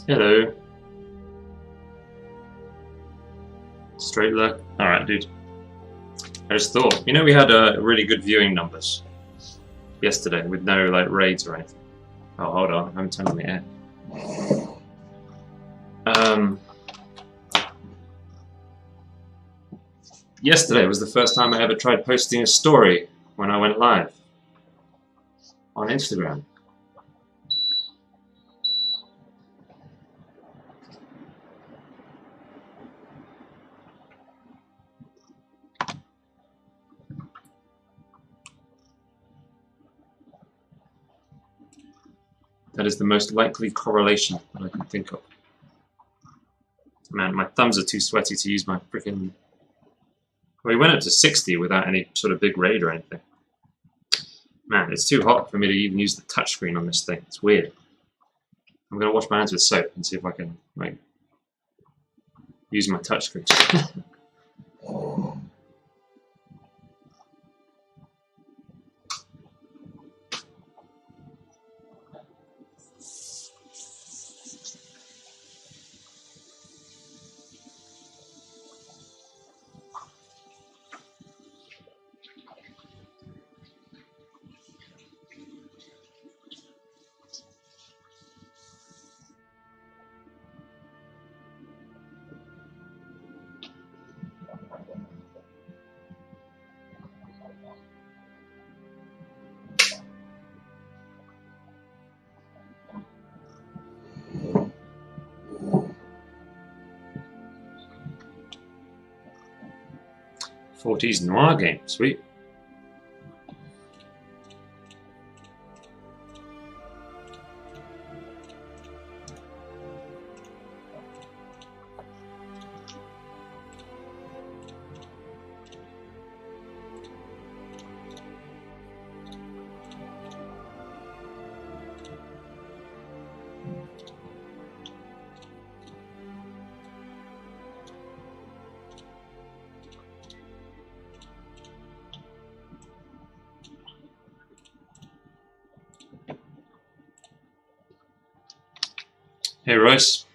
Hello. Straight luck. Alright, dude. I just thought, you know, we had really good viewing numbers yesterday with no like raids or anything. Oh, hold on, I haven't turned on the air. Yesterday was the first time I ever tried posting a story when I went live on Instagram. That is the most likely correlation that I can think of. Man, my thumbs are too sweaty to use my freaking... Well, we went up to 60 without any sort of big raid or anything. Man, it's too hot for me to even use the touchscreen on this thing. It's weird. I'm going to wash my hands with soap and see if I can like use my touchscreen. 40s noir game, sweet. Hey, Royce.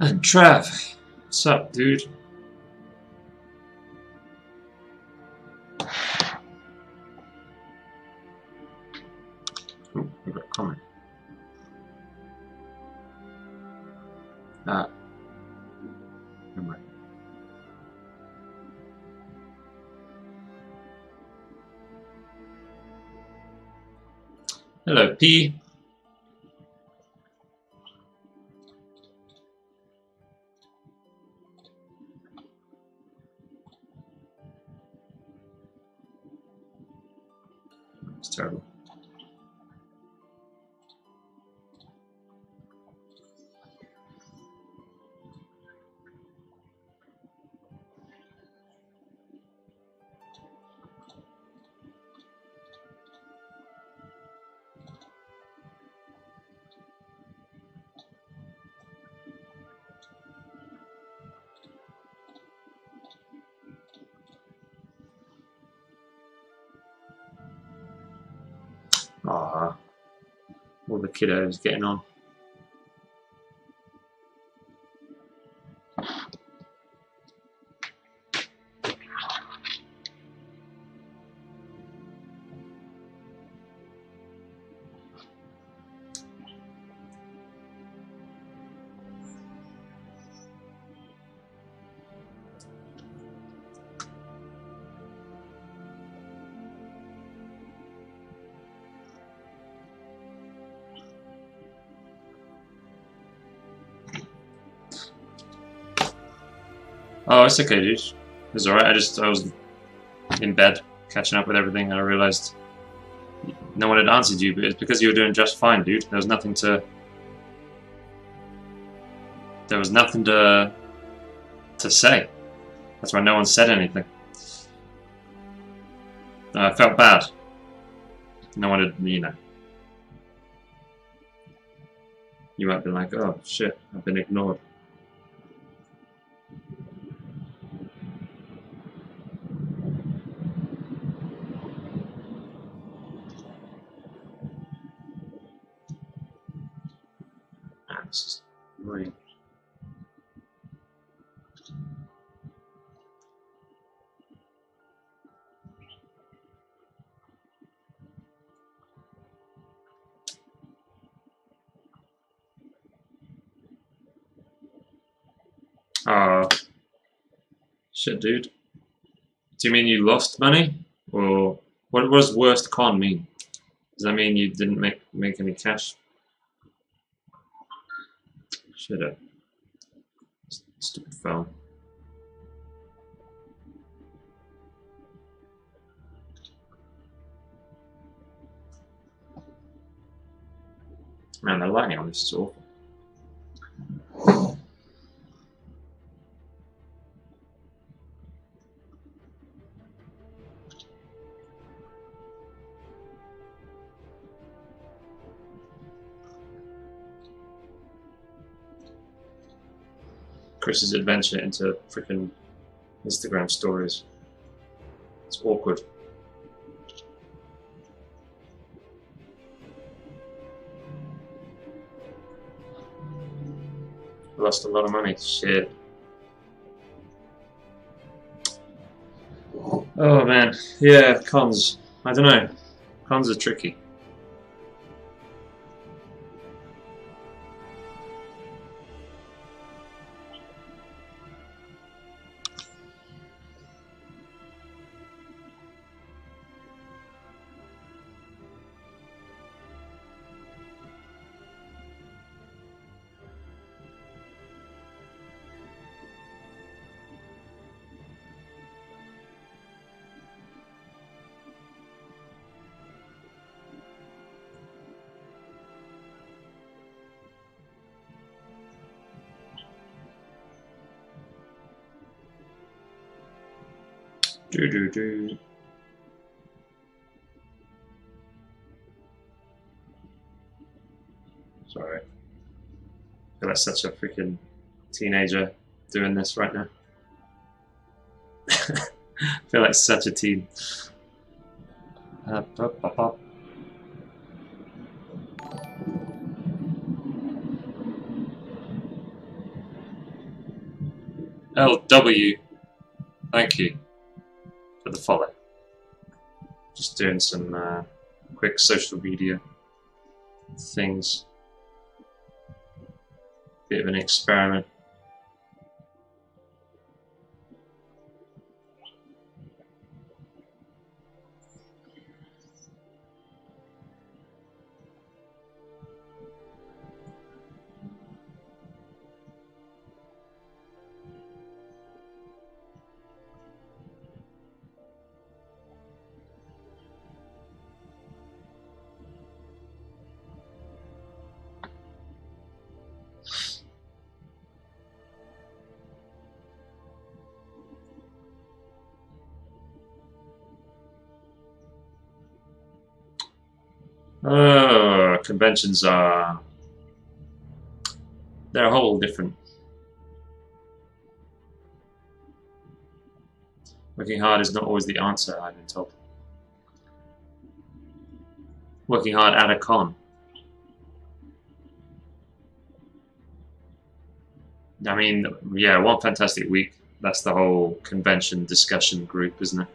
And Trav, what's up, dude? Oh, we got a comment. Never mind. Hello, P. It's terrible. Ah, all the kiddos getting on. Oh, it's okay, dude. It's alright. I was in bed, catching up with everything, and I realized no one had answered you, but it's because you were doing just fine, dude. There was nothing to say. That's why no one said anything. I felt bad. No one had, you know. You might be like, oh shit, I've been ignored. Man, this is annoying. Oh, shit, dude. Do you mean you lost money? Or what does worst con mean? Does that mean you didn't make any cash? Shut up. Stupid phone. Man, the lighting on this is awful. Chris's adventure into freaking Instagram stories. It's awkward. Lost a lot of money. Shit. Oh man. Yeah, cons. I don't know. Cons are tricky. Do. Sorry. I feel like such a freaking teenager doing this right now. I feel like such a teen. LW. Thank you for the follow. Just doing some quick social media things. Bit of an experiment. Conventions are... they're a whole different... Working hard is not always the answer, I've been told. Working hard at a con. I mean, yeah, one fantastic week. That's the whole convention discussion group, isn't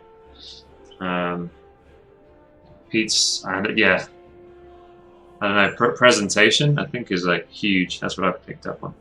it? Pete's, and yeah, I don't know, presentation, I think, is like huge. That's what I've picked up on.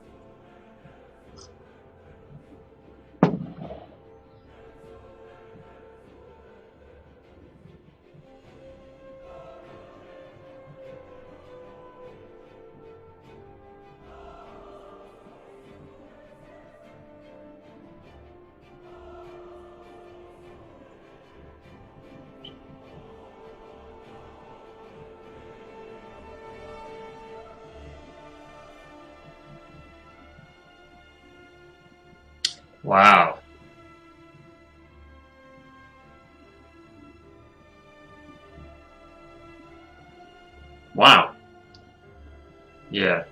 Wow. Wow. Yeah.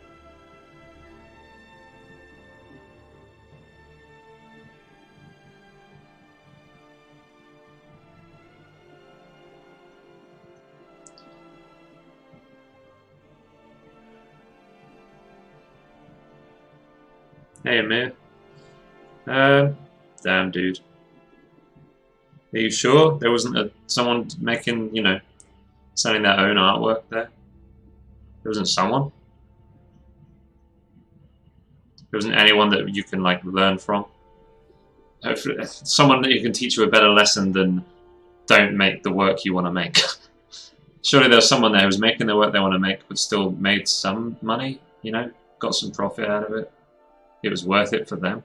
Hey, Amir. Damn, dude. Are you sure there wasn't someone making, selling their own artwork there? There wasn't someone? There wasn't anyone that you can, like, learn from? Hopefully, someone that you can teach you a better lesson than don't make the work you want to make. Surely there's someone there who's making the work they want to make but still made some money, got some profit out of it. It was worth it for them.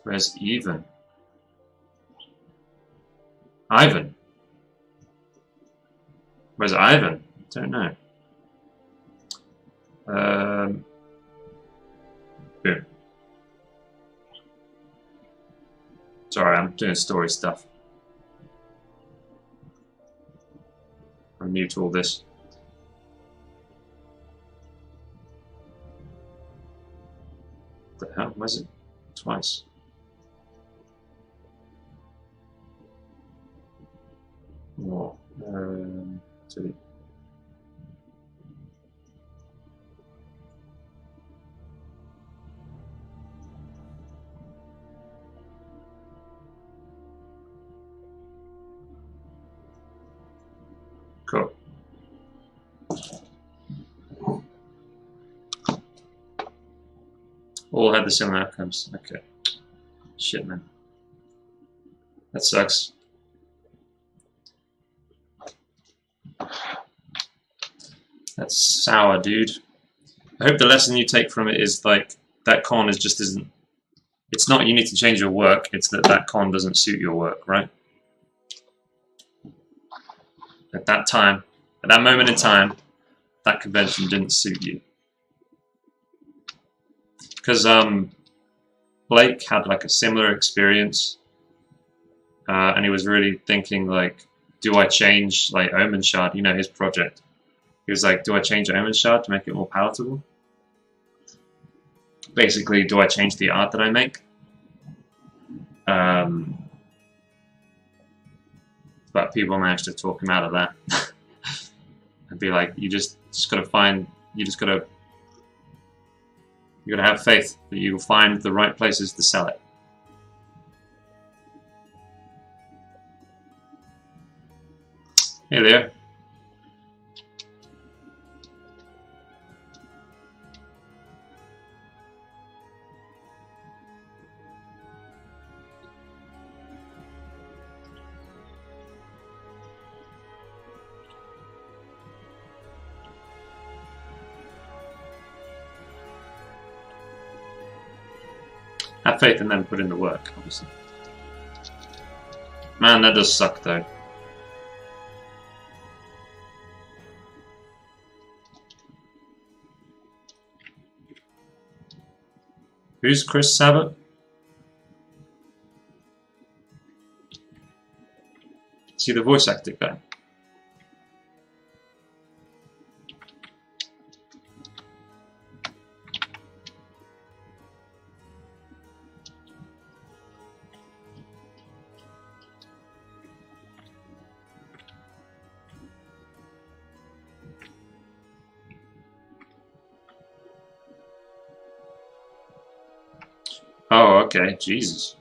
Where's Ivan? Ivan? Where's Ivan? I don't know. Boom. Sorry, I'm doing story stuff. I'm new to all this. What the hell? Where's it? Twice. More. 2. Cool. All had the similar outcomes. Okay. Shit, man. That sucks. That's sour, dude. I hope the lesson you take from it is, like, that con just isn't... It's not you need to change your work, it's that con doesn't suit your work, right? At that time, at that moment in time, that convention didn't suit you. Because Blake had, like, a similar experience, and he was really thinking, like, do I change, like, Omen Shard, his project? He was like, do I change Omen Shard to make it more palatable? Basically, do I change the art that I make? But people managed to talk him out of that. I'd be like, you just gotta find, you gotta have faith that you'll find the right places to sell it. Hey there. Have faith and then put in the work, obviously. Man, that does suck, though. Who's Chris Sabat? Is he the voice actor guy? Oh, okay. Jesus.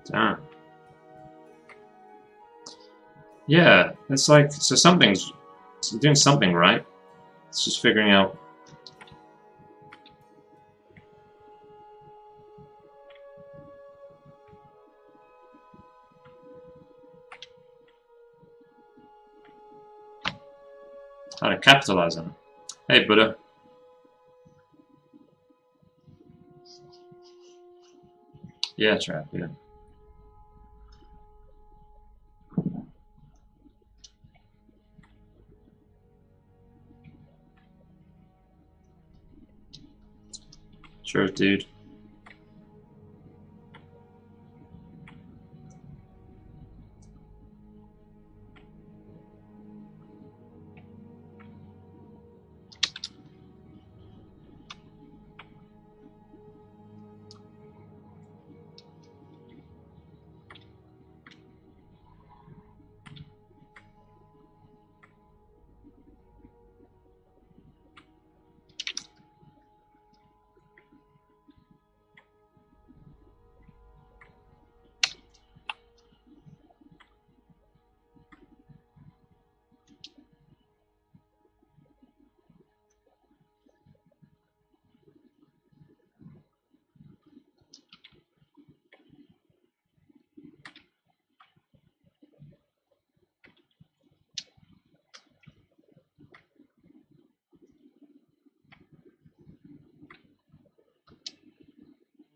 Damn. Yeah, it's like, so something's doing something right. It's just figuring out. How to capitalize on it. Hey, Buddha. Yeah, trap, yeah. Sure, dude.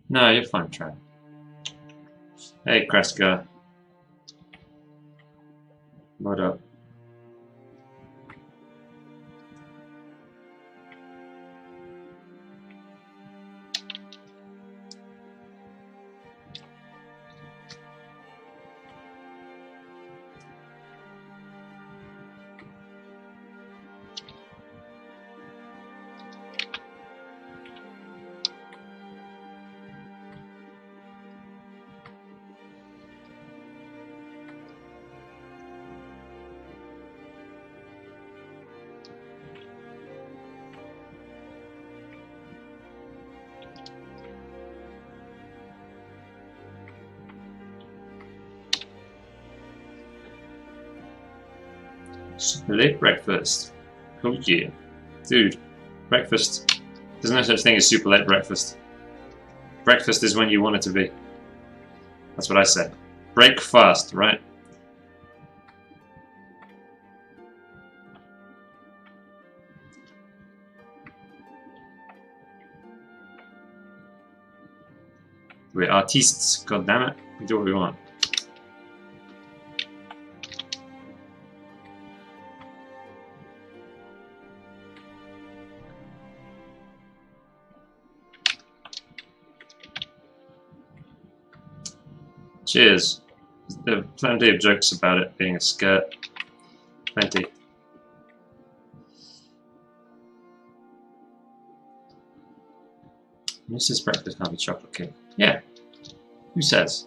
No, you're fine, trap. Hey, Kreska. What up? Late breakfast. Oh yeah. Dude, breakfast. There's no such thing as super late breakfast. Breakfast is when you want it to be. That's what I said. Break fast, right? We're artists, goddammit. We do what we want. Cheers. There are plenty of jokes about it being a skirt. Plenty. Mrs. Breakfast can't be chocolate cake. Yeah. Who says?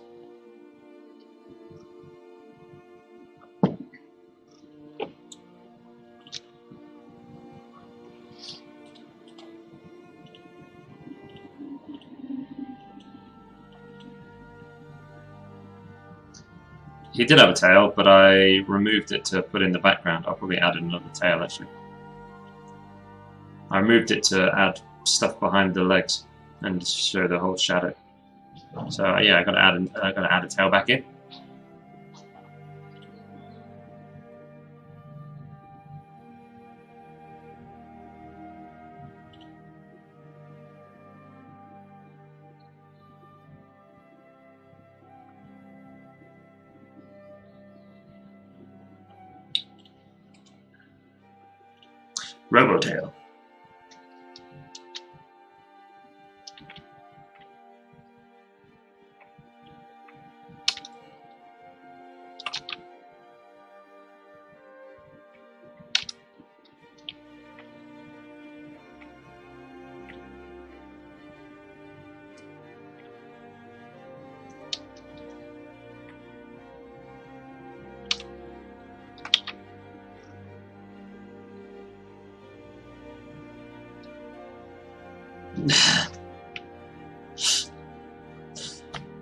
He did have a tail, but I removed it to put in the background. I'll probably add another tail, actually. I moved it to add stuff behind the legs and show the whole shadow. So yeah, I gotta add a tail back in. Robotail.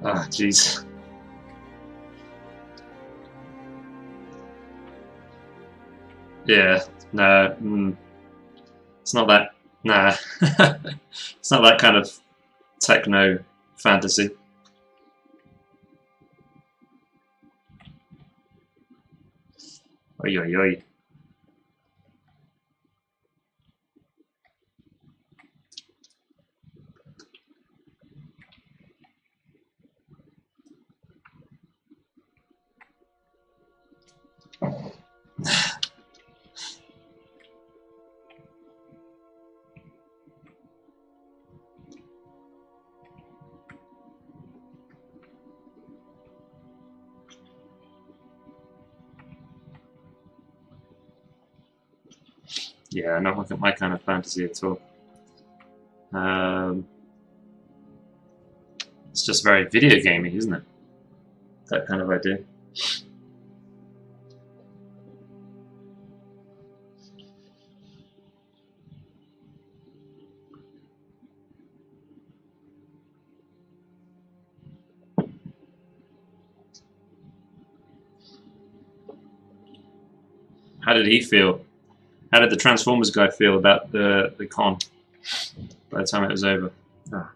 Ah, jeez. Yeah, no, it's not that. Nah, it's not that kind of techno fantasy. Oi, oi, oi. Yeah, not my kind of fantasy at all. It's just very video gamey, isn't it? That kind of idea. How did he feel? How did the Transformers guy feel about the con by the time it was over? Ah.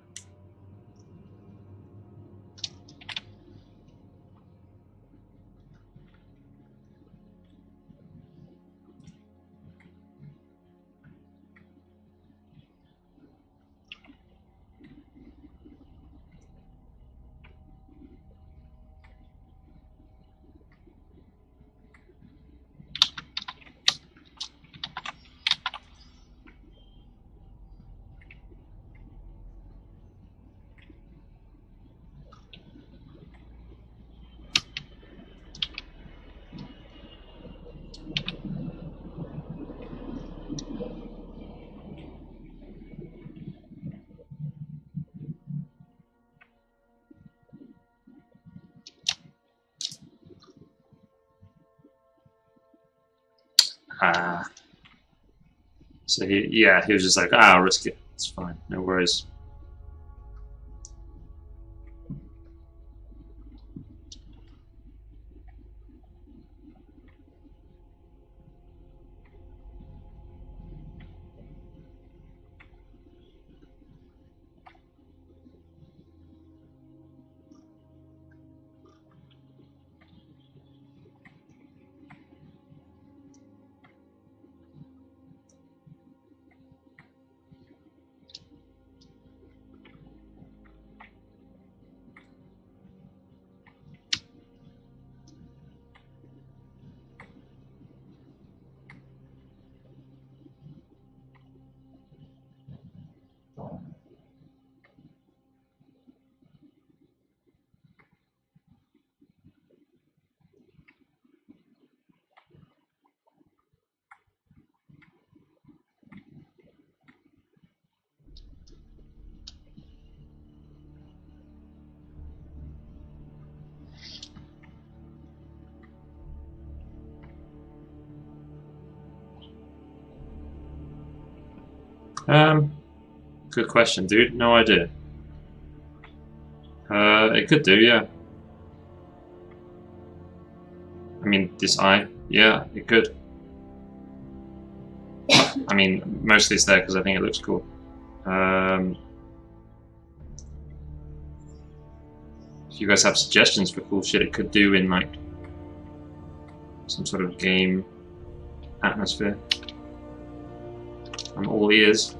Ah. So he was just like, I'll risk it. It's fine, no worries. Good question, dude. No idea. It could do, yeah. I mean, this eye, yeah, it could. I mean, mostly it's there because I think it looks cool. If you guys have suggestions for cool shit it could do in like some sort of game atmosphere, I'm all ears.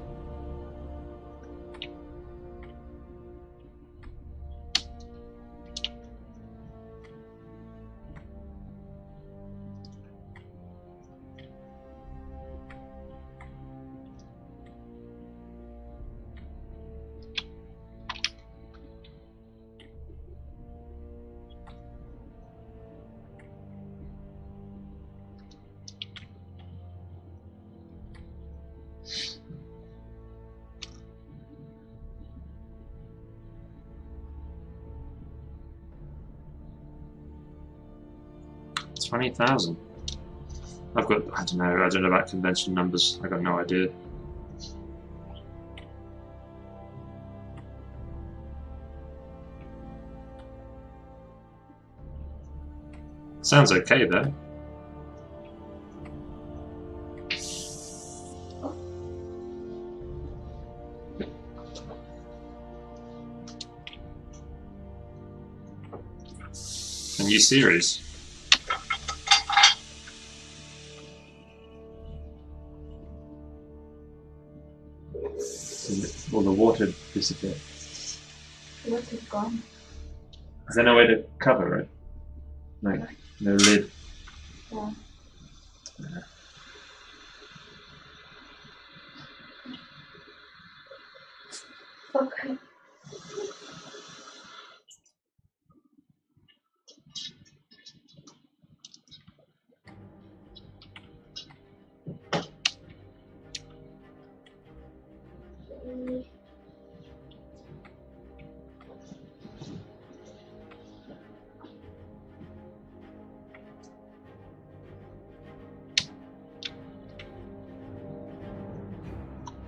$20,000. I don't know about convention numbers. I got no idea. Sounds okay though. A new series. All the water disappeared. The water's gone. Is there no way to cover it? Like, no lid? Yeah. Okay.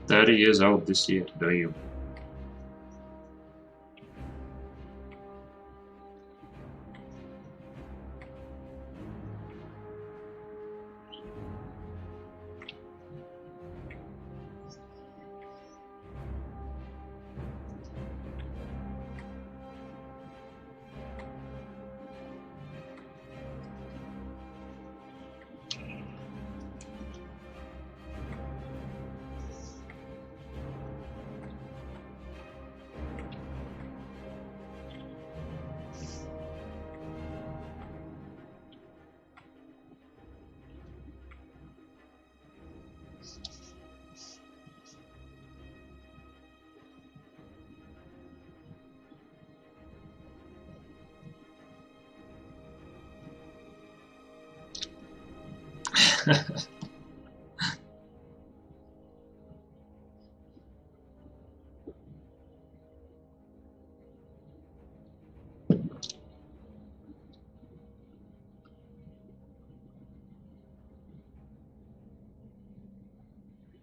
$30 old this year. Damn.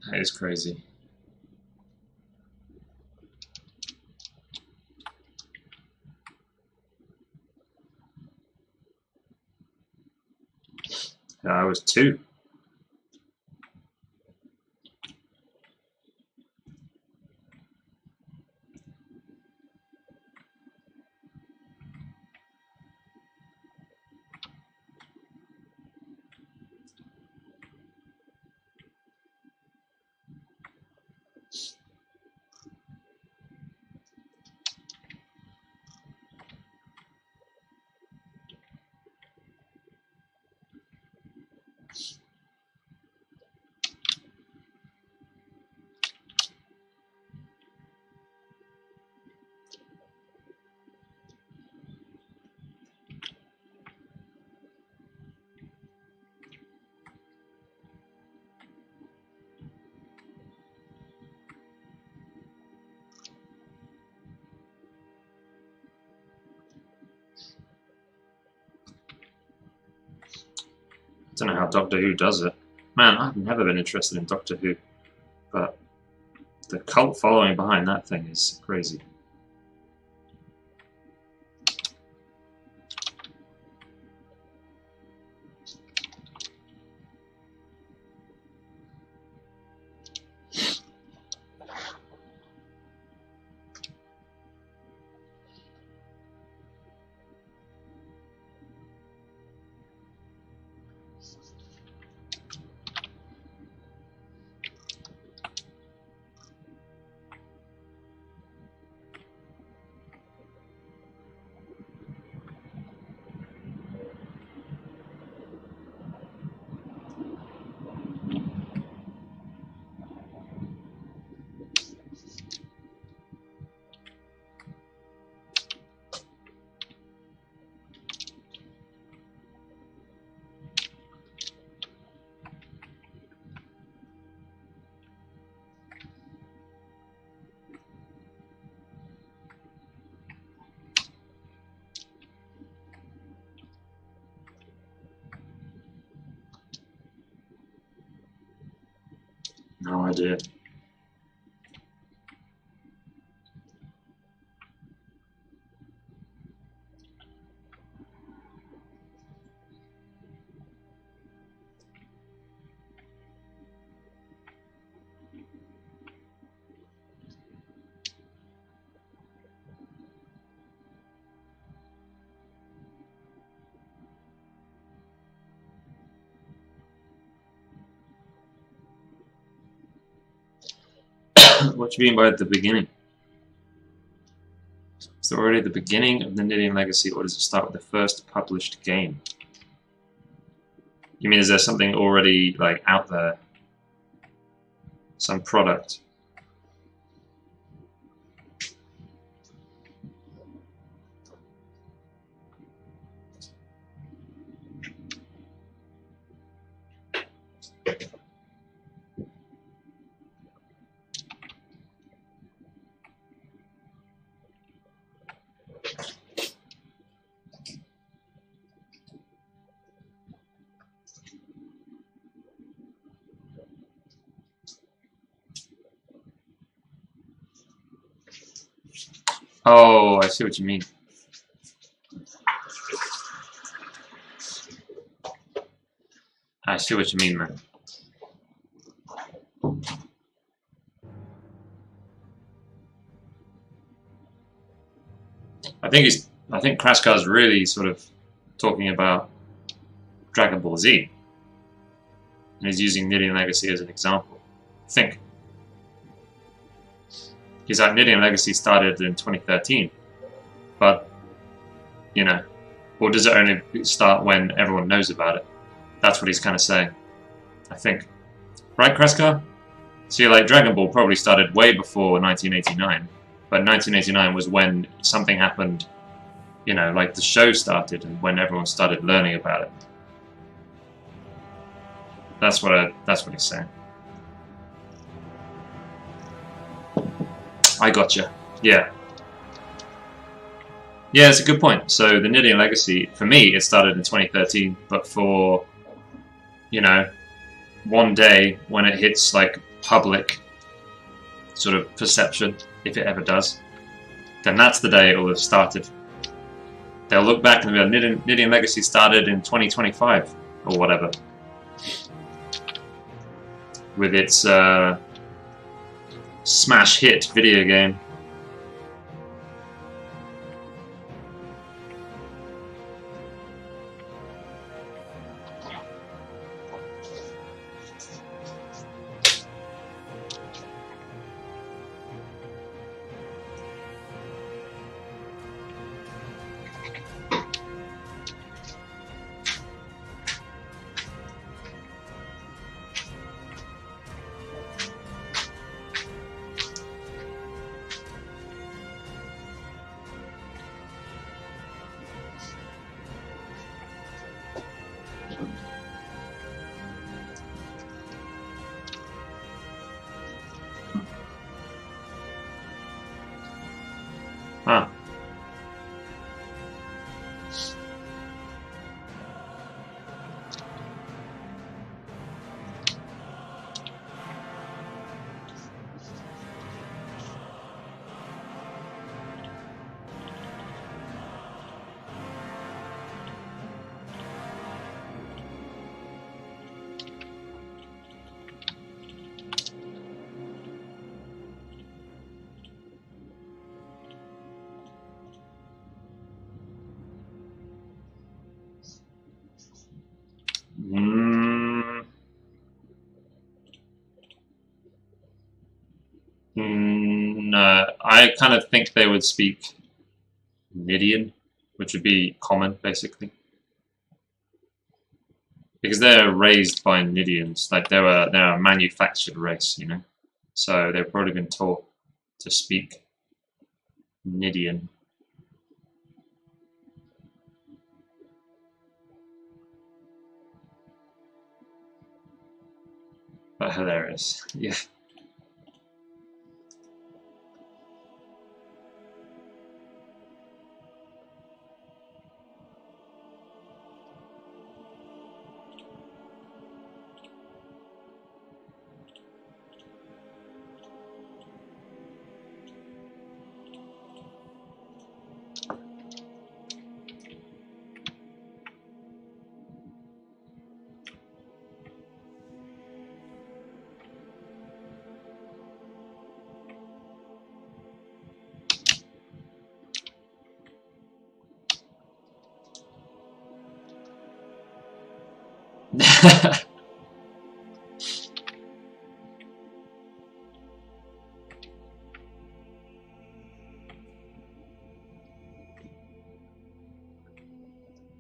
That is crazy. I was 2. I don't know how Doctor Who does it. Man, I've never been interested in Doctor Who, but the cult following behind that thing is crazy. No idea. What do you mean by the beginning? Is it already the beginning of the Nidian Legacy, or does it start with the first published game? You mean, is there something already like out there? Some product? Oh, I see what you mean. I see what you mean, man. I think Kraskar's really sort of talking about Dragon Ball Z. And he's using Nidian Legacy as an example. I think. He's like, Nidian Legacy started in 2013. But, you know, or does it only start when everyone knows about it? That's what he's kind of saying, I think. Right, Kraskar? See, like, Dragon Ball probably started way before 1989. But 1989 was when something happened, you know, like the show started and when everyone started learning about it. That's what he's saying. I gotcha. Yeah. Yeah, it's a good point. So the Nidian Legacy, for me, it started in 2013, but for, you know, one day when it hits like public sort of perception, if it ever does, then that's the day it will have started. They'll look back and be like, Nidian Legacy started in 2025 or whatever, with its smash hit video game. Huh. No, I kind of think they would speak Nidian, which would be common, basically. Because they're raised by Nidians, like they're a manufactured race, you know? So they've probably been taught to speak Nidian. But hilarious, yeah.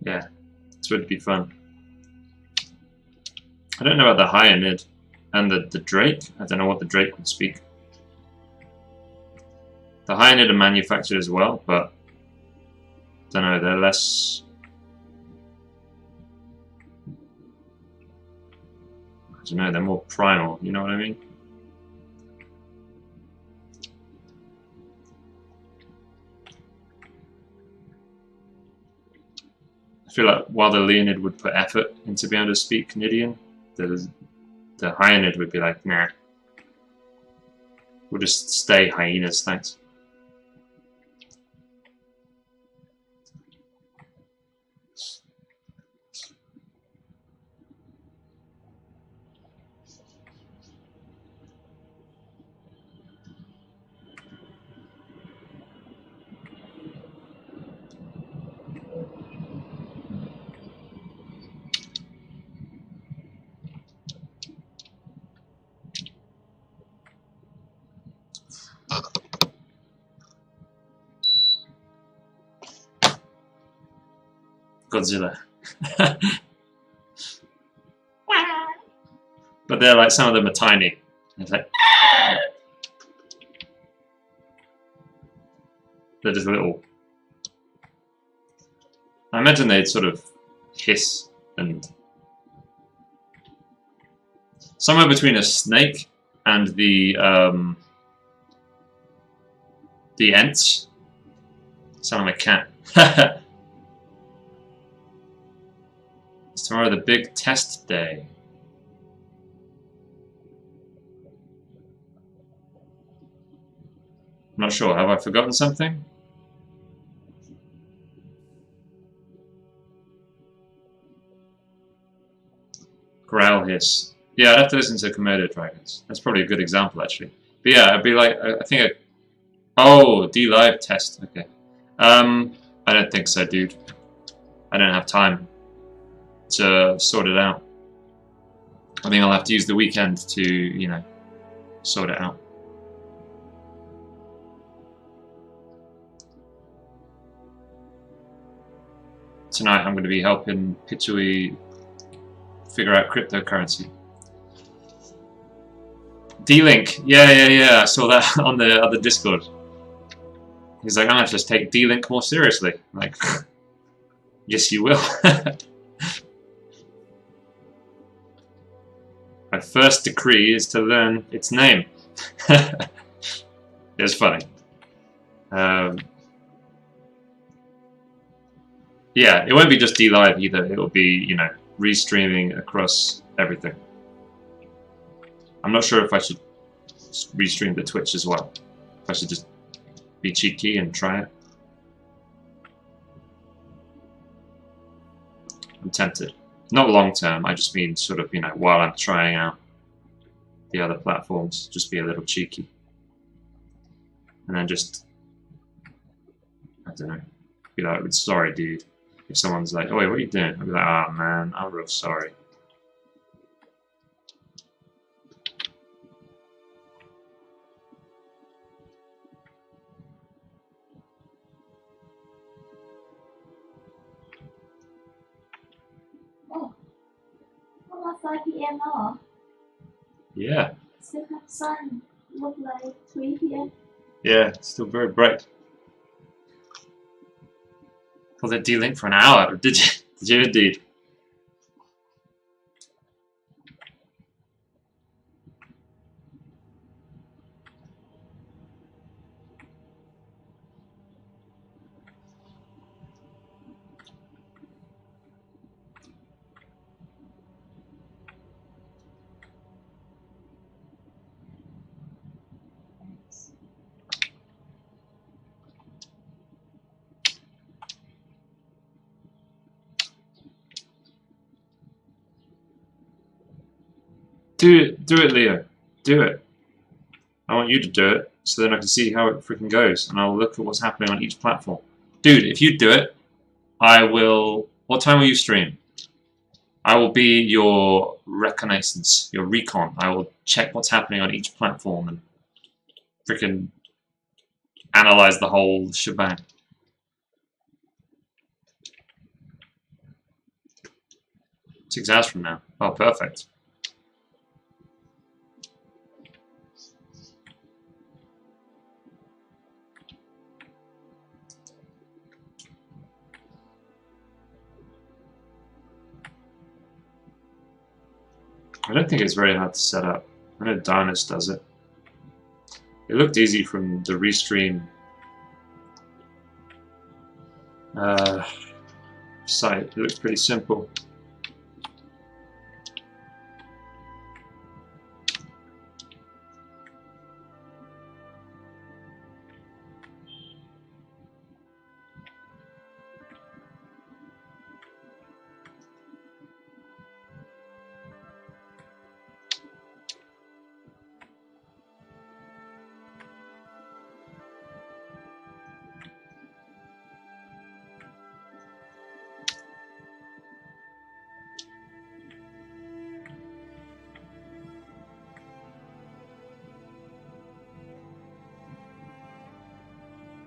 Yeah, this would be fun. I don't know about the Hyanid and the Drake. I don't know what the Drake would speak. The Hyanid are manufactured as well, but I don't know, they're less... I don't know, they're more primal, you know what I mean? I feel like while the Leonid would put effort into being able to speak Cnidian, the Hyanid would be like, nah. We'll just stay hyenas, thanks. Godzilla. But they're like, some of them are tiny. It's like, they're just little. I imagine they'd sort of hiss and somewhere between a snake and the Ents. Sound like a cat. It's tomorrow the big test day. I'm not sure. Have I forgotten something? Growl hiss. Yeah, I'd have to listen to Komodo dragons. That's probably a good example, actually. But yeah, I'd be like, I think oh, D-Live test. Okay. I don't think so, dude. I don't have time to sort it out. I think I'll have to use the weekend to, you know, sort it out. Tonight I'm going to be helping Pichui figure out cryptocurrency. D-Link, yeah, I saw that on the other Discord. He's like, I'm going to just take D-Link more seriously. I'm like, yes you will. My first decree is to learn its name. It's funny. Yeah, it won't be just D-Live either. It will be, you know, restreaming across everything. I'm not sure if I should restream to Twitch as well. If I should just be cheeky and try it. I'm tempted. Not long term, I just mean sort of, you know, while I'm trying out the other platforms, just be a little cheeky. And then just, I don't know, be like, sorry dude. If someone's like, oh wait, what are you doing? I'll be like, oh man, I'm real sorry. Oh, almost 5 p.m. now. Yeah. Still have sun. Look like 3 p.m. Yeah, it's still very bright. Well, they D-Link for an hour, did you? Did you indeed? Do it, Leo. Do it. I want you to do it, so then I can see how it freaking goes, and I'll look at what's happening on each platform. Dude, if you do it, I will... What time will you stream? I will be your reconnaissance, your recon. I will check what's happening on each platform and freaking analyze the whole shebang. 6 hours from now. Oh, perfect. I don't think it's very hard to set up. I know Darnus does it. It looked easy from the Restream site. It looks pretty simple.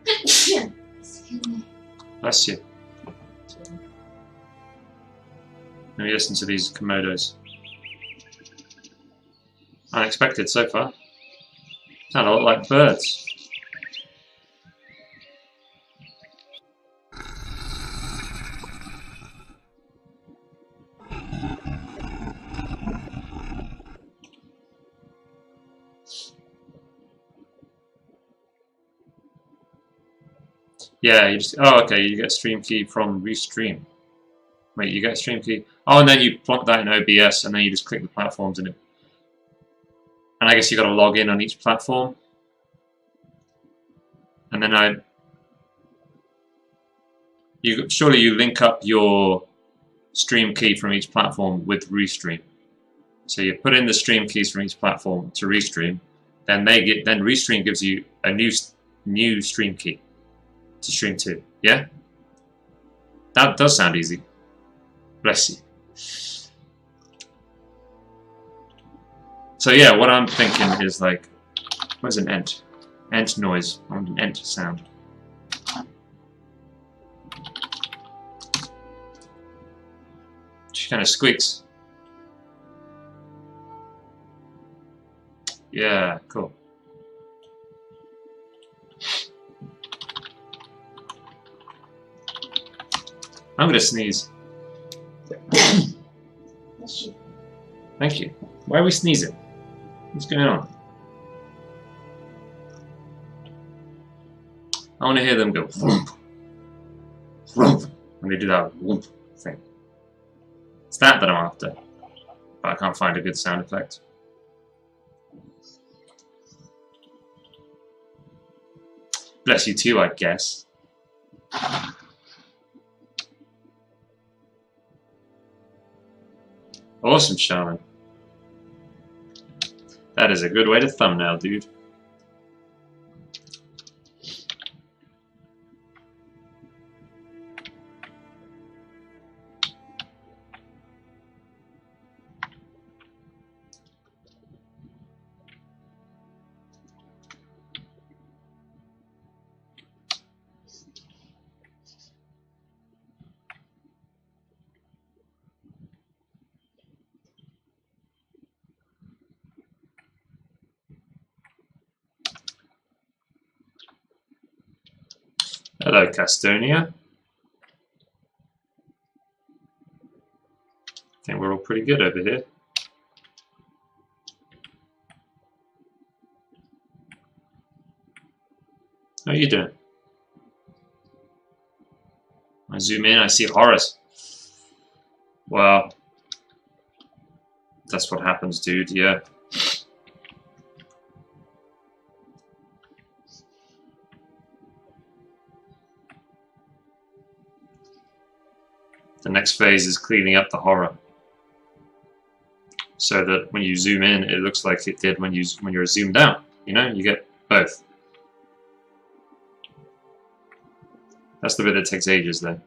Excuse me. Bless you. Let me listen to these Komodos. Unexpected so far. Sound a lot like birds. Yeah, you just... Oh, okay, you get stream key from Restream. Wait, you get stream key... Oh, and then you plonk that in OBS, and then you just click the platforms in it. And I guess you got to log in on each platform. And then surely you link up your stream key from each platform with Restream. So you put in the stream keys from each platform to Restream, then Restream gives you a new stream key to stream to. Yeah? That does sound easy. Bless you. So yeah, what I'm thinking is like, where's an ent? Ent noise. I want an ent sound. She kind of squeaks. Yeah, cool. I'm gonna sneeze. Thank you. Why are we sneezing? What's going on? I want to hear them go whoomp, whoomp, when they do that whoomp thing. It's that I'm after, but I can't find a good sound effect. Bless you too, I guess. Awesome, Shaman. That is a good way to thumbnail, dude. Hello, Castonia. I think we're all pretty good over here. How are you doing? I zoom in, I see Horus. Well, that's what happens, dude, yeah. The next phase is cleaning up the horror, so that when you zoom in, it looks like it did when you're zoomed out. You know, you get both. That's the bit that takes ages, though.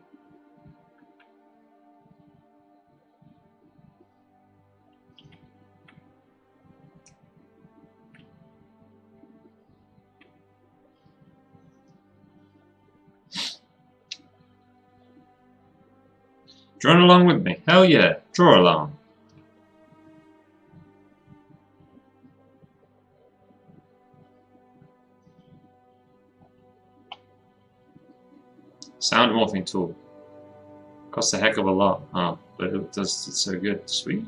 Drawing along with me? Hell yeah, draw along. Sound morphing tool. Costs a heck of a lot, but it does it's so good. Sweet.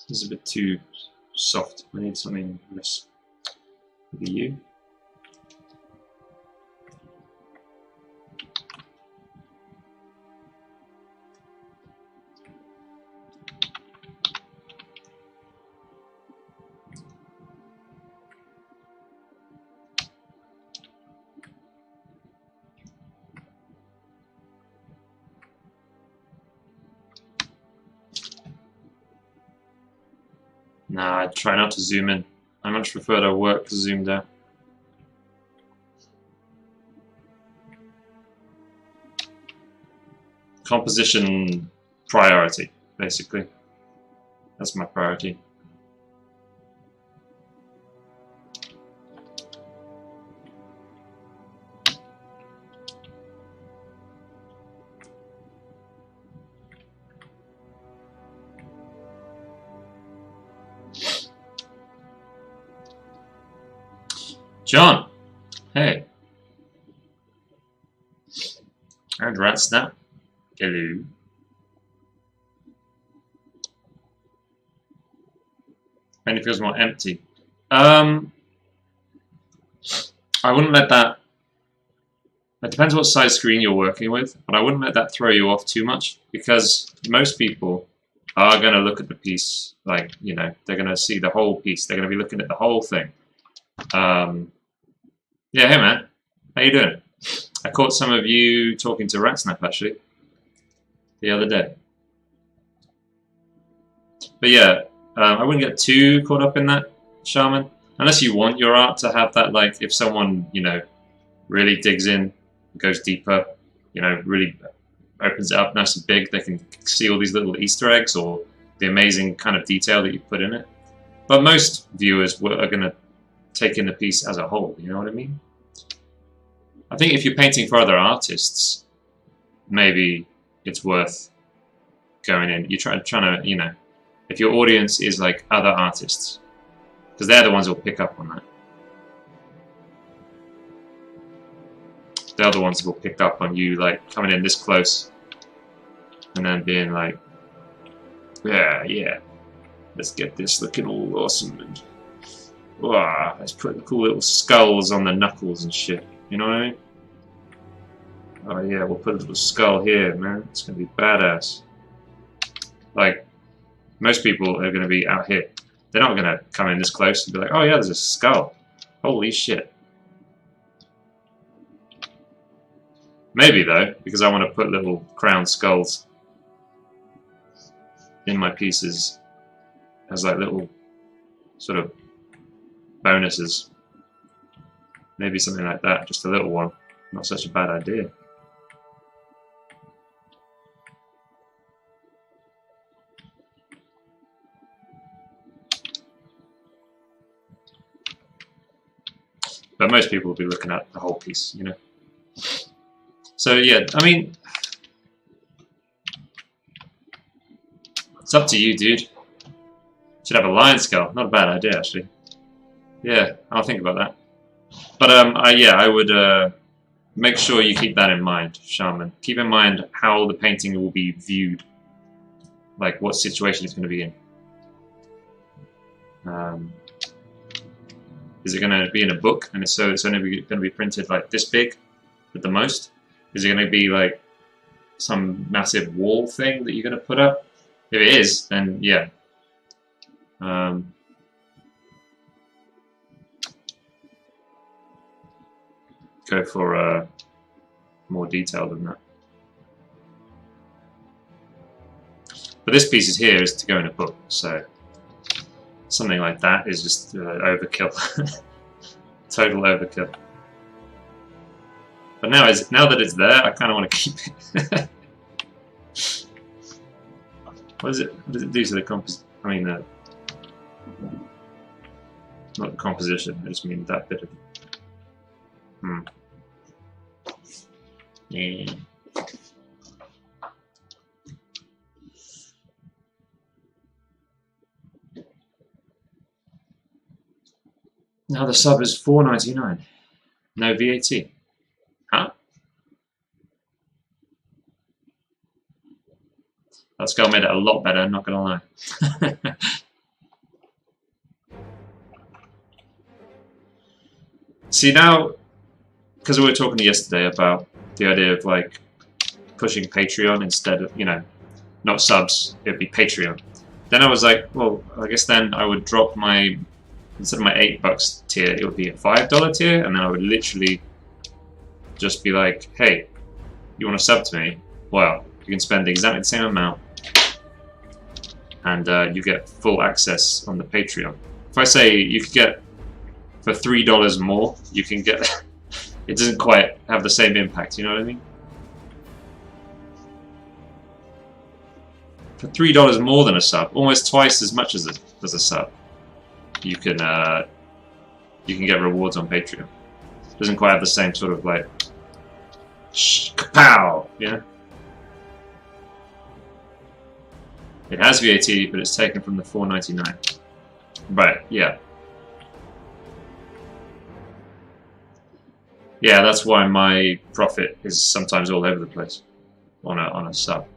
This is a bit too soft. I need something less. Maybe you. Nah, I try not to zoom in. I much prefer to work zoomed out. Composition priority, basically. That's my priority. John, hey. And Rat Snap. Hello. And it feels more empty. I wouldn't let that. It depends what size screen you're working with, but I wouldn't let that throw you off too much because most people are going to look at the piece like, you know, they're going to see the whole piece. They're going to be looking at the whole thing. Yeah, hey man, how you doing? I caught some of you talking to Ratsnap actually the other day. But yeah, I wouldn't get too caught up in that, Shaman, unless you want your art to have that, like, if someone, you know, really digs in, goes deeper, you know, really opens it up nice and big, they can see all these little Easter eggs or the amazing kind of detail that you put in it. But most viewers are going to take in the piece as a whole, you know what I mean? I think if you're painting for other artists, maybe it's worth going in. You're trying to, you know, if your audience is like other artists, because they're the ones who'll pick up on that. They're the ones who'll pick up on you, like, coming in this close and then being like, yeah, let's get this looking all awesome and wow, let's put the cool little skulls on the knuckles and shit. You know what I mean? Oh yeah, we'll put a little skull here, man. It's gonna be badass. Like, most people are gonna be out here. They're not gonna come in this close and be like, oh yeah, there's a skull. Holy shit. Maybe though, because I want to put little crown skulls in my pieces as like little sort of bonuses. Maybe something like that, just a little one. Not such a bad idea. But most people will be looking at the whole piece, you know. So yeah, I mean, it's up to you, dude. Should have a lion skull. Not a bad idea, actually. Yeah, I'll think about that. But yeah, I would make sure you keep that in mind, Shaman. Keep in mind how the painting will be viewed, like what situation it's going to be in. Is it going to be in a book, and so it's only going to be printed like this big, at the most? Is it going to be like some massive wall thing that you're going to put up? If it is, then yeah. Go for more detail than that. But this piece here is to go in a book, so something like that is just overkill. Total overkill. But now that it's there, I kind of want to keep it. What does it do to the composition? I mean, not the composition. I just mean that bit of. Yeah. Now the sub is $4.99. No VAT. Huh? That skull made it a lot better, not gonna lie. See now, because we were talking yesterday about the idea of like pushing Patreon instead of, you know, not subs, it'd be Patreon. Then I was like, well, I guess then I would drop my, instead of my $8 tier, it would be a $5 tier, and then I would literally just be like, hey, you want to sub to me? Well, you can spend exactly the same amount, and you get full access on the Patreon. If I say you could get for $3 more, you can get. It doesn't quite have the same impact. You know what I mean? For $3 more than a sub, almost twice as much as a sub, you can get rewards on Patreon. It doesn't quite have the same sort of like kapow, yeah. It has VAT, but it's taken from the $4.99. Right, yeah. Yeah, that's why my profit is sometimes all over the place on a sub.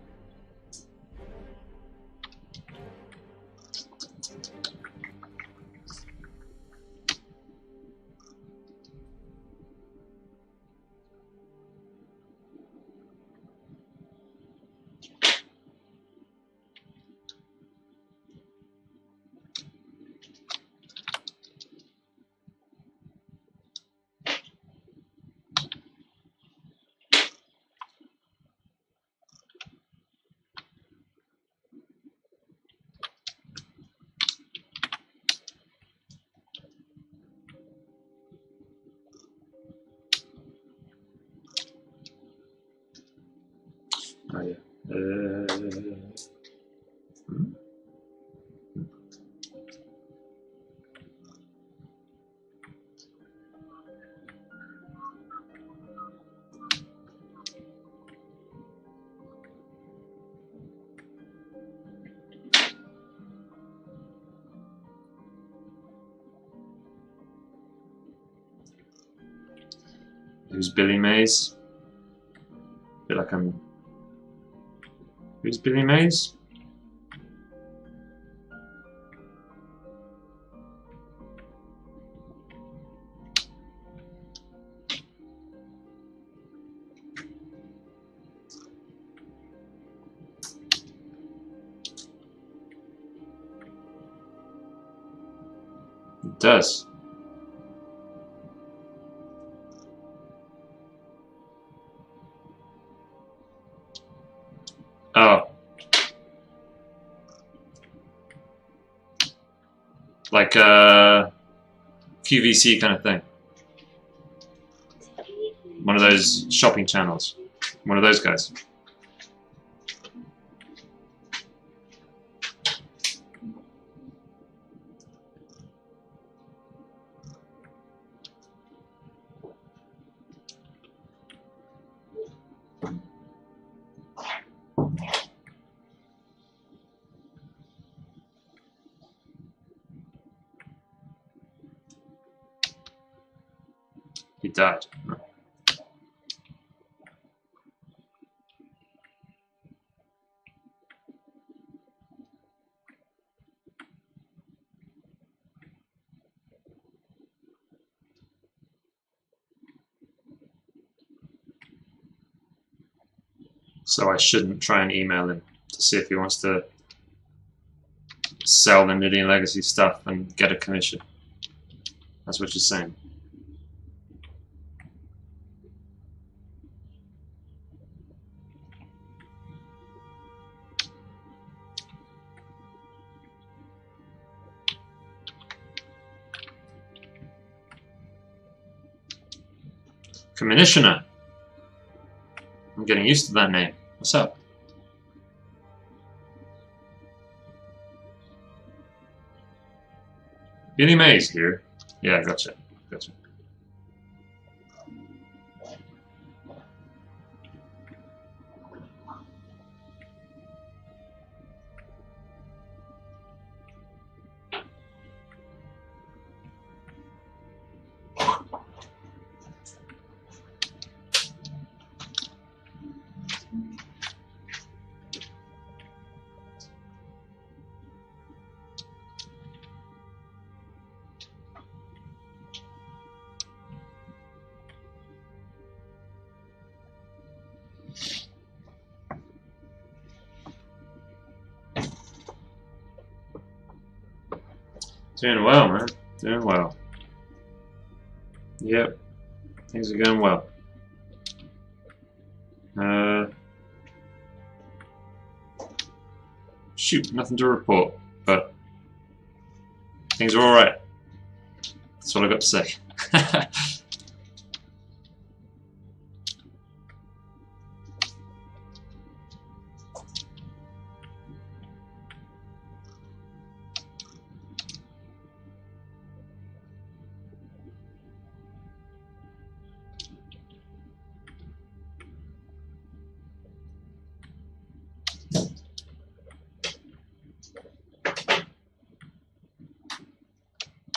Oh yeah. Who's Billy Mays? I feel like I'm. Who's Billy Mays? It does. Oh. Like a QVC kind of thing. One of those shopping channels. One of those guys. He died. So I shouldn't try and email him to see if he wants to sell the Nidian Legacy stuff and get a commission. That's what you're saying. Commissioner. I'm getting used to that name. What's up? Billy Mays here. Yeah, gotcha. Gotcha. Doing well, man. Doing well. Yep. Things are going well. Shoot, nothing to report, but things are alright. That's all I got to say.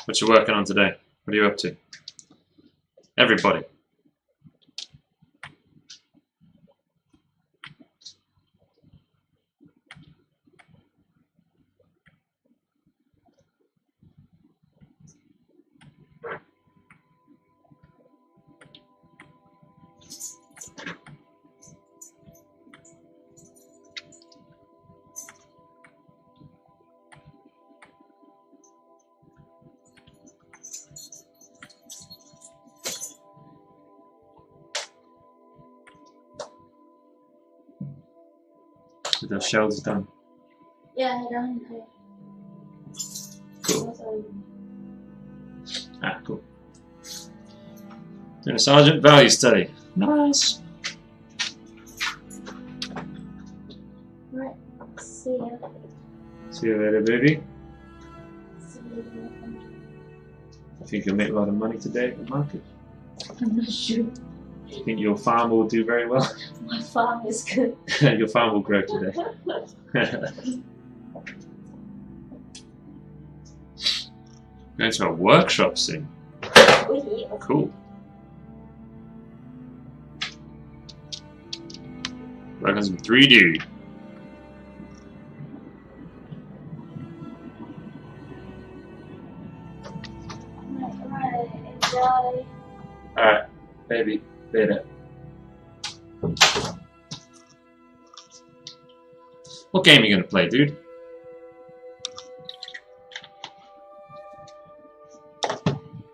What you working on today? What are you up to? Everybody. The shells done. Yeah, I don't know. Cool. Ah, cool. Doing a sergeant value study. Nice. Right, see ya. See you later, baby. See you later. I think you'll make a lot of money today at the market. I'm not sure. Do you think your farm will do very well? My farm is good. Your farm will grow today. Going to a workshop soon. Cool. Work on some 3D. Right, enjoy. Alright, baby, later. What game are you gonna play, dude?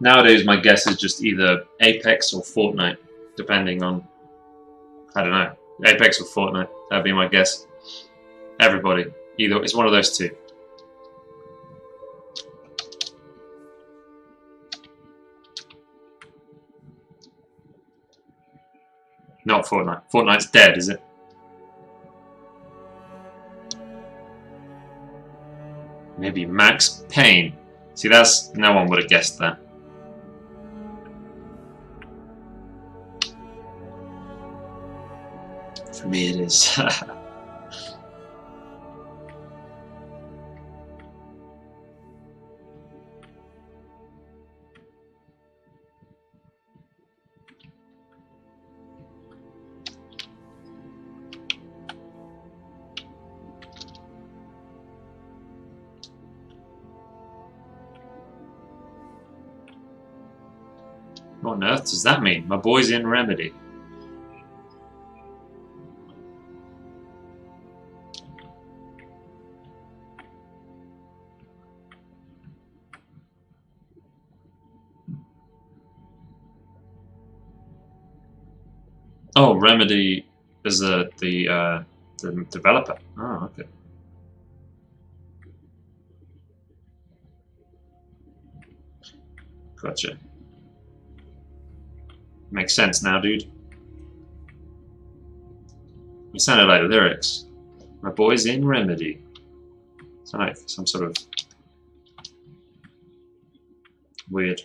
Nowadays, my guess is just either Apex or Fortnite, depending on, I don't know, Apex or Fortnite. That'd be my guess. Everybody, either it's one of those two. Not Fortnite. Fortnite's dead, is it? Maybe Max Payne. See, that's no one would have guessed that. For me, it is. What on earth does that mean? My boy's in Remedy. Oh, Remedy is the developer. Oh, okay. Gotcha. Makes sense now, dude. You sounded like lyrics. My boy's in Remedy. Sound like some sort of weird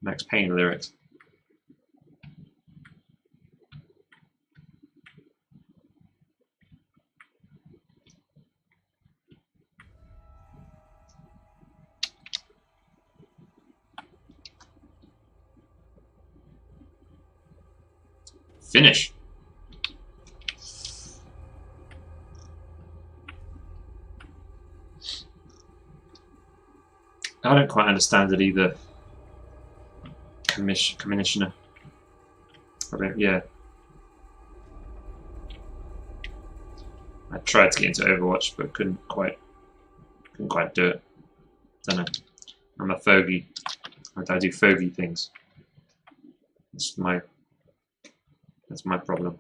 Max Payne lyrics. Finish. I don't quite understand it either. Commissioner. Yeah. I tried to get into Overwatch, but couldn't quite do it. Don't know. I'm a fogey. I do fogey things. That's my problem.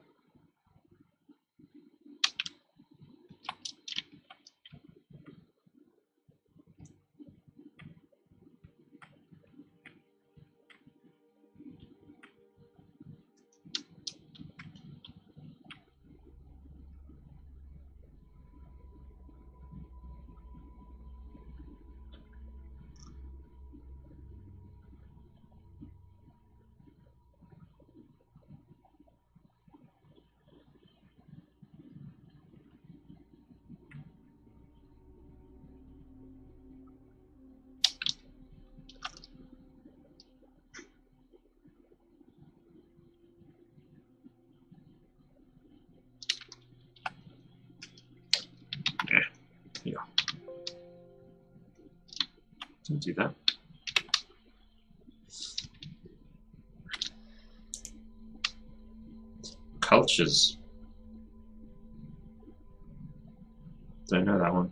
Yeah. Don't do that. Cultures. Don't know that one.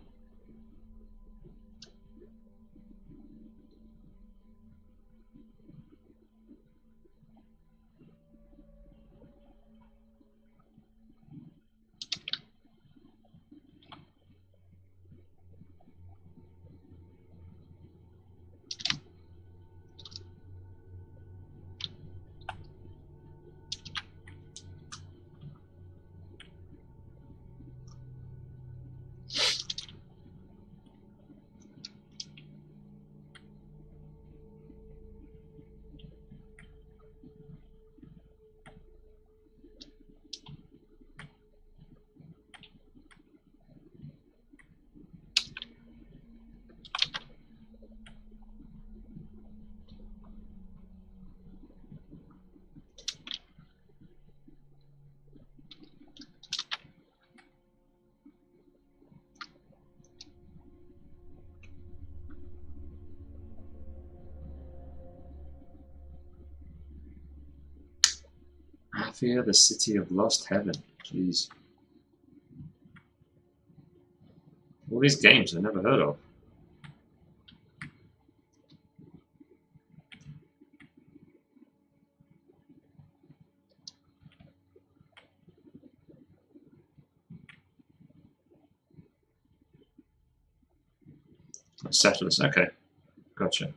Mafia, the city of lost heaven. Jeez. All these games I've never heard of. Settlers, okay. Gotcha.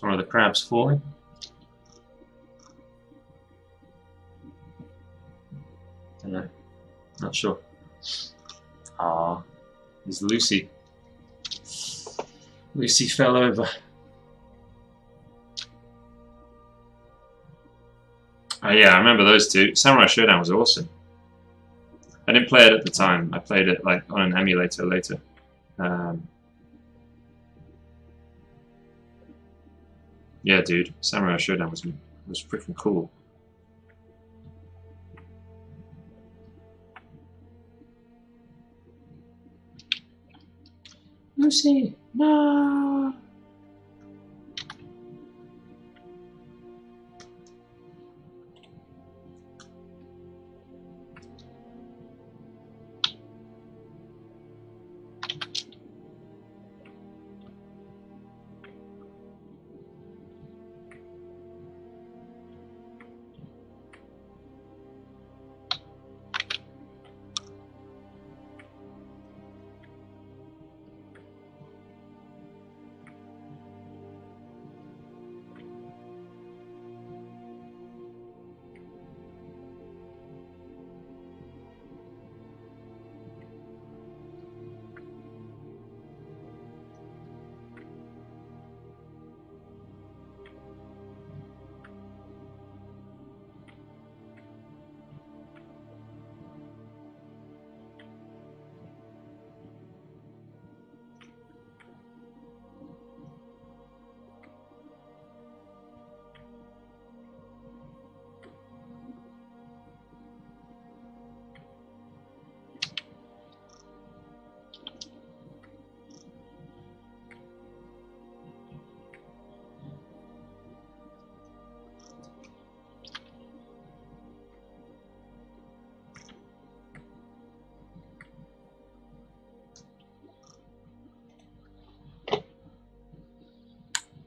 It's one of the crabs falling. Don't know. Not sure. Ah, there's Lucy. Lucy fell over. Oh yeah, I remember those two. Samurai Showdown was awesome. I didn't play it at the time. I played it like on an emulator later. Yeah, dude, Samurai Showdown was freaking cool. Lucy, no.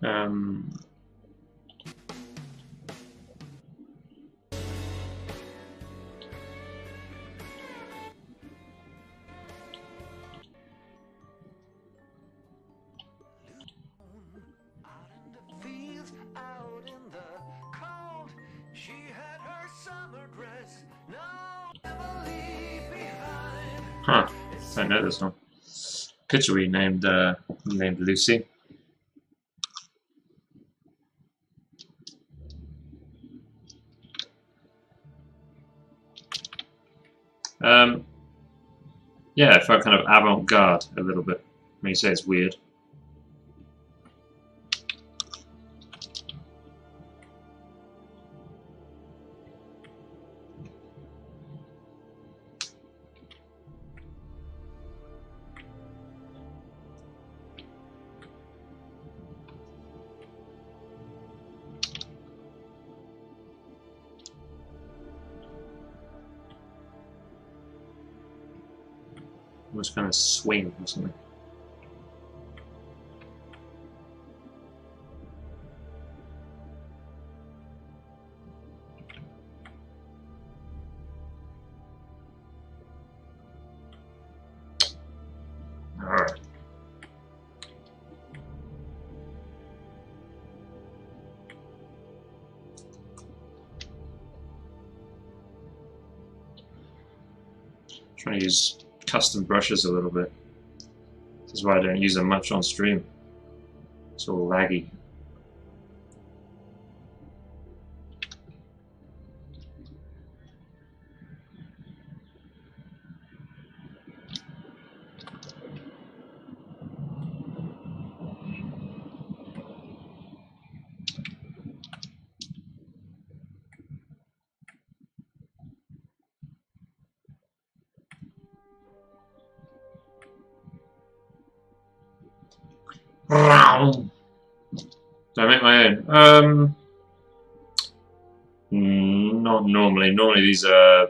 Um, Huh. Don't know this one. Picture we named Lucy. Yeah, it felt kind of avant-garde a little bit. When you say it's weird. Almost kind of swing or something. Alright. Trying to use custom brushes a little bit. This is why I don't use them much on stream. It's all laggy. Do I make my own? Not normally. Normally these are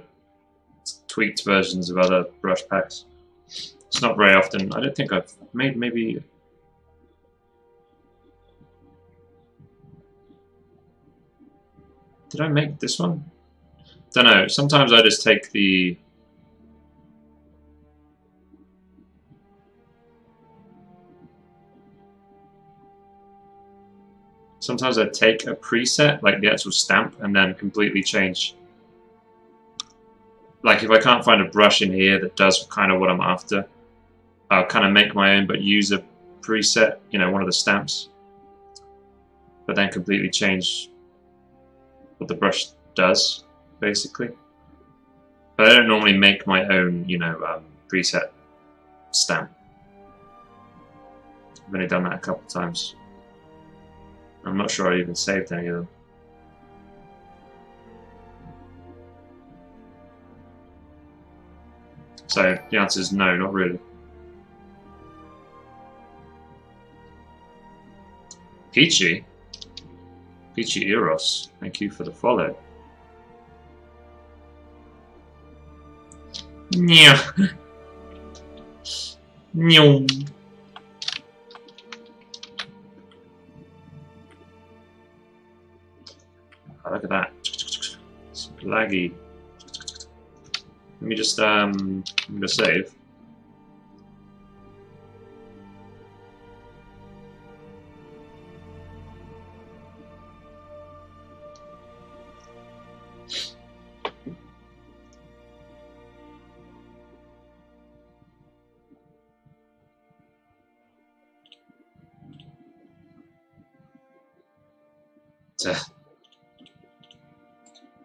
tweaked versions of other brush packs. It's not very often. I don't think I've made maybe... Did I make this one? Don't know. Sometimes I just take the... Sometimes I take a preset, like the actual stamp, and then completely change. Like if I can't find a brush in here that does kind of what I'm after, I'll kind of make my own, but use a preset, you know, one of the stamps, but then completely change what the brush does, basically. But I don't normally make my own, you know, preset stamp. I've only done that a couple times. I'm not sure I even saved any of them. So the answer is no, not really. Peachy Eros, thank you for the follow. Yeah. Oh, look at that. It's laggy. Let me just I'm gonna save.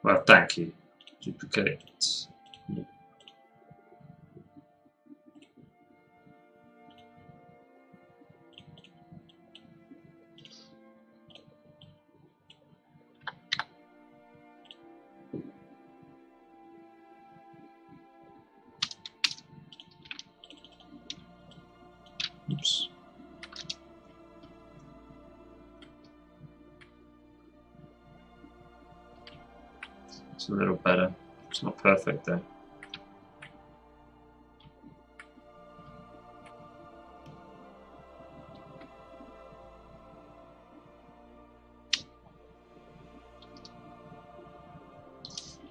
Well, thank you. Duplicate. Oops. It's a little better. It's not perfect though.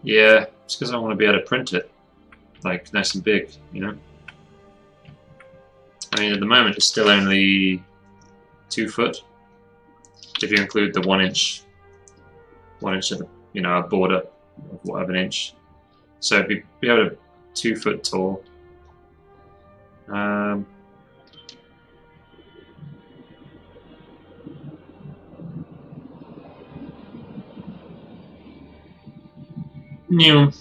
Yeah, it's because I want to be able to print it, like nice and big, you know. I mean, at the moment it's still only 2 foot, if you include the 1 inch of the, you know, a border of an inch. So be able to 2 foot tall. New.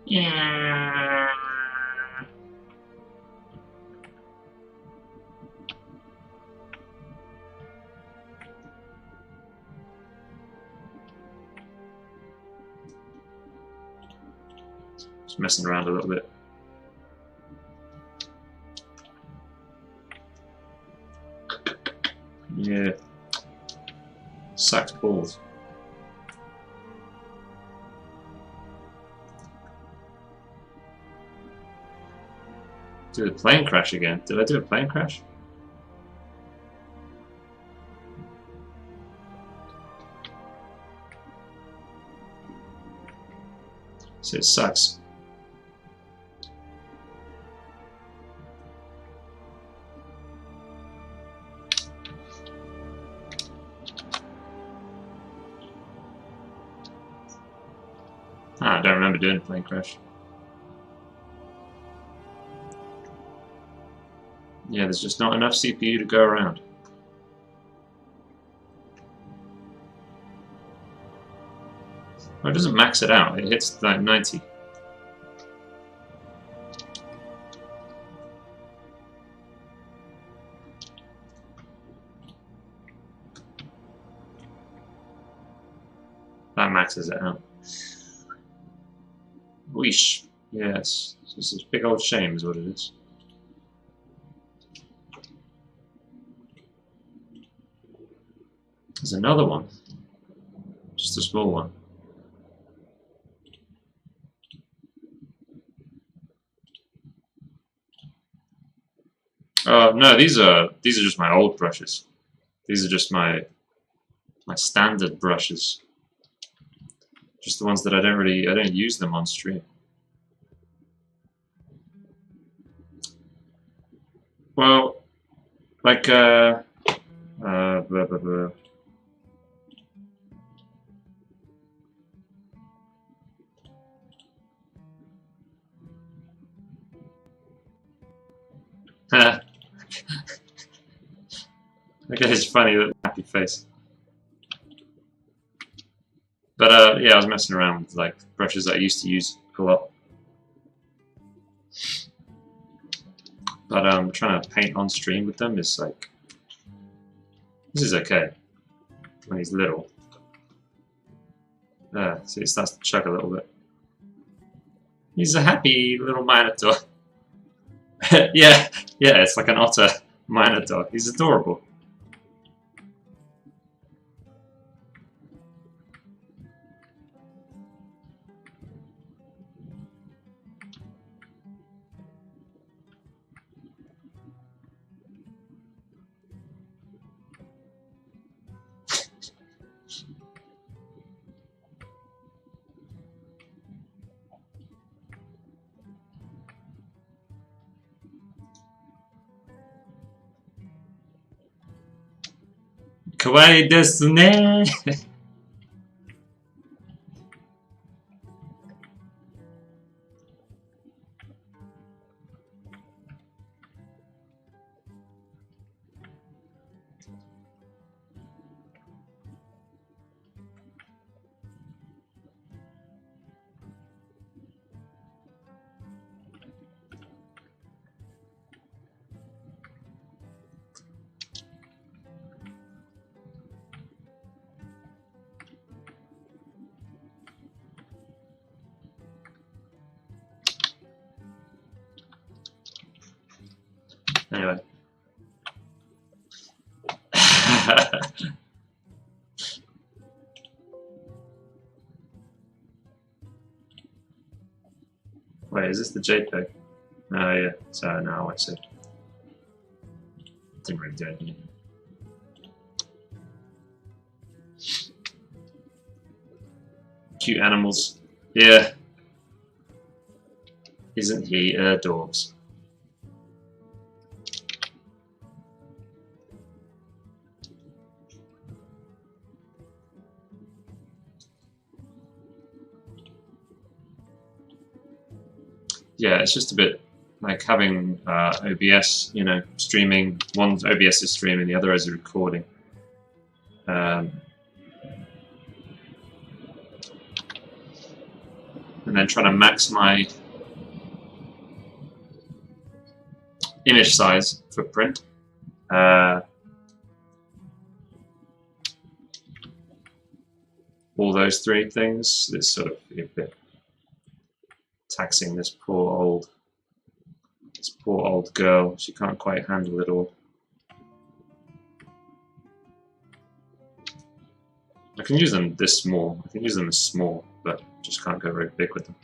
Yeah. Just messing around a little bit. Yeah. Sacked balls. Do the plane crash again. Did I do a plane crash? So it sucks. Ah, I don't remember doing a plane crash. Yeah, there's just not enough CPU to go around. Well, it doesn't max it out, it hits like 90. That maxes it out. Weesh. Yeah, it's just a big old shame is what it is. There's another one. Just a small one. No, these are just my old brushes. These are just my standard brushes. Just the ones that I don't use them on stream. Well, like blah, blah, blah. That guy's funny, that happy face. But yeah, I was messing around with like brushes that I used to use a lot. But trying to paint on stream with them is like, this is okay when he's little. See, it starts to chug a little bit. He's a happy little minotaur. yeah, it's like an otter minotaur. He's adorable. Kawaii desu ne. Anyway. Wait, is this the JPEG? Oh yeah, so now I see. Didn't really do anything. Cute animals. Yeah. Isn't he adorbs? Yeah, it's just a bit like having OBS, you know, streaming. One OBS is streaming, the other is recording. And then trying to max my image size footprint. All those three things is sort of a bit taxing this poor old girl. She can't quite handle it all. I can use them this small. I can use them as small, but just can't go very big with them.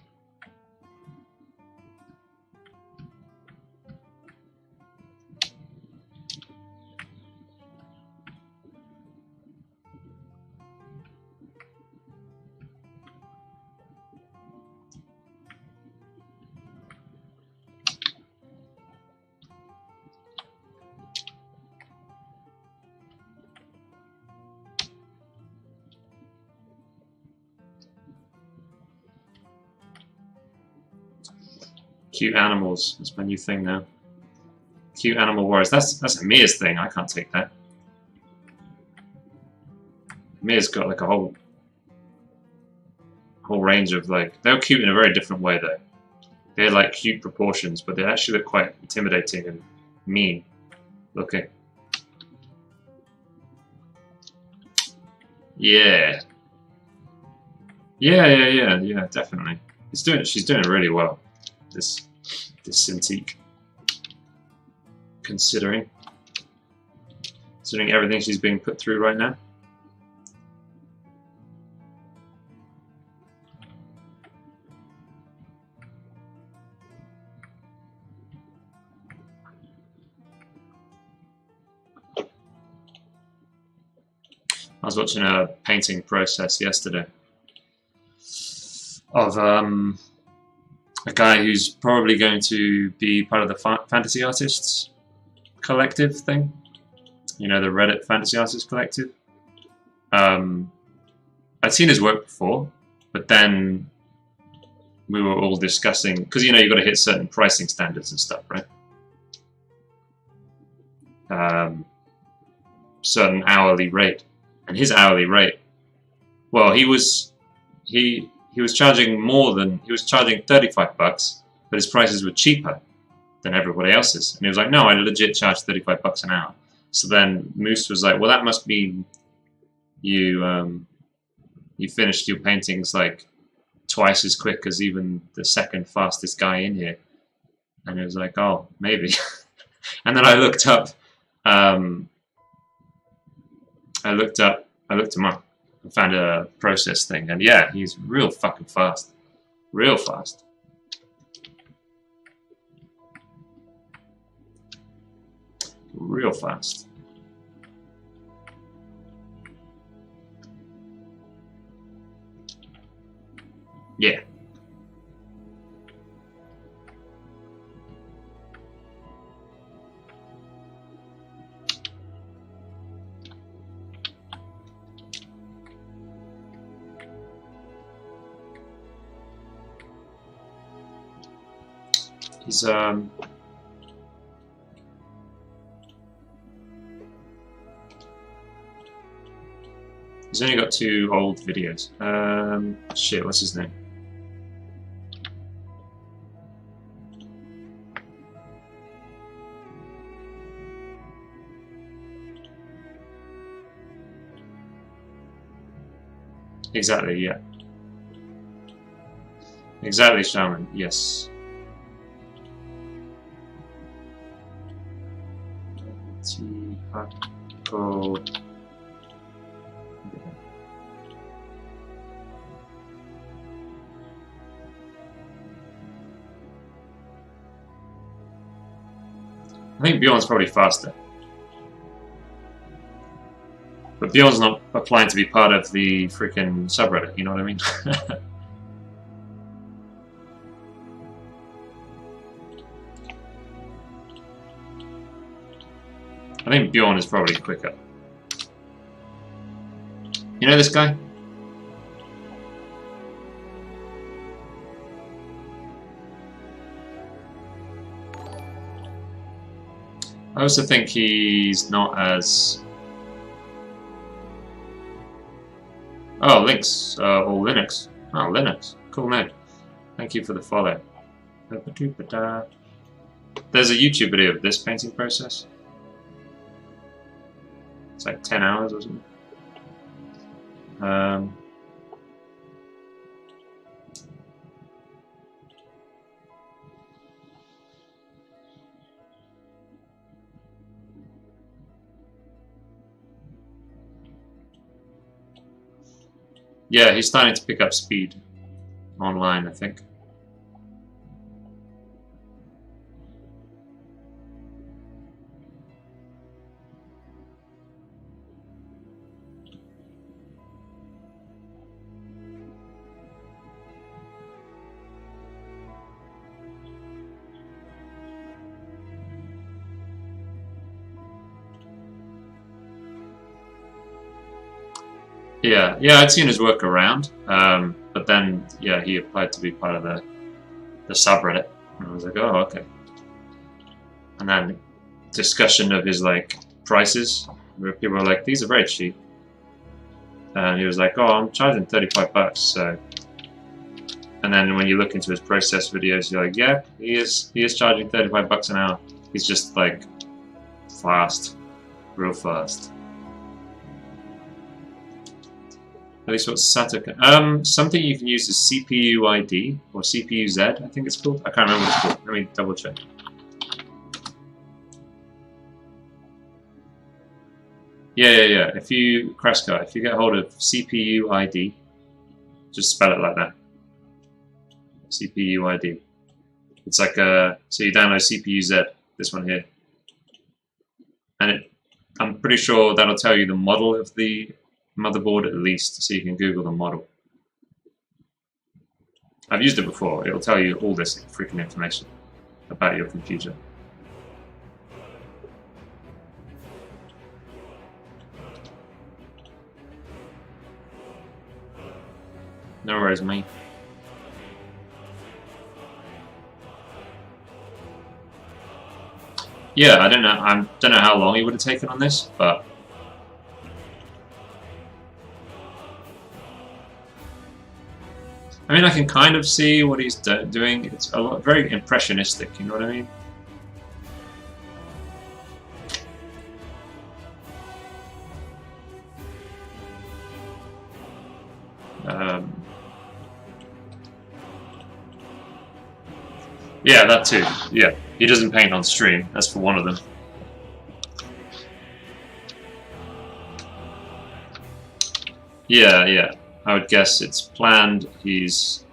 Cute animals. That's my new thing now. Cute animal warriors. That's Amir's thing. I can't take that. Amir's got like a whole range of like. They're cute in a very different way though. They're like cute proportions, but they actually look quite intimidating and mean looking. Yeah. Yeah, definitely. She's doing it really well. This Cintiq. Considering everything she's being put through right now. I was watching a painting process yesterday of a guy who's probably going to be part of the fantasy artists collective thing. You know, the Reddit Fantasy Artist Collective. I'd seen his work before, but then we were all discussing, because you know you've got to hit certain pricing standards and stuff, right? Certain hourly rate, and his hourly rate, well, he was charging more than, he was charging $35, but his prices were cheaper than everybody else's, and he was like, no, I legit charge $35 an hour. So then Moose was like, well, that must mean you finished your paintings like twice as quick as even the second fastest guy in here. And it was like, oh, maybe. And then I looked up him up and found a process thing, and yeah, he's real fucking fast. Real fast. Real fast. Yeah. He's only got 2 old videos. Shit, what's his name? Exactly, yeah. Exactly, Shaman, yes. Go. I think Bjorn's probably faster. But Bjorn's not applying to be part of the freaking subreddit, you know what I mean? I think Bjorn is probably quicker. You know this guy? I also think he's not as... Oh, Lynx, or Linux. Oh, Linux. Cool name. Thank you for the follow. There's a YouTube video of this painting process. It's like 10 hours or something. Yeah, he's starting to pick up speed online, I think. Yeah, I'd seen his work around, but then, yeah, he applied to be part of the subreddit, and I was like, oh, okay. And then discussion of his, like, prices, where people were like, these are very cheap. And he was like, oh, I'm charging $35, so... And then when you look into his process videos, you're like, yeah, he is charging $35 an hour. He's just, like, fast, real fast. At least what Sato can. Something you can use is CPU ID or CPU Z, I think it's called. I can't remember what it's called. Let me double check. Yeah. If you Crashcart, if you get hold of CPU ID, just spell it like that. CPU ID. It's like so you download CPU Z, this one here, and I'm pretty sure that'll tell you the model of the motherboard at least, so you can Google the model. I've used it before. It'll tell you all this freaking information about your computer. No worries, mate. Yeah, I don't know. I don't know how long he would have taken on this, but I mean, I can kind of see what he's doing. It's a lot, very impressionistic. You know what I mean? Yeah, that too. Yeah, he doesn't paint on stream. That's for one of them. Yeah, yeah. I would guess it's planned. It's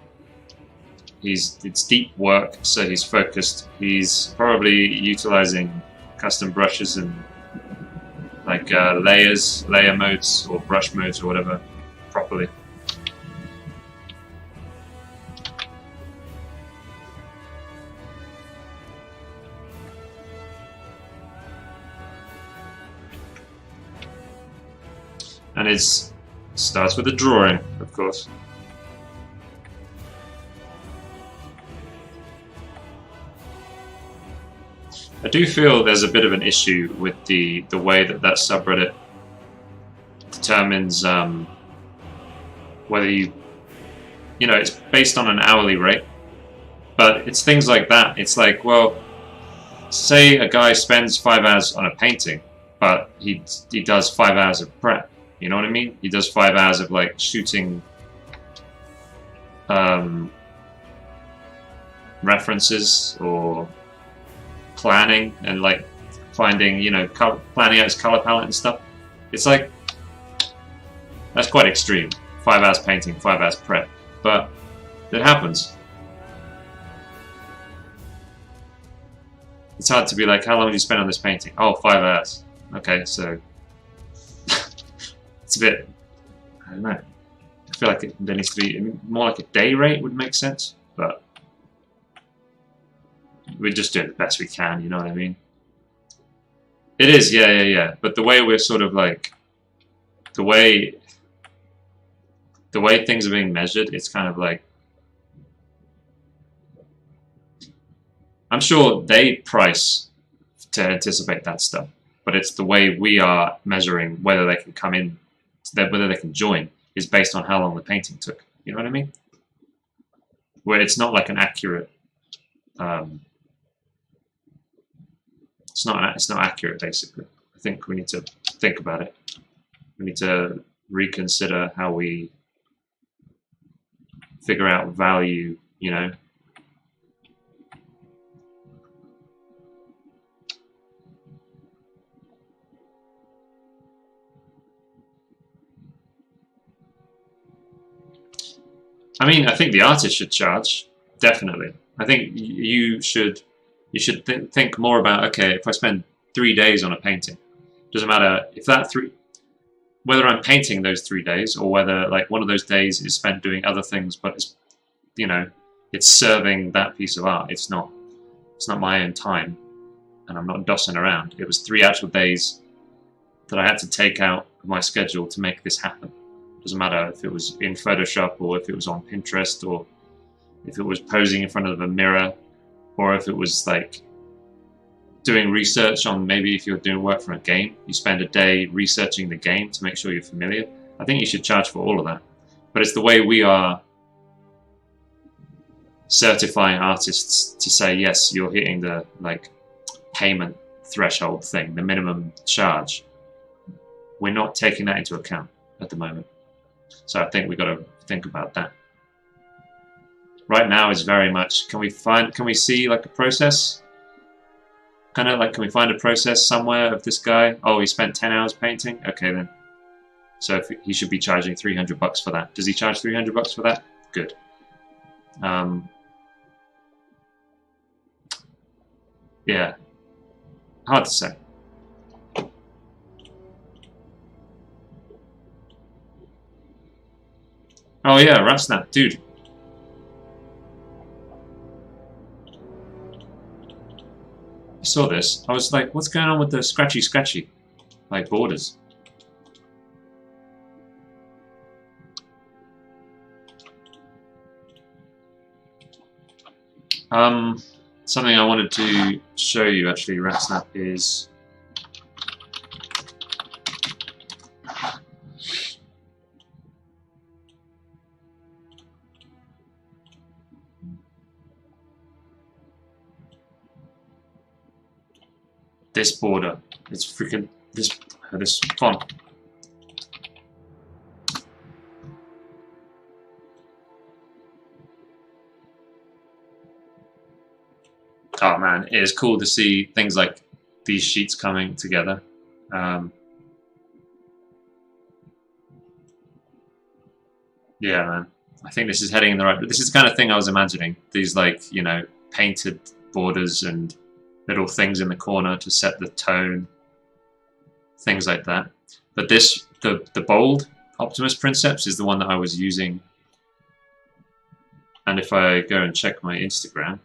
deep work, so he's focused. He's probably utilizing custom brushes and like layer modes or brush modes or whatever properly. And it starts with a drawing, of course. I do feel there's a bit of an issue with the way that subreddit determines whether you know, it's based on an hourly rate, but it's things like that. It's like, well, say a guy spends 5 hours on a painting, but he does 5 hours of prep. You know what I mean? He does 5 hours of like shooting references or planning and like finding, you know, planning out his color palette and stuff. It's like, that's quite extreme. 5 hours painting, 5 hours prep. But it happens. It's hard to be like, how long did you spend on this painting? Oh, 5 hours. Okay, so it's a bit, I don't know. I feel like there needs to be more like a day rate would make sense, but we're just doing the best we can, you know what I mean? It is, yeah. But the way we're sort of like, the way things are being measured, it's kind of like, I'm sure they price to anticipate that stuff, but it's the way we are measuring whether they can come in, whether they can join, is based on how long the painting took. You know what I mean? Where it's not like an accurate. It's not accurate. Basically, I think we need to think about it. We need to reconsider how we figure out value. You know. I mean, I think the artist should charge, definitely. I think you should think more about, okay, if I spend 3 days on a painting, doesn't matter if whether I'm painting those 3 days or whether like one of those days is spent doing other things, but it's, you know, it's serving that piece of art. It's not my own time, and I'm not dossing around. It was 3 actual days that I had to take out of my schedule to make this happen. Doesn't matter if it was in Photoshop or if it was on Pinterest or if it was posing in front of a mirror or if it was like doing research on, maybe if you're doing work for a game, you spend a day researching the game to make sure you're familiar. I think you should charge for all of that. But it's the way we are certifying artists to say, yes, you're hitting the like payment threshold thing, the minimum charge. We're not taking that into account at the moment. So I think we've got to think about that. Right now is very much, can we see like a process? Kind of like, can we find a process somewhere of this guy? Oh, he spent 10 hours painting? Okay then. So if he should be charging $300 for that. Does he charge $300 for that? Good. Yeah. Hard to say. Oh yeah, Ratsnap, dude. I saw this. I was like, what's going on with the scratchy, like borders? Something I wanted to show you actually, Ratsnap, is this border. It's freaking this font. Oh man, it is cool to see things like these sheets coming together. Yeah, man. I think this is heading in the right. This is the kind of thing I was imagining. These, like, you know, painted borders and little things in the corner to set the tone, things like that. But this, the bold Optimus Princeps is the one that I was using. And if I go and check my Instagram,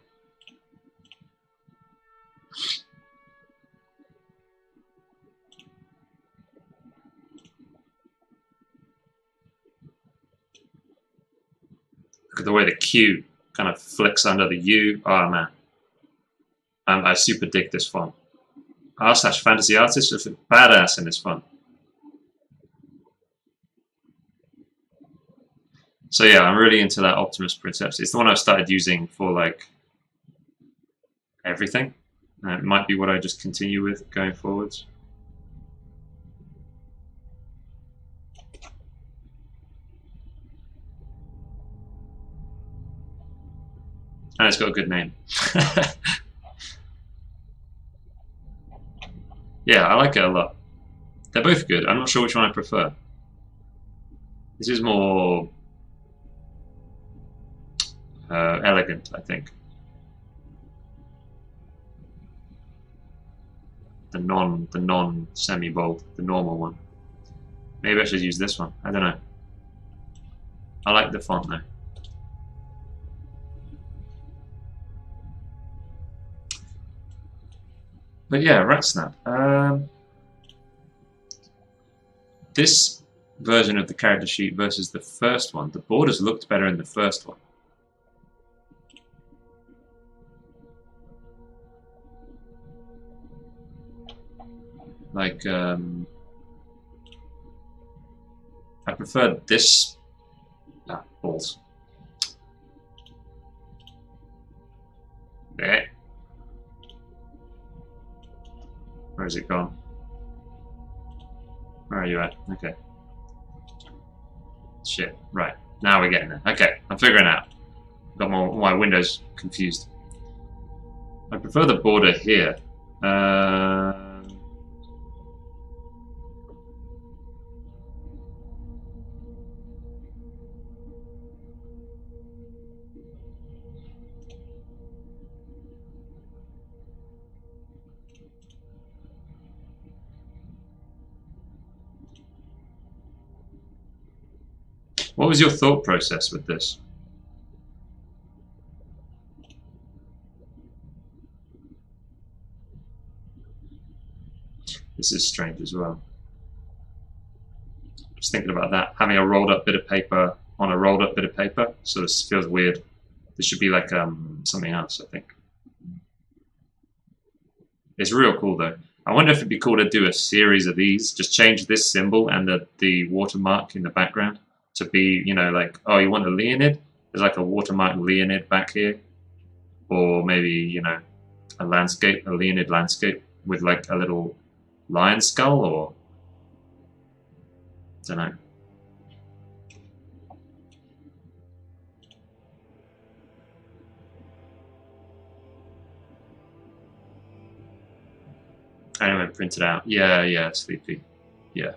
look at the way the Q kind of flicks under the U. Oh man, I super dig this font. r/fantasy artist is badass in this font. So yeah, I'm really into that Optimus Princeps. It's the one I've started using for like everything. It might be what I just continue with going forwards. And it's got a good name. Yeah, I like it a lot. They're both good. I'm not sure which one I prefer. This is more elegant, I think. The non semi-bold, the normal one. Maybe I should use this one. I don't know. I like the font though. But yeah, Ratsnap. This version of the character sheet versus the first one, the borders looked better in the first one. Like, I prefer this. Ah, balls. There. Where is it gone? Where are you at? Okay. Shit. Right. Now we're getting there. Okay. I'm figuring out. Got my windows confused. I prefer the border here. What was your thought process with this? This is strange as well. Just thinking about that, having a rolled up bit of paper on a rolled up bit of paper sort of feels weird. This should be like something else, I think. It's real cool though. I wonder if it'd be cool to do a series of these. Just change this symbol and the watermark in the background to be, you know, like, oh, you want a Leonid? There's like a watermark Leonid back here. Or maybe, you know, a landscape, a Leonid landscape with like a little lion skull, or I don't know. Anyway, print it out. Yeah, sleepy. Yeah.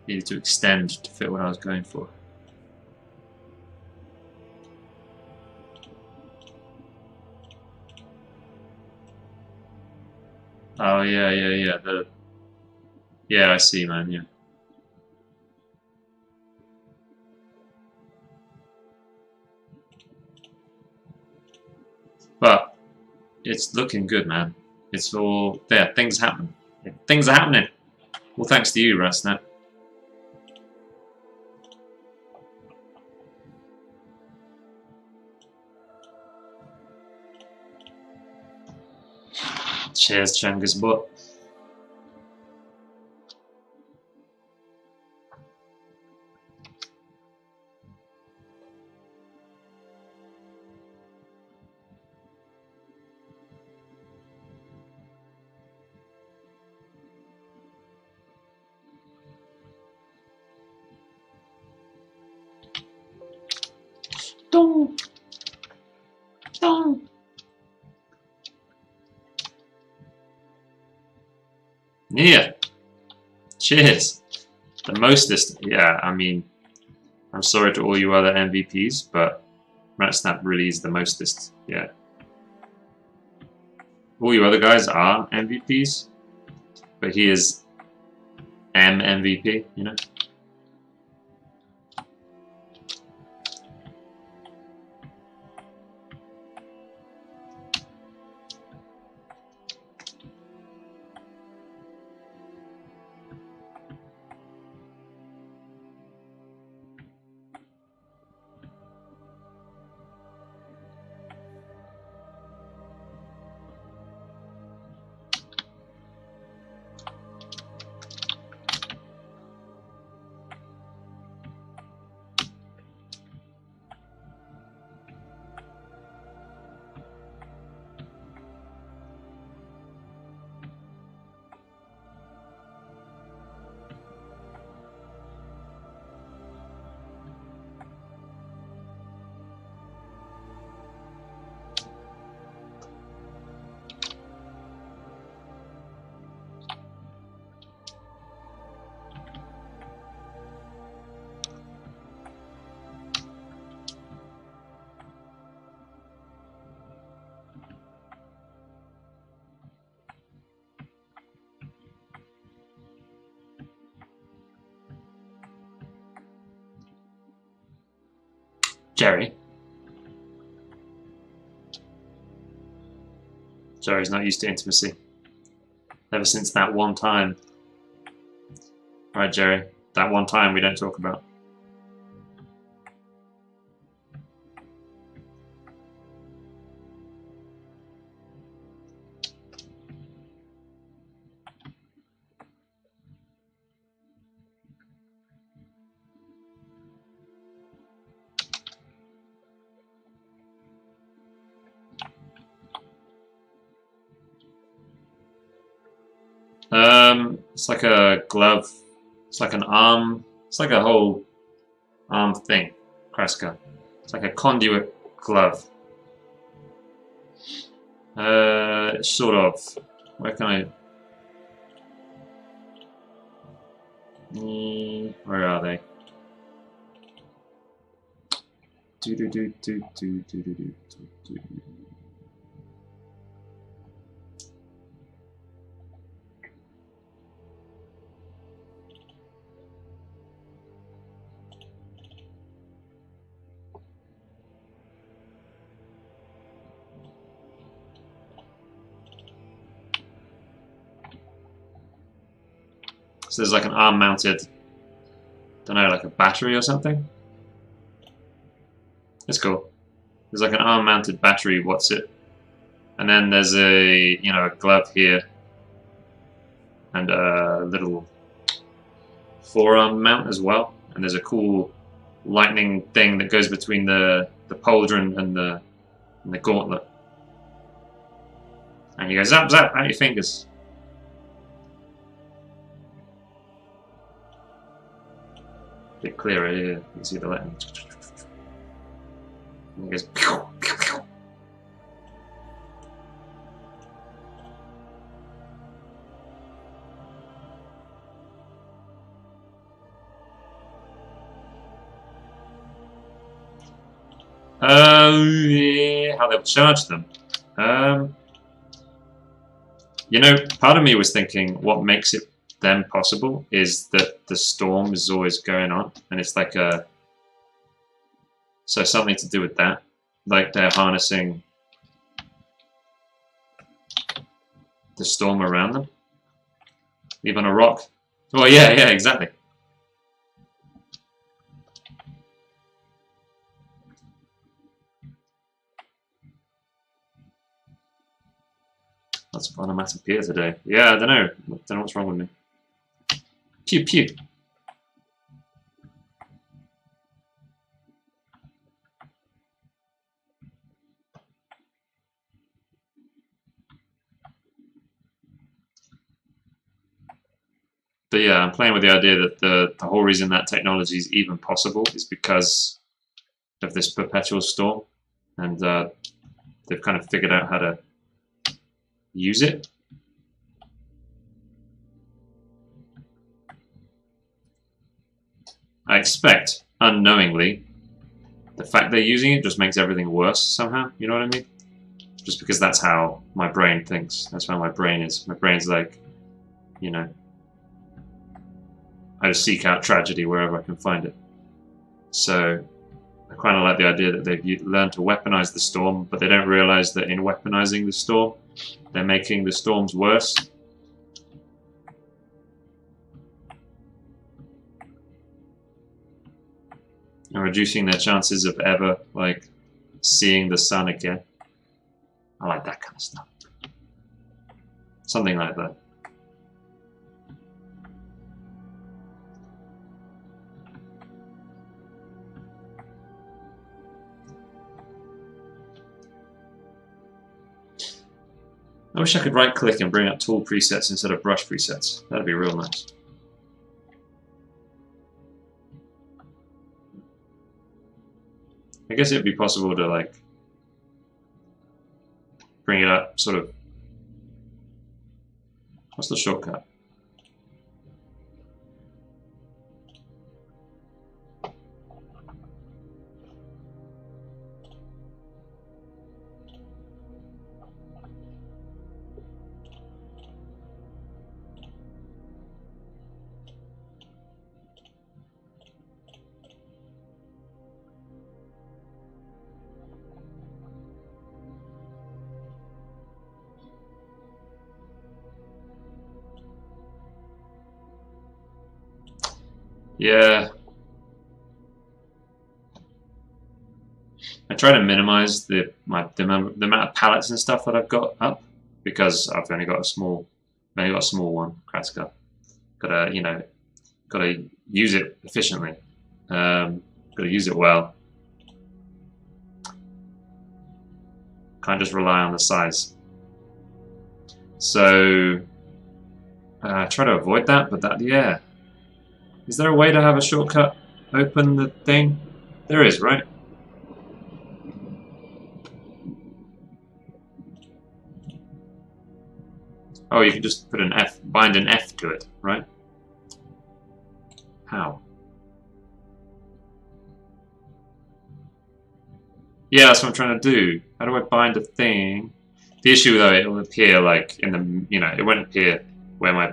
Needed to extend to fit what I was going for. Oh yeah. Yeah, I see, man. Yeah. But it's looking good, man. It's all there. Things happen. Things are happening. Well, thanks to you, Ratsnap. Cheers, Chungus butt. Dong. Dong. Yeah. Cheers. The mostest. Yeah, I mean, I'm sorry to all you other MVPs, but Ratsnap really is the mostest. Yeah. All you other guys are MVPs, but he is MVP, you know? Jerry. Jerry's not used to intimacy. Ever since that one time. Right, Jerry. That one time we don't talk about. It's like a glove. It's like an arm. It's like a whole arm thing, Kreska. It's like a conduit glove. Sort of. Where can I... Where are they? Do do do do do do do do do. So there's like an arm-mounted, don't know, like a battery or something. It's cool. There's like an arm-mounted battery. What's it? And then there's a a glove here, and a little forearm mount as well. And there's a cool lightning thing that goes between the pauldron and the gauntlet. And you go zap zap out your fingers. A bit clearer here. You can see the lightning. And it goes pew, pew, pew. Yeah, how they'll charge them. Part of me was thinking what makes it then possible is that the storm is always going on, and it's like so something to do with that, like they're harnessing the storm around them. Leave on a rock, Well, yeah, yeah, exactly. Lots of onomatopoeia today. Yeah, I don't know. Don't know what's wrong with me. Pew pew. But yeah, I'm playing with the idea that the whole reason that technology is even possible is because of this perpetual storm, and they've kind of figured out how to use it. I expect, unknowingly, the fact they're using it just makes everything worse somehow. You know what I mean? Just because that's how my brain thinks. That's how my brain is. My brain's like, you know, I just seek out tragedy wherever I can find it. So I kind of like the idea that they've learned to weaponize the storm, but they don't realize that in weaponizing the storm, they're making the storms worse. And reducing their chances of ever, like, seeing the sun again. I like that kind of stuff. Something like that. I wish I could right-click and bring up tool presets instead of brush presets. That'd be real nice. I guess it'd be possible to, like, bring it up, sort of. What's the shortcut? Yeah. I try to minimize the amount of palettes and stuff that I've got up because I've only got a small one. Kratska. Gotta, you know, gotta use it efficiently. Gotta use it well. Can't just rely on the size. So I try to avoid that, but yeah. Is there a way to have a shortcut open the thing? There is, right? Oh, you can just put an F, bind an F to it, right? How? Yeah, that's what I'm trying to do. How do I bind a thing? The issue though, it will appear like in the, you know, it won't appear where my,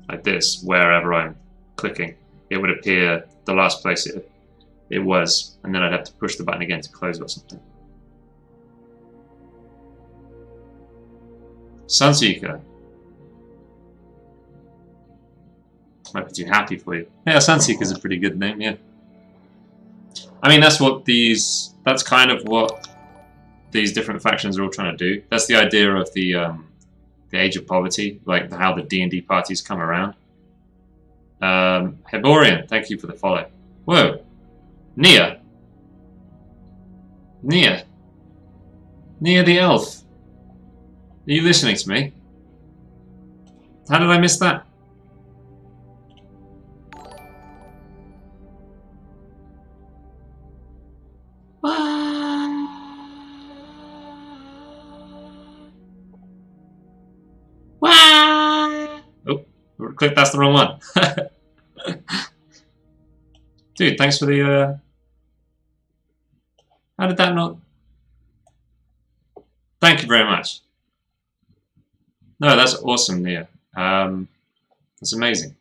like this, wherever I'm clicking. It would appear the last place it was, and then I'd have to push the button again to close it or something. Sunseeker. Might be too happy for you. Yeah, Sunseeker's a pretty good name, yeah. I mean, that's kind of what these different factions are all trying to do. That's the idea of the Age of Poverty, like how the D&D parties come around. Heborian, thank you for the follow. Whoa. Nia the elf. Are you listening to me? How did I miss that? Oh, click, that's the wrong one. Dude, thanks for the, how did that not... Thank you very much. No, that's awesome, Nia. That's amazing.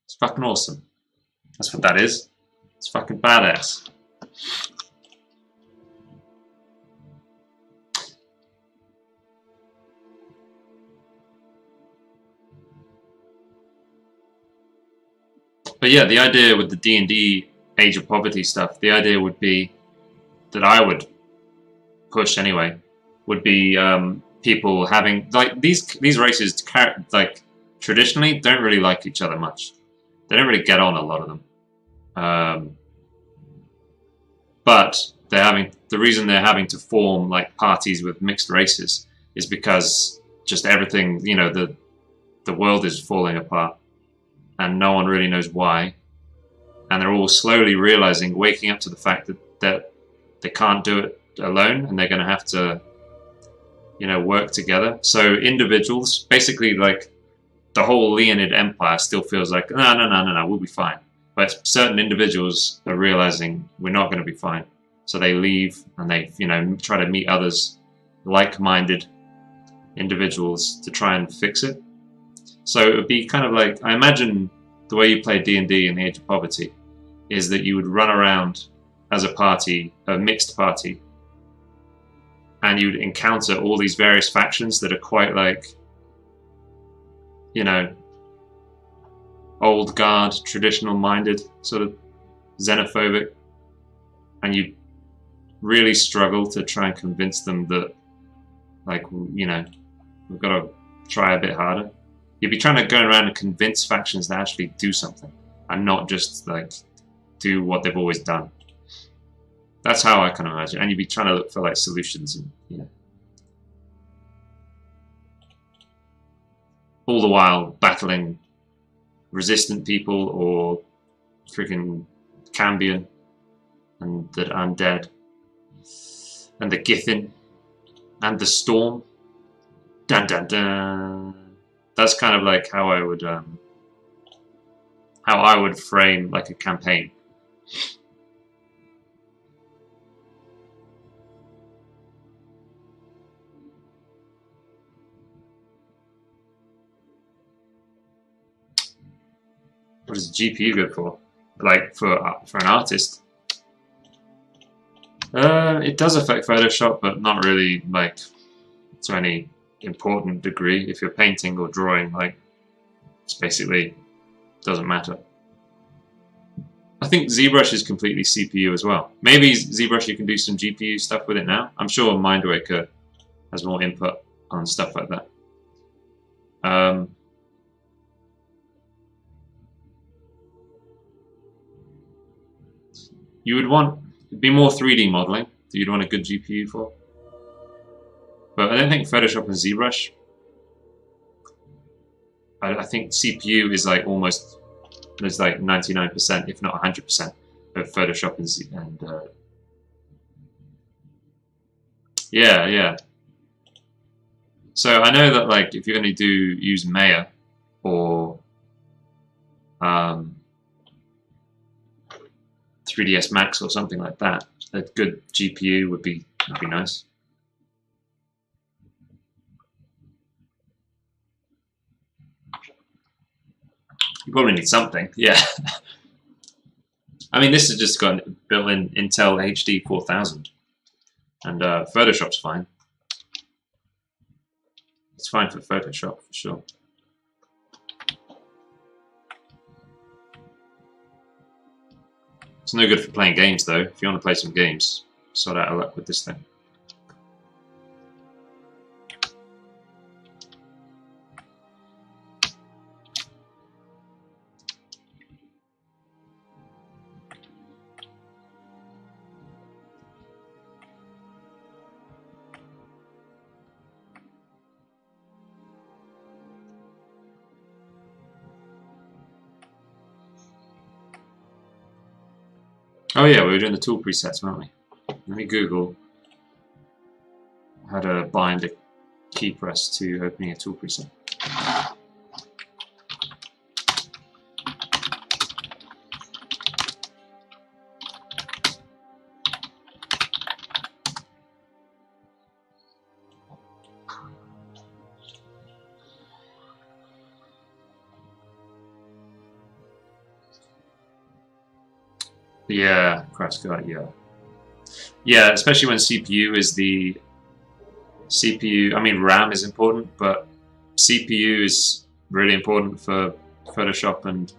It's fucking awesome. That's what that is. It's fucking badass. But yeah, the idea with the D&D Age of Poverty stuff, the idea would be that I would push anyway, would be people having like these races like traditionally don't really like each other much. They don't really get on, a lot of them. But the reason they're having to form like parties with mixed races is because just everything, you know, the world is falling apart and no one really knows why. And they're all slowly realizing, waking up to the fact that they can't do it alone and they're going to have to, you know, work together. So individuals, basically like the whole Leonid Empire still feels like, no, we'll be fine. But certain individuals are realizing we're not going to be fine. So they leave and they, you know, try to meet others, like-minded individuals to try and fix it. So it would be kind of like, I imagine the way you play D&D in the Age of Poverty is that you would run around as a party, a mixed party, and you'd encounter all these various factions that are quite like, you know, old guard, traditional minded, sort of xenophobic, and you really struggle to try and convince them that, like, you know, we've got to try a bit harder. You'd be trying to go around and convince factions to actually do something and not just like do what they've always done. That's how I can imagine. And you'd be trying to look for like solutions, and you know, all the while battling resistant people or freaking Cambion and the undead and the Githin and the Storm. Dun dun dun. That's kind of like how I would frame like a campaign. What is GPU good for? Like for an artist? It does affect Photoshop, but not really like to any important degree. If you're painting or drawing, like it's basically doesn't matter. I think ZBrush is completely CPU as well. Maybe ZBrush you can do some GPU stuff with it now. I'm sure Mindwaker has more input on stuff like that. You would want it'd be more 3D modeling that you'd want a good GPU for. But I don't think Photoshop and ZBrush. I think CPU is like almost, there's like 99%, if not 100% of Photoshop and yeah. So I know that like if you're going to use Maya or 3ds Max or something like that, a good GPU would be nice. You probably need something, yeah. I mean, this has just got built-in Intel HD 4000, and Photoshop's fine. It's fine for Photoshop, for sure. It's no good for playing games, though. If you want to play some games, sort out a luck with this thing. Oh yeah, we were doing the tool presets, weren't we? Let me Google how to bind a key press to opening a tool preset. Yeah, Craftscott, yeah. Yeah, especially when CPU is the CPU, I mean RAM is important, but CPU is really important for Photoshop and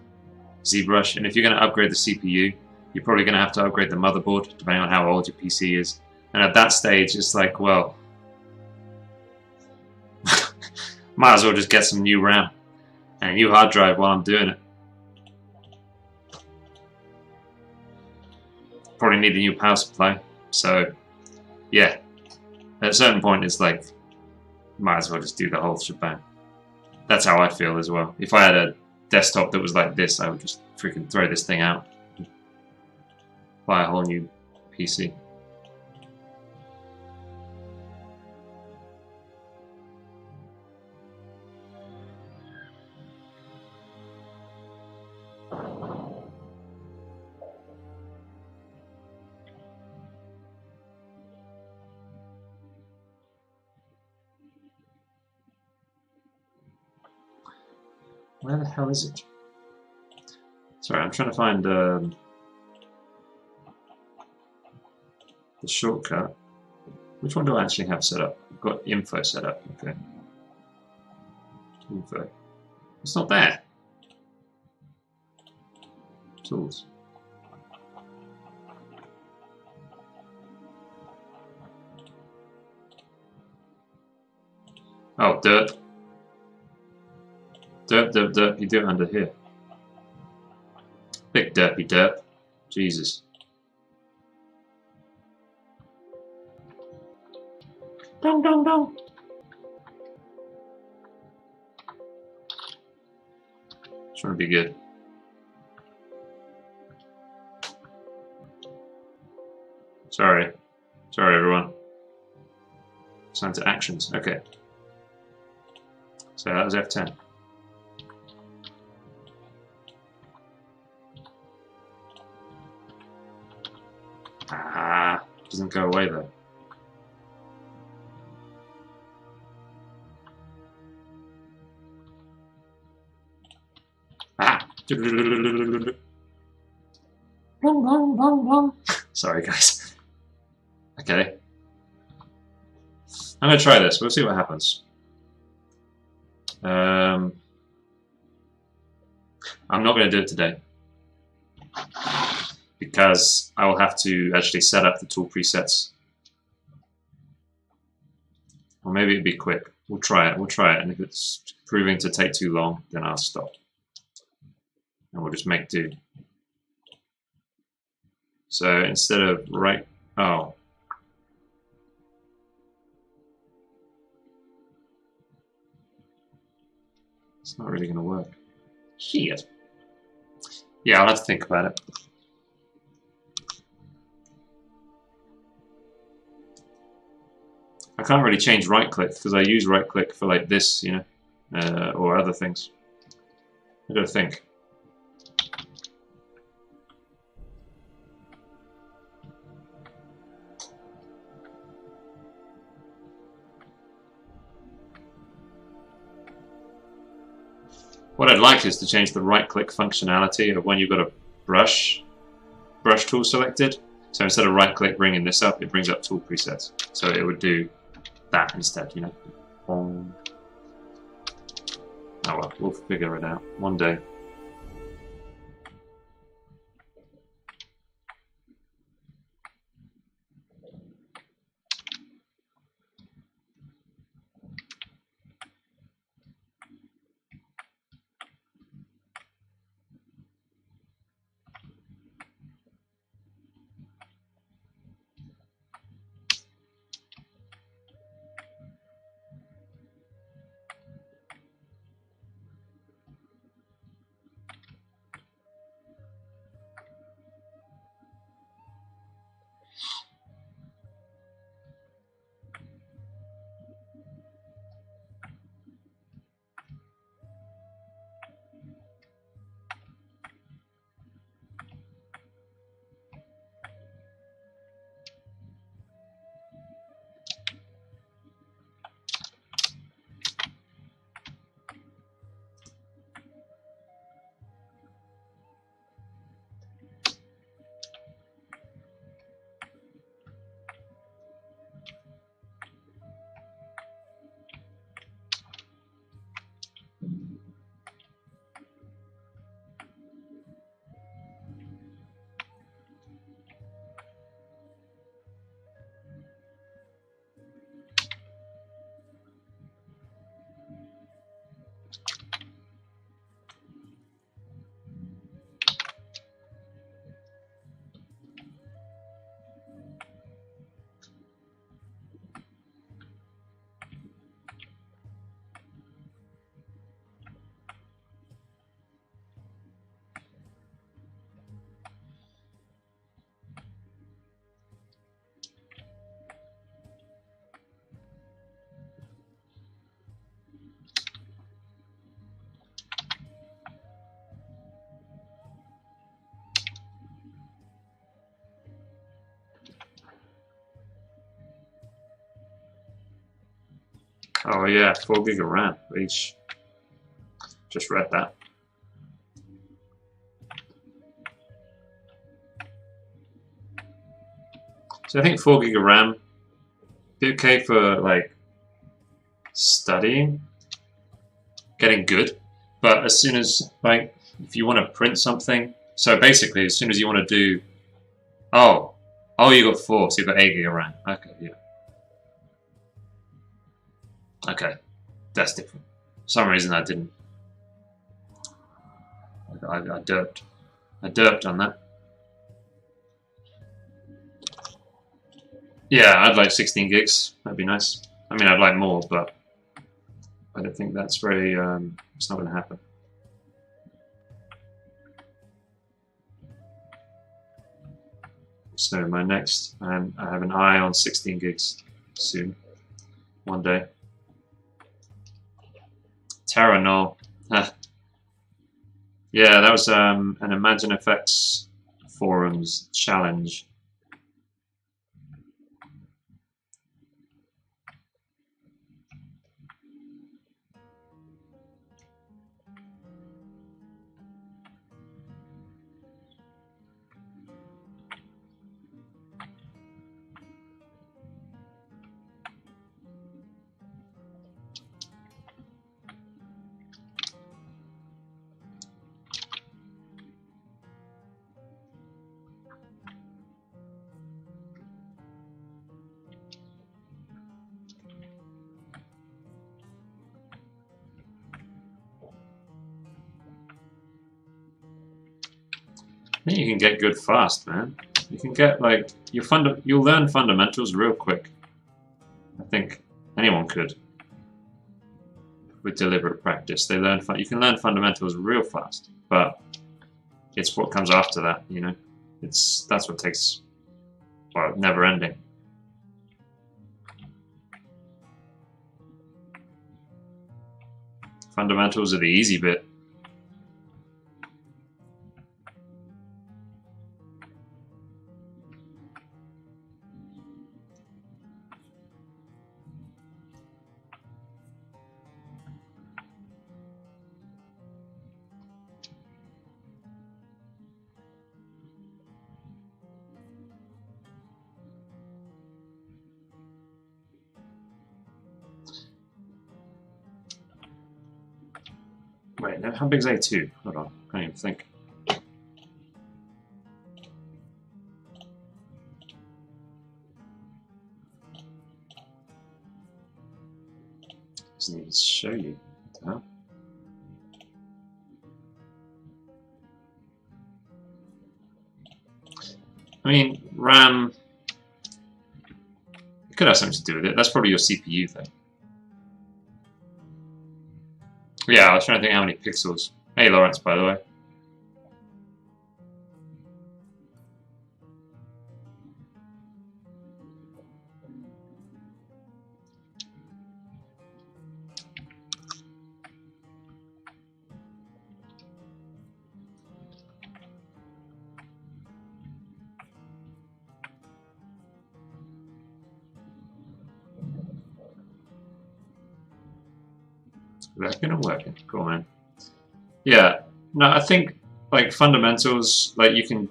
ZBrush, and if you're going to upgrade the CPU, you're probably going to have to upgrade the motherboard, depending on how old your PC is. And at that stage, it's like, well, might as well just get some new RAM and a new hard drive while I'm doing it. Probably need a new power supply. So, yeah, at a certain point, it's like, might as well just do the whole shebang. That's how I feel as well. If I had a desktop that was like this, I would just freaking throw this thing out. Buy a whole new PC. Where the hell is it? Sorry, I'm trying to find the shortcut. Which one do I actually have set up? I've got info set up. Okay. Info. It's not there. Tools. Oh, dirt. Derp, derp, derp. You do it under here. Big derpy derp. Jesus. Dong, dong, dong. Trying to be good. Sorry. Sorry, everyone. Sign to actions. Okay. So that was F10. Ah, doesn't go away though. Ah! Sorry, guys. Okay. I'm going to try this. We'll see what happens. I'm not going to do it today because I will have to actually set up the tool presets. Or maybe it'd be quick. We'll try it. We'll try it. And if it's proving to take too long, then I'll stop. And we'll just make do. So instead of right... Oh. It's not really going to work. Shit. Yeah, I'll have to think about it. I can't really change right click because I use right click for like this, you know, or other things. I gotta think. What I'd like is to change the right click functionality of when you've got a brush tool selected. So instead of right click bringing this up, it brings up tool presets. So it would do that instead, you know. Oh well, we'll figure it out one day. Oh yeah, 4 gig of RAM each. Just read that. So I think 4 gig of RAM be okay for like studying, getting good. But as soon as like if you want to print something, so basically as soon as you want to do, oh you got 4, so you've got 8 gig of RAM. Okay, yeah. Okay, that's different. For some reason I didn't. I derped. I derped on that. Yeah, I'd like 16 gigs. That'd be nice. I mean, I'd like more, but I don't think that's very. It's not going to happen. So my next, I have an eye on 16 gigs soon, one day. Terra null. Yeah, that was an Imagine Effects forums challenge. I think you can get good fast, man. You can get like you'll learn fundamentals real quick. I think anyone could with deliberate practice. You can learn fundamentals real fast, but it's what comes after that, you know. That's what takes, well, never ending. Fundamentals are the easy bit. Wait, how big is A2? Hold on, I can't even think. Doesn't even show you. What the hell? I mean, RAM. It could have something to do with it. That's probably your CPU though. Yeah, I was trying to think how many pixels. Hey, Lawrence, by the way. Working and working. Cool, man. Yeah. No, I think like fundamentals, like you can.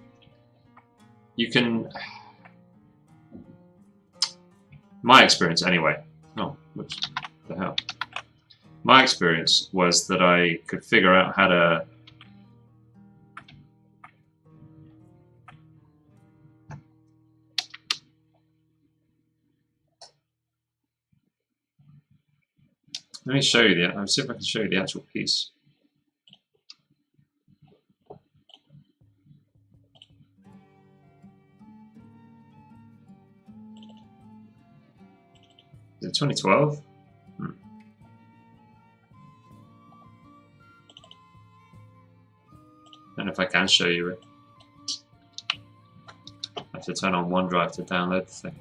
My experience, anyway. Oh, whoops. What the hell? My experience was that I could figure out how to. Let me show you the. I'll see if I can show you the actual piece. Is it 2012? And if I can show you it, I have to turn on OneDrive to download the thing.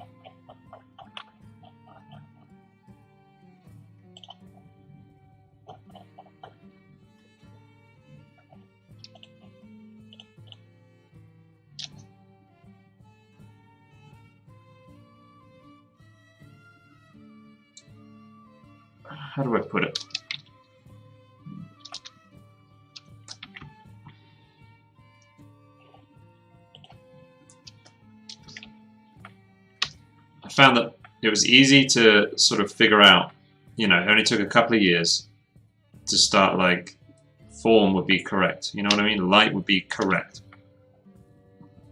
how do I put it? I found that it was easy to sort of figure out, you know, it only took a couple of years to start, like, form would be correct, you know what I mean? Light would be correct.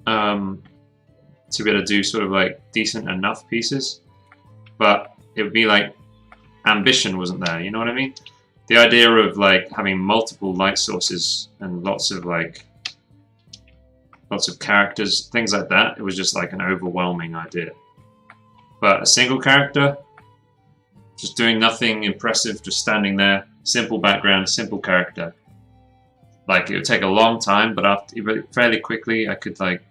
To be able to do sort of like decent enough pieces, but it would be like ambition wasn't there, you know what I mean? The idea of like having multiple light sources and lots of characters, things like that, it was just like an overwhelming idea. But a single character, just doing nothing impressive, just standing there, simple background, simple character. Like, it would take a long time, but fairly quickly I could like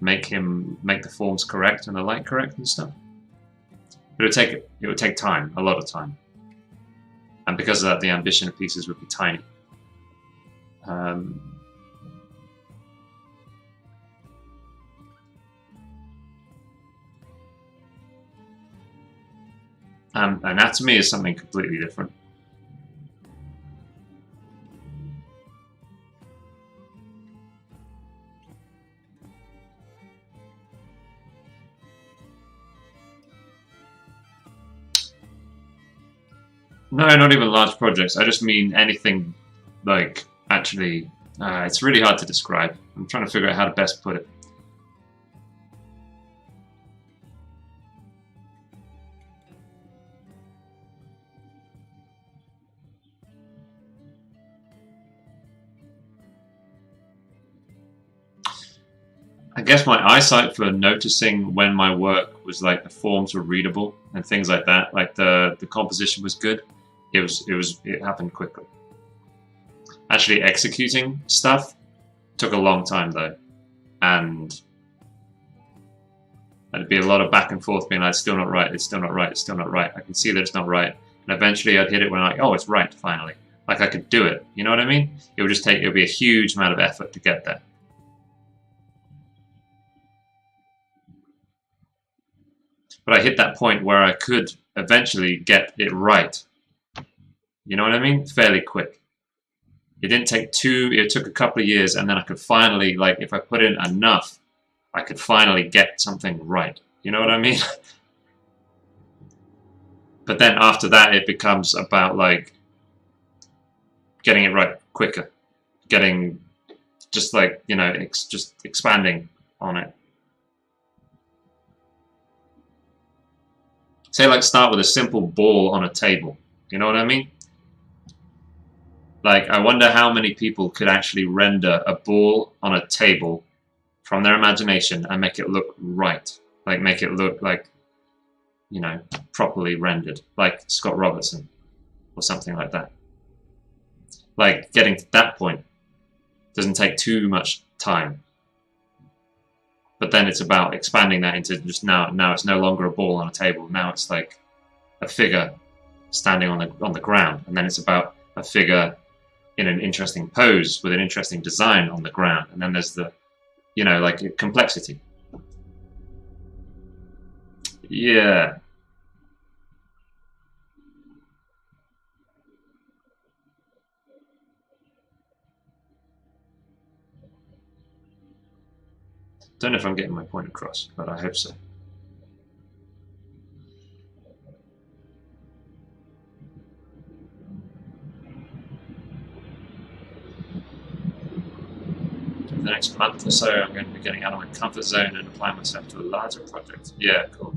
make the forms correct and the light correct and stuff. But it would take time, a lot of time. And because of that, the ambition of pieces would be tiny. Anatomy is something completely different. No, not even large projects. I just mean anything, like, actually, it's really hard to describe. I'm trying to figure out how to best put it. I guess my eyesight for noticing when my work was like the forms were readable and things like that, like the composition was good. It happened quickly. Actually executing stuff took a long time though, and it'd be a lot of back and forth being like, it's still not right, it's still not right, it's still not right. I can see that it's not right, and eventually I'd hit it when I'm like, oh, it's right finally. Like I could do it. You know what I mean? It would be a huge amount of effort to get there. But I hit that point where I could eventually get it right. You know what I mean? Fairly quick. It didn't take it took a couple of years, and then I could finally, like, if I put in enough, I could finally get something right. You know what I mean? But then after that, it becomes about, like, getting it right quicker. Getting, just like, you know, just expanding on it. Say, like, start with a simple ball on a table. You know what I mean? Like, I wonder how many people could actually render a ball on a table from their imagination and make it look right. Like, make it look like, you know, properly rendered. Like Scott Robertson or something like that. Like, getting to that point doesn't take too much time. But then it's about expanding that into just now it's no longer a ball on a table. Now it's like a figure standing on the ground, and then it's about a figure in an interesting pose with an interesting design on the ground, and then there's the, you know, like, complexity. Yeah. Don't know if I'm getting my point across, but I hope so. For the next month or so, I'm going to be getting out of my comfort zone and applying myself to a larger project. Yeah, cool.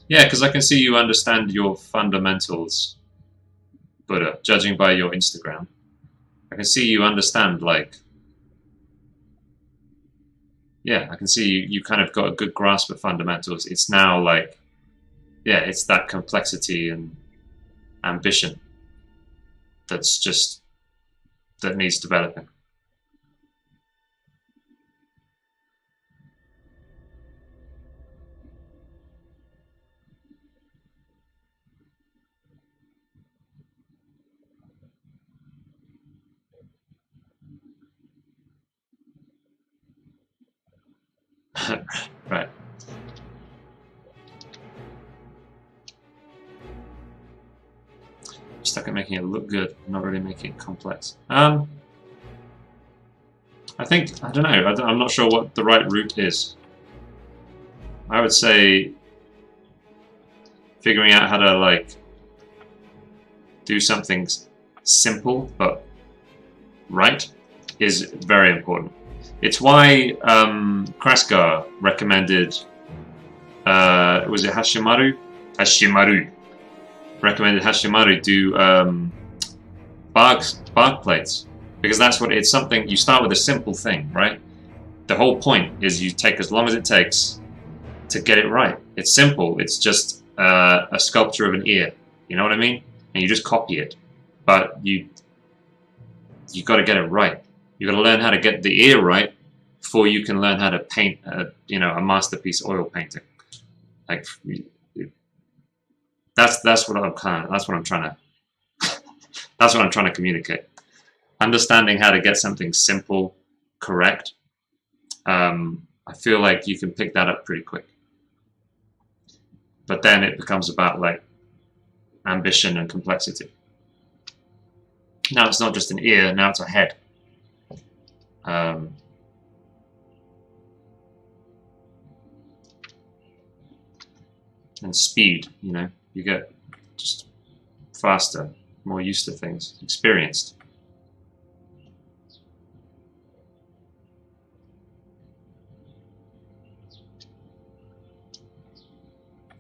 Yeah, because I can see you understand your fundamentals, Buddha, judging by your Instagram. I can see you understand, like, yeah, I can see you kind of got a good grasp of fundamentals. It's now like, yeah, it's that complexity and ambition that needs developing. Right. stuck at making it look good, not really making it complex. I think, I don't know, I'm not sure what the right route is. I would say figuring out how to, like, do something simple but right is very important. It's why Kraskar recommended, was it Hashimaru? Hashimaru recommended Hashimaru do bark plates, because that's what it's something. You start with a simple thing, right? The whole point is you take as long as it takes to get it right. It's simple. It's just a sculpture of an ear. You know what I mean? And you just copy it, but you got to get it right. You got to learn how to get the ear right before you can learn how to paint, you know, a masterpiece oil painting. Like that's what I'm trying to that's what I'm trying to communicate. Understanding how to get something simple correct. I feel like you can pick that up pretty quick. But then it becomes about like ambition and complexity. Now it's not just an ear, now it's a head. And speed, you know, you get just faster, more used to things, experienced.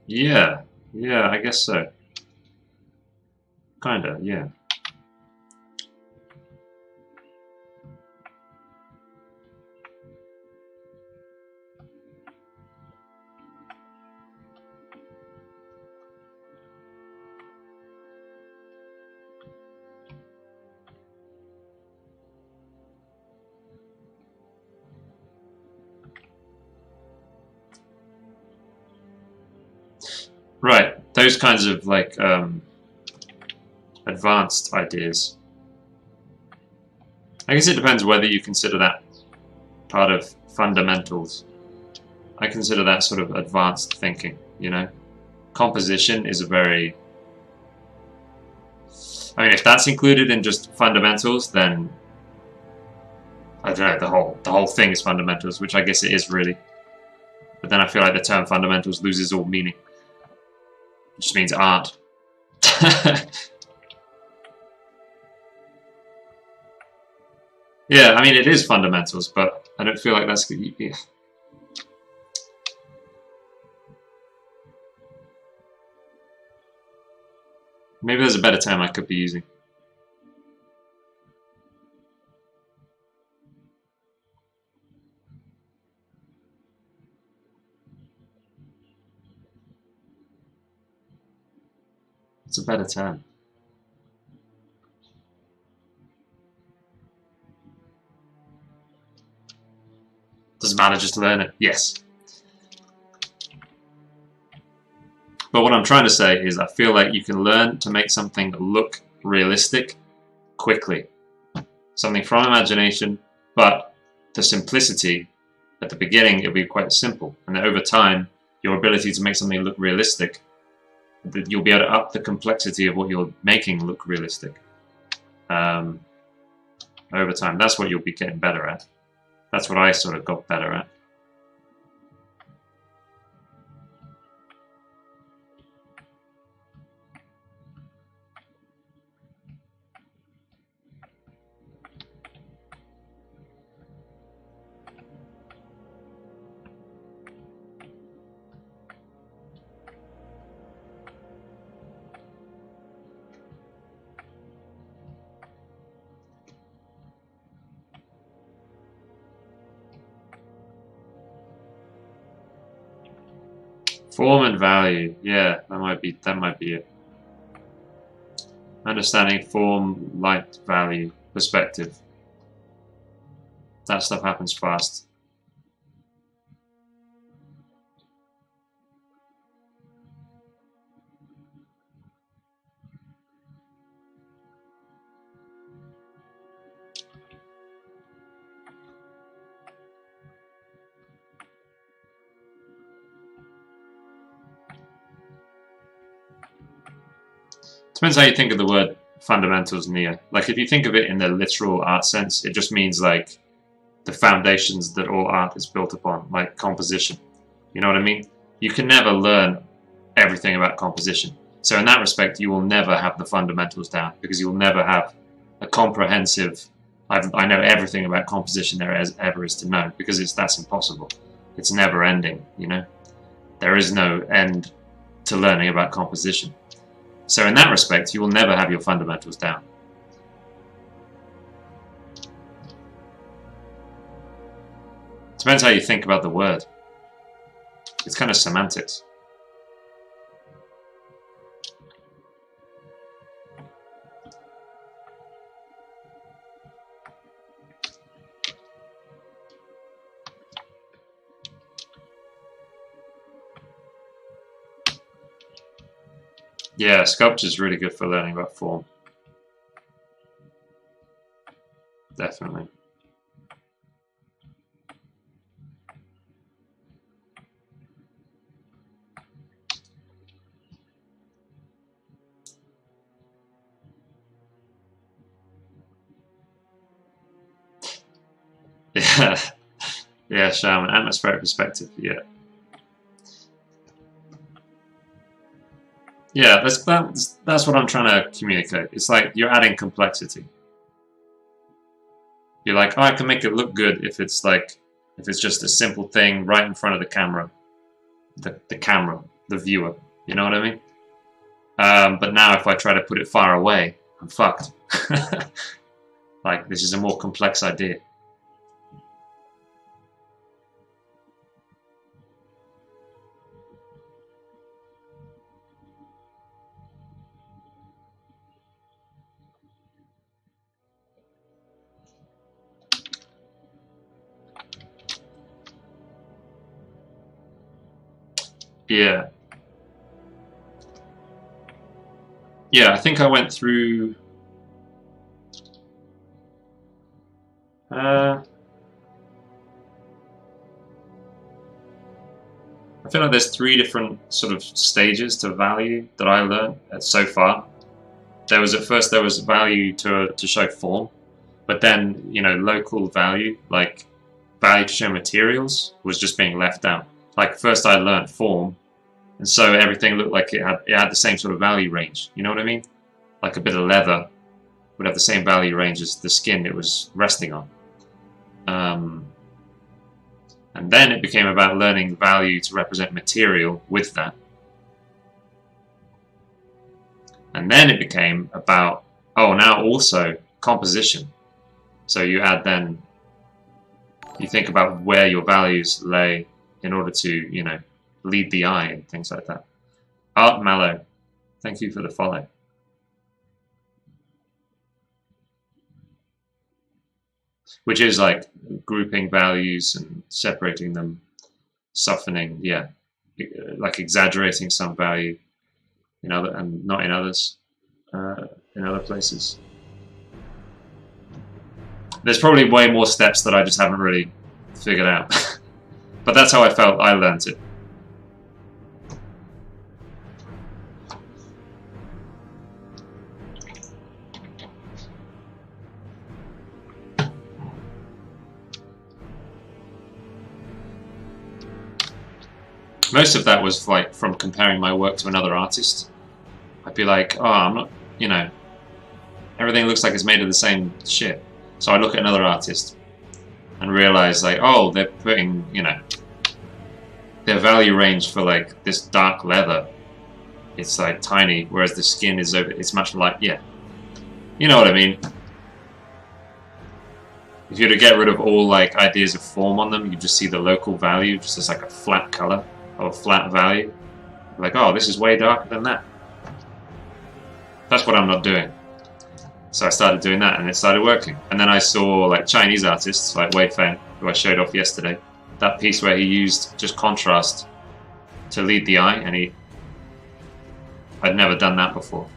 Yeah, I guess so. Kinda, yeah. Right, those kinds of like advanced ideas. I guess it depends whether you consider that part of fundamentals. I consider that sort of advanced thinking, you know? Composition is a very... I mean, if that's included in just fundamentals, then... I don't know, the whole thing is fundamentals, which I guess it is really. But then I feel like the term fundamentals loses all meaning. It just means art. Yeah, I mean, it is fundamentals, but I don't feel like that's... Yeah. Maybe there's a better term I could be using. It's a better term. Doesn't matter, just learn it. Yes. But what I'm trying to say is I feel like you can learn to make something look realistic quickly. Something from imagination, but the simplicity at the beginning, it'll be quite simple. And then over time, your ability to make something look realistic, you'll be able to up the complexity of what you're making look realistic. Over time, that's what you'll be getting better at. That's what I sort of got better at. Form and value, yeah, that might be it. Understanding form, light, value, perspective. That stuff happens fast. Depends how you think of the word fundamentals near. Like if you think of it in the literal art sense, it just means like the foundations that all art is built upon, like composition. You know what I mean? You can never learn everything about composition. So in that respect, you will never have the fundamentals down because you'll never have a comprehensive, I know everything about composition there ever is to know, because that's impossible. It's never ending, you know? There is no end to learning about composition. So in that respect, you will never have your fundamentals down. Depends how you think about the word. It's kind of semantics. Yeah, sculpture is really good for learning about form. Definitely. Yeah, yeah, shaman, atmospheric perspective, yeah. Yeah, that's what I'm trying to communicate. It's like you're adding complexity. You're like, oh, I can make it look good if it's just a simple thing right in front of the camera. The camera, the viewer. You know what I mean? But now if I try to put it far away, I'm fucked. Like, this is a more complex idea. Yeah. Yeah, I think I went through... I feel like there's 3 different sort of stages to value that I learned so far. At first there was value to show form, but then, you know, local value, like value to show materials, was just being left out. Like first I learned form, and so everything looked like it had the same sort of value range. You know what I mean? Like a bit of leather would have the same value range as the skin it was resting on. And then it became about learning value to represent material with that. And then it became about, oh, now also composition. So you think about where your values lay in order to, you know, lead the eye and things like that. Art Mallow, thank you for the follow. Which is like grouping values and separating them, softening, yeah, like exaggerating some value and not in others, in other places. There's probably way more steps that I just haven't really figured out, but that's how I felt I learned it. Most of that was like from comparing my work to another artist. I'd be like, oh, I'm not, you know, everything looks like it's made of the same shit. So I look at another artist and realize like, oh, they're putting, you know, their value range for like this dark leather, it's like tiny, whereas the skin is it's much like, yeah. You know what I mean? If you were to get rid of all like ideas of form on them, you just see the local value just as like a flat color or a flat value. Like, oh, this is way darker than that. That's what I'm not doing. So I started doing that and it started working. And then I saw like Chinese artists like Wei Feng, who I showed off yesterday, that piece where he used just contrast to lead the eye, and I'd never done that before.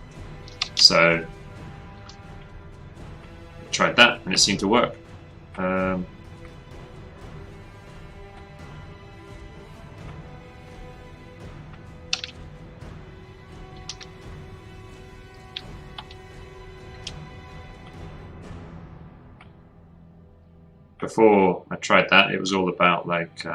So I tried that and it seemed to work. before I tried that, it was all about like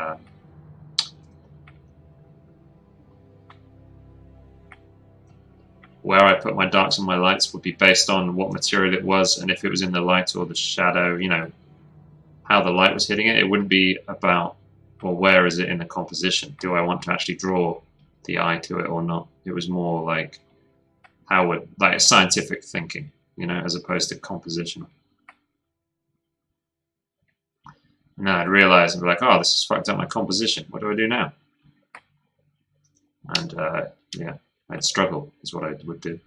where I put my darks and my lights would be based on what material it was, and if it was in the light or the shadow, you know, how the light was hitting it. It wouldn't be about, well, where is it in the composition? Do I want to actually draw the eye to it or not? It was more like how would, like, scientific thinking, you know, as opposed to composition. And then I'd realize and be like, oh, this has fucked up my composition. What do I do now? And yeah, I'd struggle is what I would do.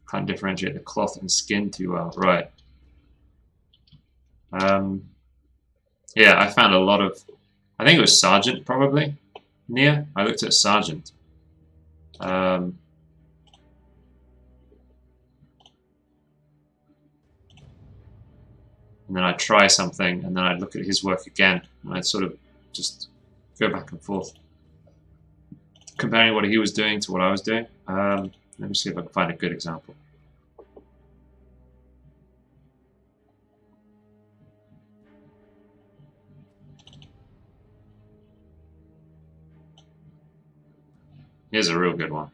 Can't differentiate the cloth and skin too well. Right. Yeah, I found a lot of, I think it was Sargent probably, near. I looked at Sargent. And then I'd try something, and then I'd look at his work again, and I'd sort of just go back and forth, comparing what he was doing to what I was doing. Let me see if I can find a good example. Here's a real good one.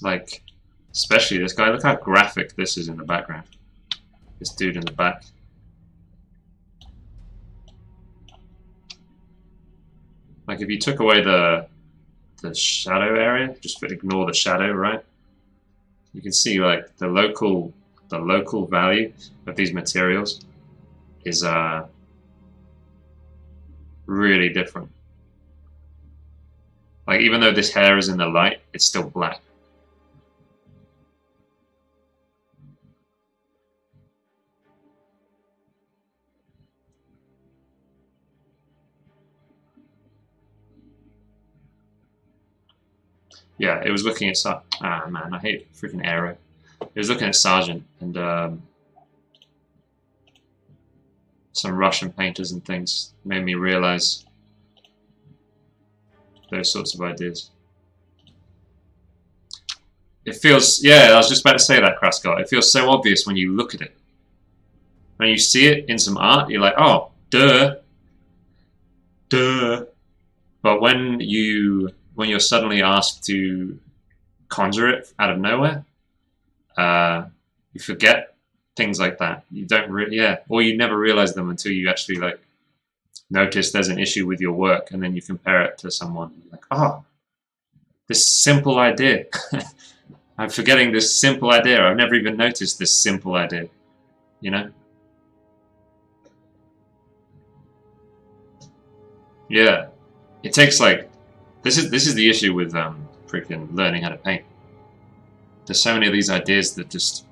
Like, especially this guy, look how graphic this is in the background. This dude in the back. Like, if you took away the shadow area, just ignore the shadow, right? You can see like the local value of these materials is really different. Like, even though this hair is in the light, it's still black. Yeah, it was looking at man, I hate freaking Arrow. It was looking at Sargent and some Russian painters and things made me realize those sorts of ideas. It feels, yeah, I was just about to say that, Kraskot. It feels so obvious when you look at it. When you see it in some art, you're like, oh, duh. Duh. But when you're suddenly asked to conjure it out of nowhere, you forget things like that. You don't or you never realize them until you actually like notice there's an issue with your work, and then you compare it to someone. You're like, oh, this simple idea. I'm forgetting this simple idea. I've never even noticed this simple idea. You know? Yeah. It takes like this is the issue with freaking learning how to paint. There's so many of these ideas that just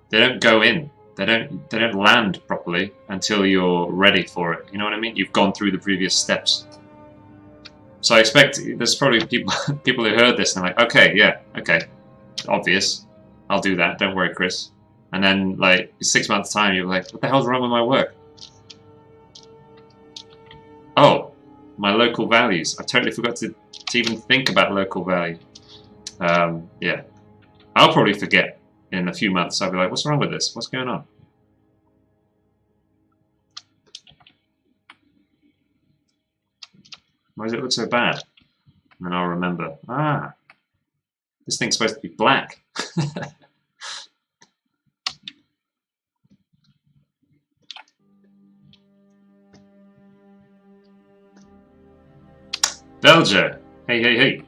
they don't go in. They don't land properly until you're ready for it. You know what I mean? You've gone through the previous steps. So I expect there's probably people who heard this and are like, okay, yeah, okay, obvious. I'll do that. Don't worry, Chris. And then like 6 months time, you're like, what the hell's wrong with my work? Oh, my local values. I totally forgot to even think about local value. Yeah, I'll probably forget in a few months. I'll be like, what's wrong with this? What's going on? Why does it look so bad? And then I'll remember, this thing's supposed to be black. Belger! Hey, hey, hey.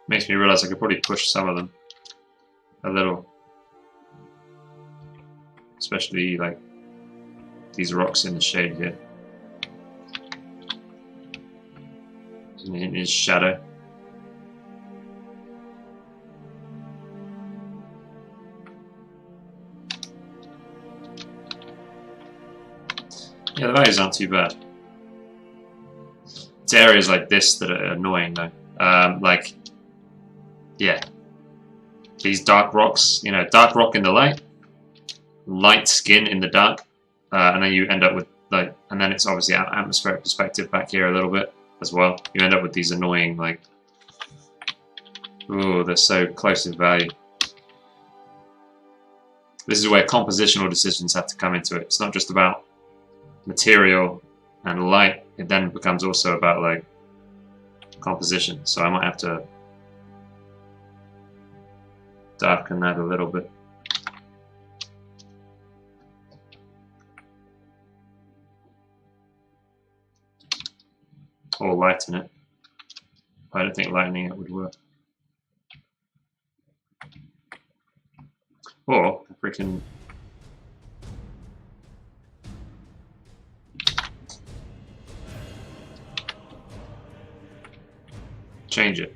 Makes me realize I could probably push some of them a little. Especially like these rocks in the shade here. In his shadow. Yeah, the values aren't too bad. It's areas like this that are annoying though. Like, yeah. These dark rocks, you know, dark rock in the light, light skin in the dark, and then you end up with like, and then it's obviously atmospheric perspective back here a little bit as well. You end up with these annoying like, ooh, they're so close in value. This is where compositional decisions have to come into it. It's not just about material and light. It then becomes also about like composition. So I might have to darken that a little bit. Or lighten it. I don't think lightening it would work. Or freaking change it.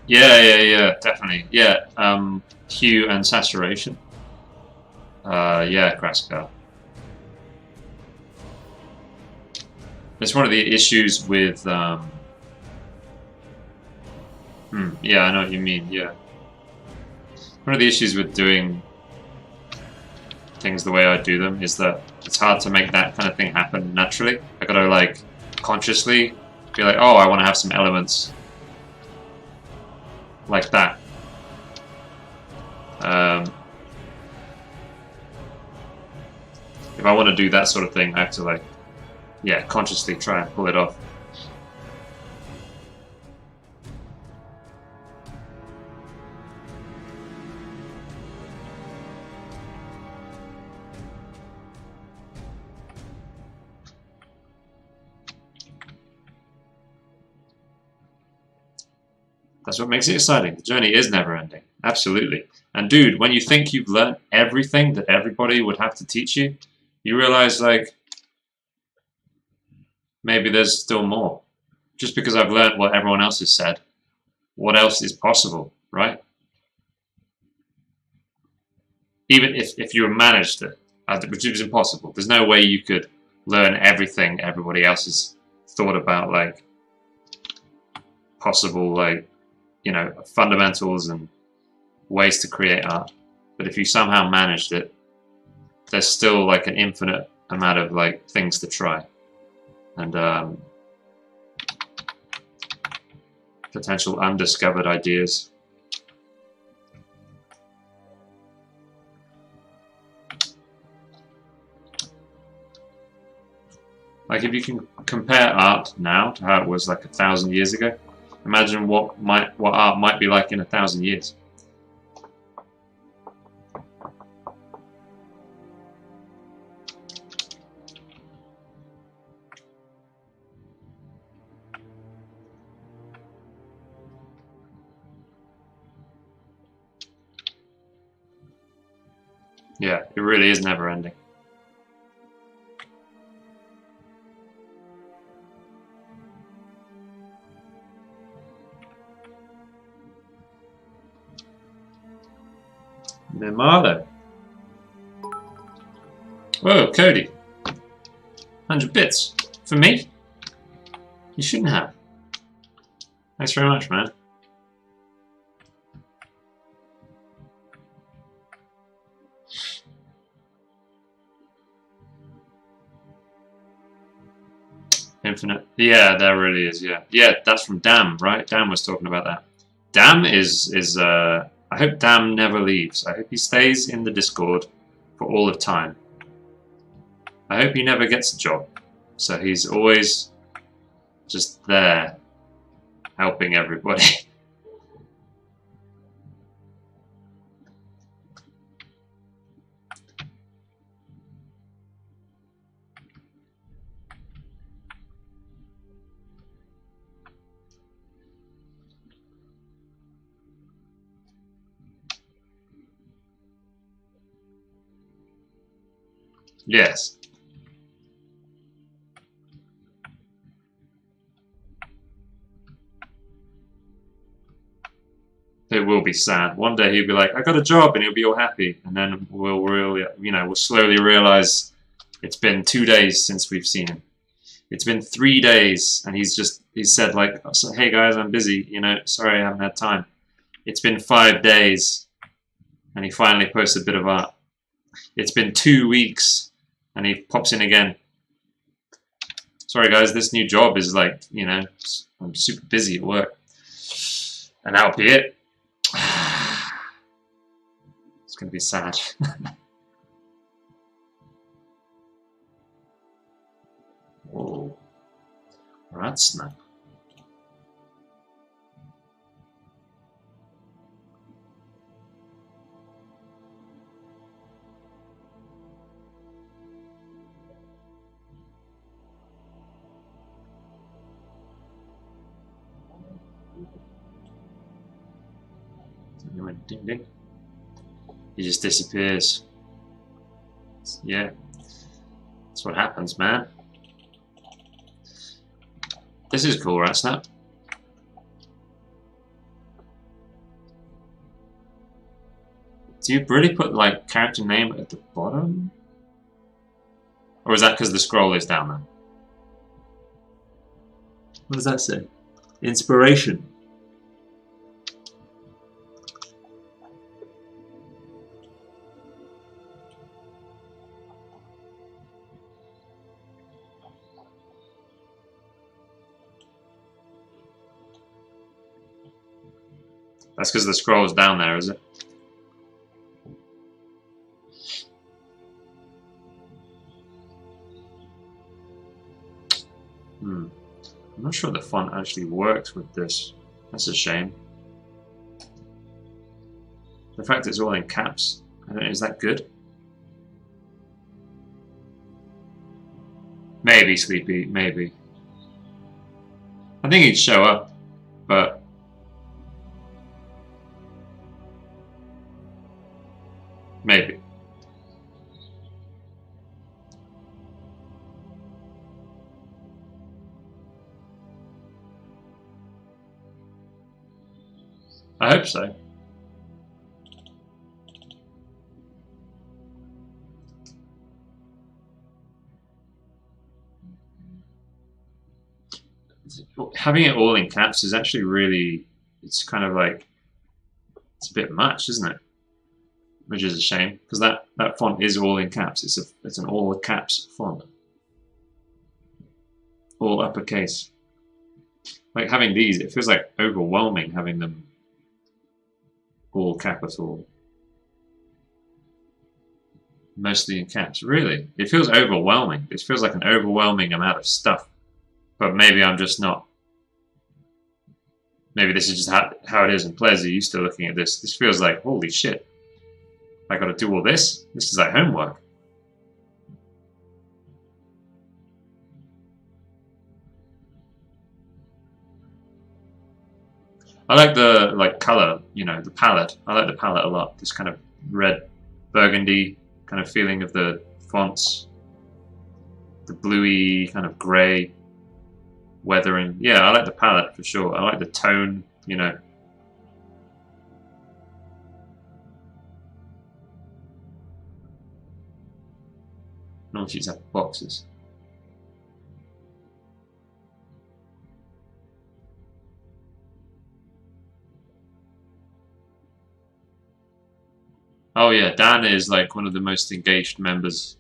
Yeah, definitely. Yeah, hue and saturation. Yeah, Kraskar. It's one of the issues with. Yeah, I know what you mean. Yeah, one of the issues with doing things the way I do them is that it's hard to make that kind of thing happen naturally. I gotta like consciously be like, oh, I want to have some elements like that. If I want to do that sort of thing, I have to like, yeah, consciously try and pull it off. That's what makes it exciting. The journey is never ending. Absolutely. And dude, when you think you've learned everything that everybody would have to teach you, you realize like maybe there's still more. Just because I've learned what everyone else has said, what else is possible, right? Even if you managed it, which is impossible. There's no way you could learn everything everybody else has thought about, like possible, like, you know, fundamentals and ways to create art. But if you somehow managed it, there's still like an infinite amount of like things to try, and potential undiscovered ideas. Like if you can compare art now to how it was like 1,000 years ago, imagine what art might be like in 1,000 years. Yeah, it really is never ending. Mimado. Whoa, Cody. 100 bits. For me? You shouldn't have. Thanks very much, man. Infinite. Yeah, there really is, yeah. Yeah, that's from Dam, right? Dam was talking about that. Dam is I hope Dam never leaves. I hope he stays in the Discord for all of time. I hope he never gets a job. So he's always just there, helping everybody. Yes. It will be sad. One day he'll be like, I got a job, and he'll be all happy. And then we'll really, we'll slowly realize it's been 2 days since we've seen him. It's been 3 days, and he's said like, hey guys, I'm busy, sorry I haven't had time. It's been 5 days, and he finally posts a bit of art. It's been 2 weeks, and he pops in again. Sorry guys, this new job is like, I'm super busy at work. And that'll be it. It's going to be sad. Whoa. Rat snap. He went ding ding. He just disappears. Yeah. That's what happens, man. This is cool, Rat Snap. Do you really put like character name at the bottom? Or is that because the scroll is down there? What does that say? Inspiration. That's because the scroll is down there, is it? I'm not sure the font actually works with this. That's a shame. The fact it's all in caps, is that good? Maybe, Sleepy, maybe. I think he'd show up, but... maybe. I hope so. Having it all in caps is actually really, it's kind of like, it's a bit much, isn't it? Which is a shame, because that font is all in caps. It's an all caps font. All uppercase. Like having these, it feels like overwhelming having them all capital. Mostly in caps. Really? It feels overwhelming. It feels like an overwhelming amount of stuff. But maybe I'm just not. Maybe this is just how it is, and players are used to looking at this. This feels like, holy shit. I gotta do all this? This is like homework. I like the color, the palette. I like the palette a lot. This kind of red, burgundy kind of feeling of the fonts. The bluey kind of grey weathering. Yeah, I like the palette for sure. I like the tone, Normal sheets have boxes. Oh yeah, Dan is like one of the most engaged members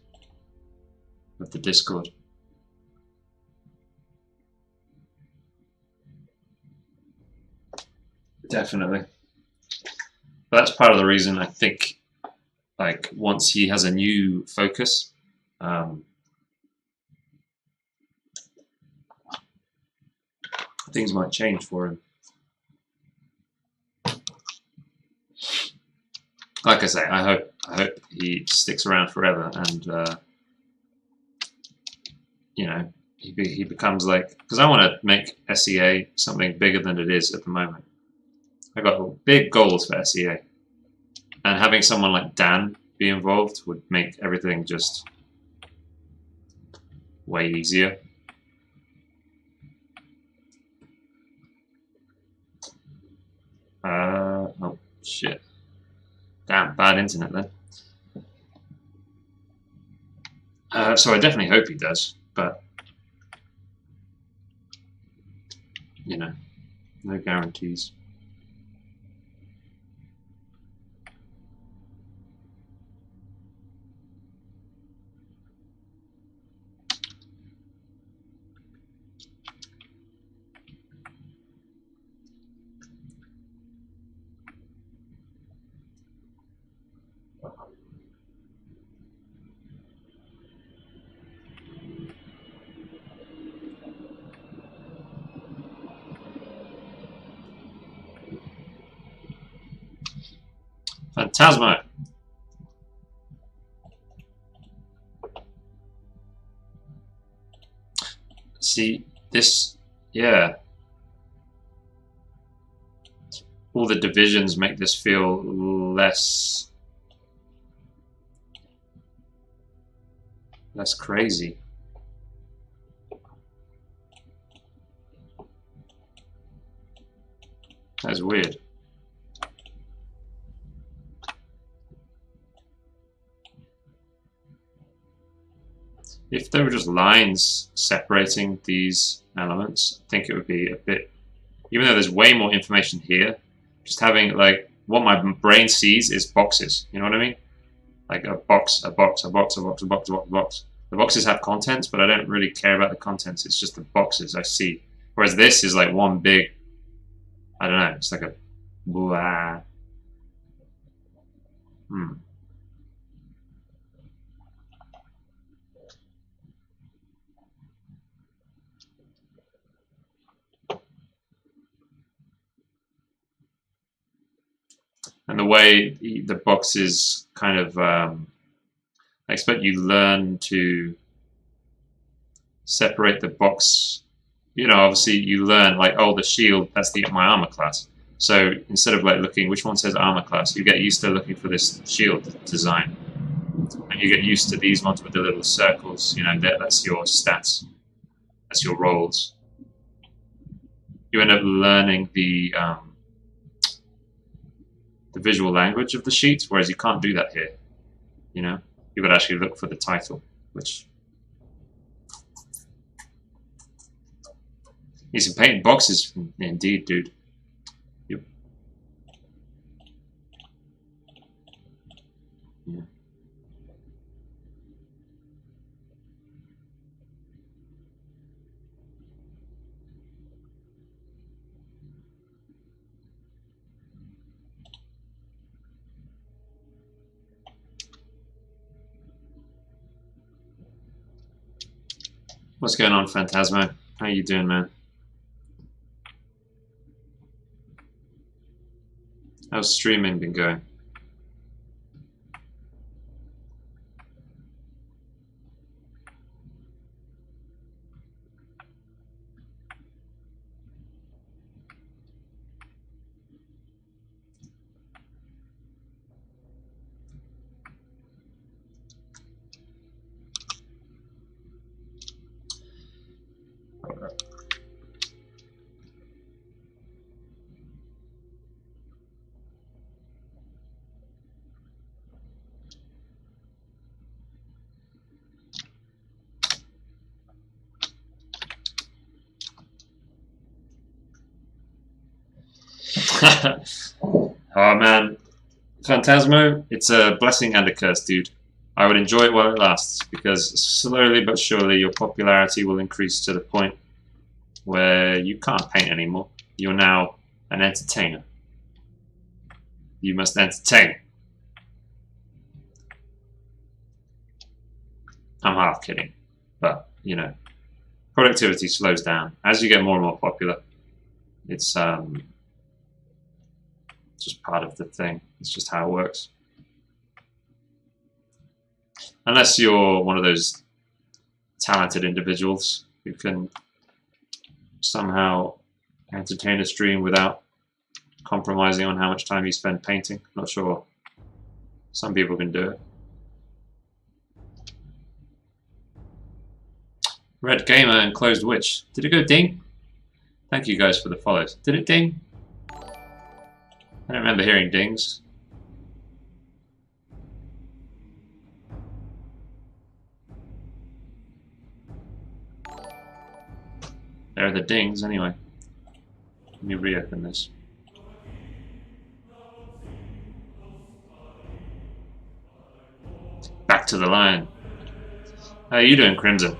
of the Discord. Definitely. But that's part of the reason I think, like, once he has a new focus, things might change for him. Like I say, I hope he sticks around forever, and you know, he becomes like, because I want to make SEA something bigger than it is at the moment. I got big goals for SEA, and having someone like Dan be involved would make everything just way easier. Oh shit. Damn, bad internet then. So I definitely hope he does, but you know, no guarantees. Phantasma. See, this, yeah. All the divisions make this feel less crazy. That's weird. If there were just lines separating these elements, I think it would be a bit, even though there's way more information here, just having, like, what my brain sees is boxes, you know what I mean? Like a box, a box, a box, a box, a box, a box, a box. The boxes have contents, but I don't really care about the contents, it's just the boxes I see. Whereas this is like one big, I don't know, it's like a blah. And the way the boxes kind of, I expect you learn to separate the box. You know, obviously you learn like, oh, the shield, that's my armor class. So instead of like looking which one says armor class, you get used to looking for this shield design, and you get used to these ones with the little circles. You know, that's your stats, that's your rolls. You end up learning the visual language of the sheets, whereas you can't do that here. You know, you would actually look for the title, which need some painted boxes, indeed, dude. Yep. Yeah. What's going on, Phantasmo? How you doing, man? How's streaming been going? Oh man, Phantasmo, it's a blessing and a curse, dude. I would enjoy it while it lasts, because slowly but surely your popularity will increase to the point where you can't paint anymore. You're now an entertainer. You must entertain. I'm half kidding, but you know, productivity slows down as you get more and more popular. It's just part of the thing. It's just how it works. Unless you're one of those talented individuals who can somehow entertain a stream without compromising on how much time you spend painting. Not sure. Some people can do it. Red Gamer and Closed Witch. Did it go ding? Thank you guys for the follows. Did it ding? I don't remember hearing dings. There are the dings anyway. Let me reopen this. Back to the line. How are you doing, Crimson?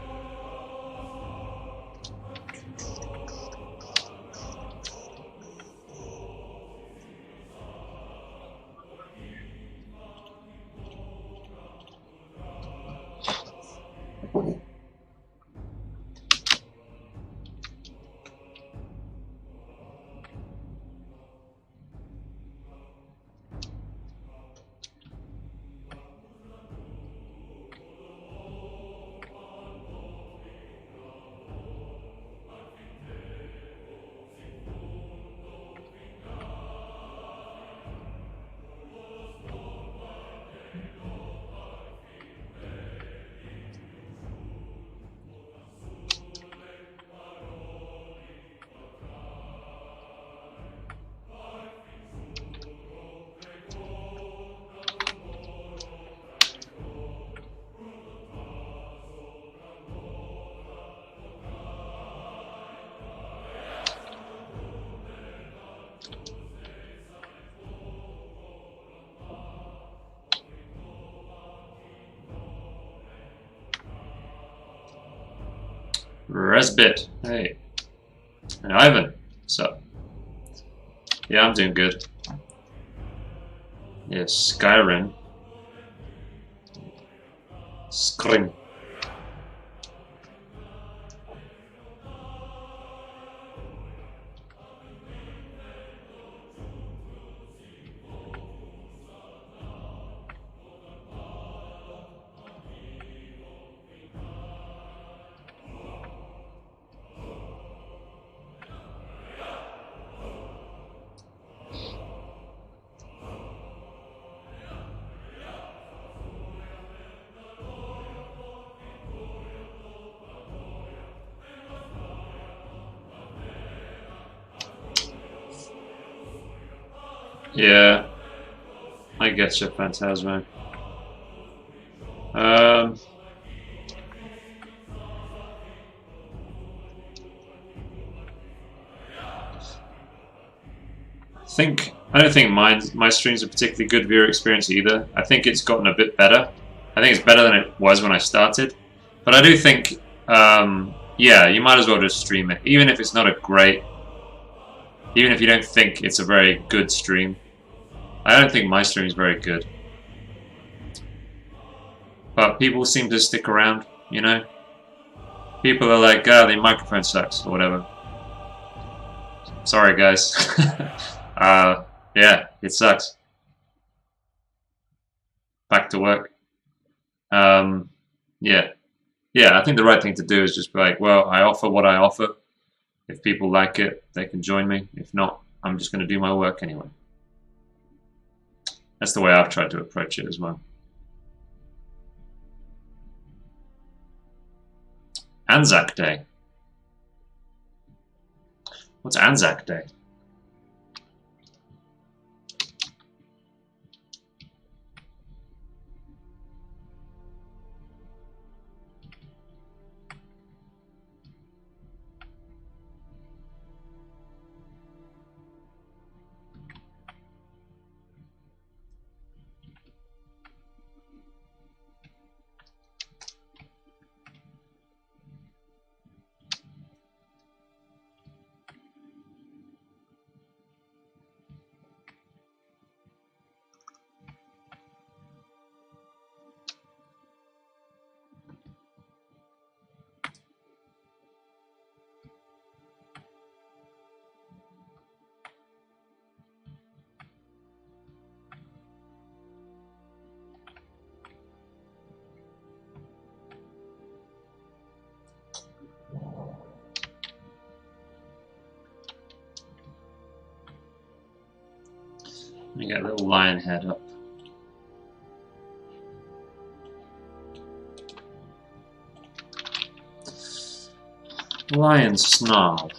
Resbit, hey. And Ivan, what's up? Yeah, I'm doing good. Yeah, Skyrim. Skring. Yeah, I get you, Phantasmo. I don't think my streams are particularly good viewer experience either. I think it's gotten a bit better. I think it's better than it was when I started. But I do think, yeah, you might as well just stream it, even if it's not a great, even if you don't think it's a very good stream. I don't think my stream is very good. But people seem to stick around, you know? People are like, oh, the microphone sucks, or whatever. Sorry, guys. Yeah, it sucks. Back to work. Yeah. Yeah, I think the right thing to do is just be like, well, I offer what I offer. If people like it, they can join me. If not, I'm just going to do my work anyway. That's the way I've tried to approach it as well. Anzac Day. What's Anzac Day? get a little lion head up. Lion snarl.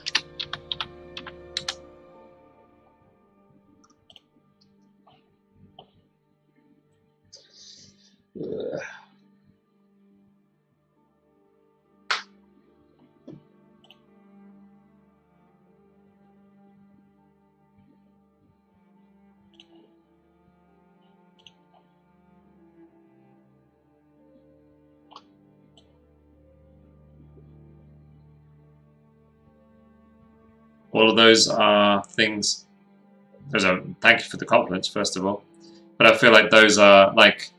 Ugh. All of those are things. Thank you for the compliments, first of all. But I feel like those are like,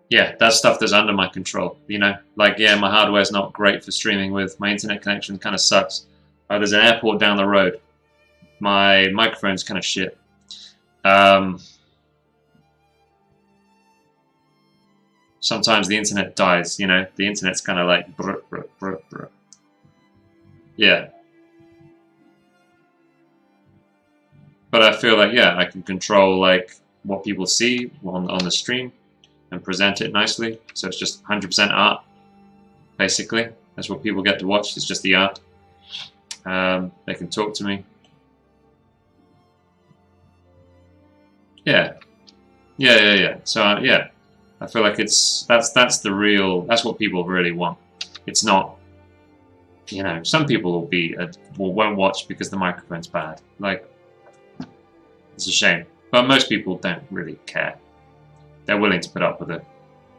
yeah, that's stuff that's under my control. You know, like yeah, my hardware's not great for streaming with. My internet connection kind of sucks. There's an airport down the road. My microphone's kind of shit. Sometimes the internet dies. You know, the internet's kind of like brr, brr, brr, brr. Yeah. But I feel like, yeah, I can control like what people see on the stream and present it nicely. So it's just 100% art, basically. That's what people get to watch. It's just the art. They can talk to me. Yeah. So yeah, I feel like that's what people really want. It's not, you know, some people won't watch because the microphone's bad. Like, it's a shame. But most people don't really care. They're willing to put up with it.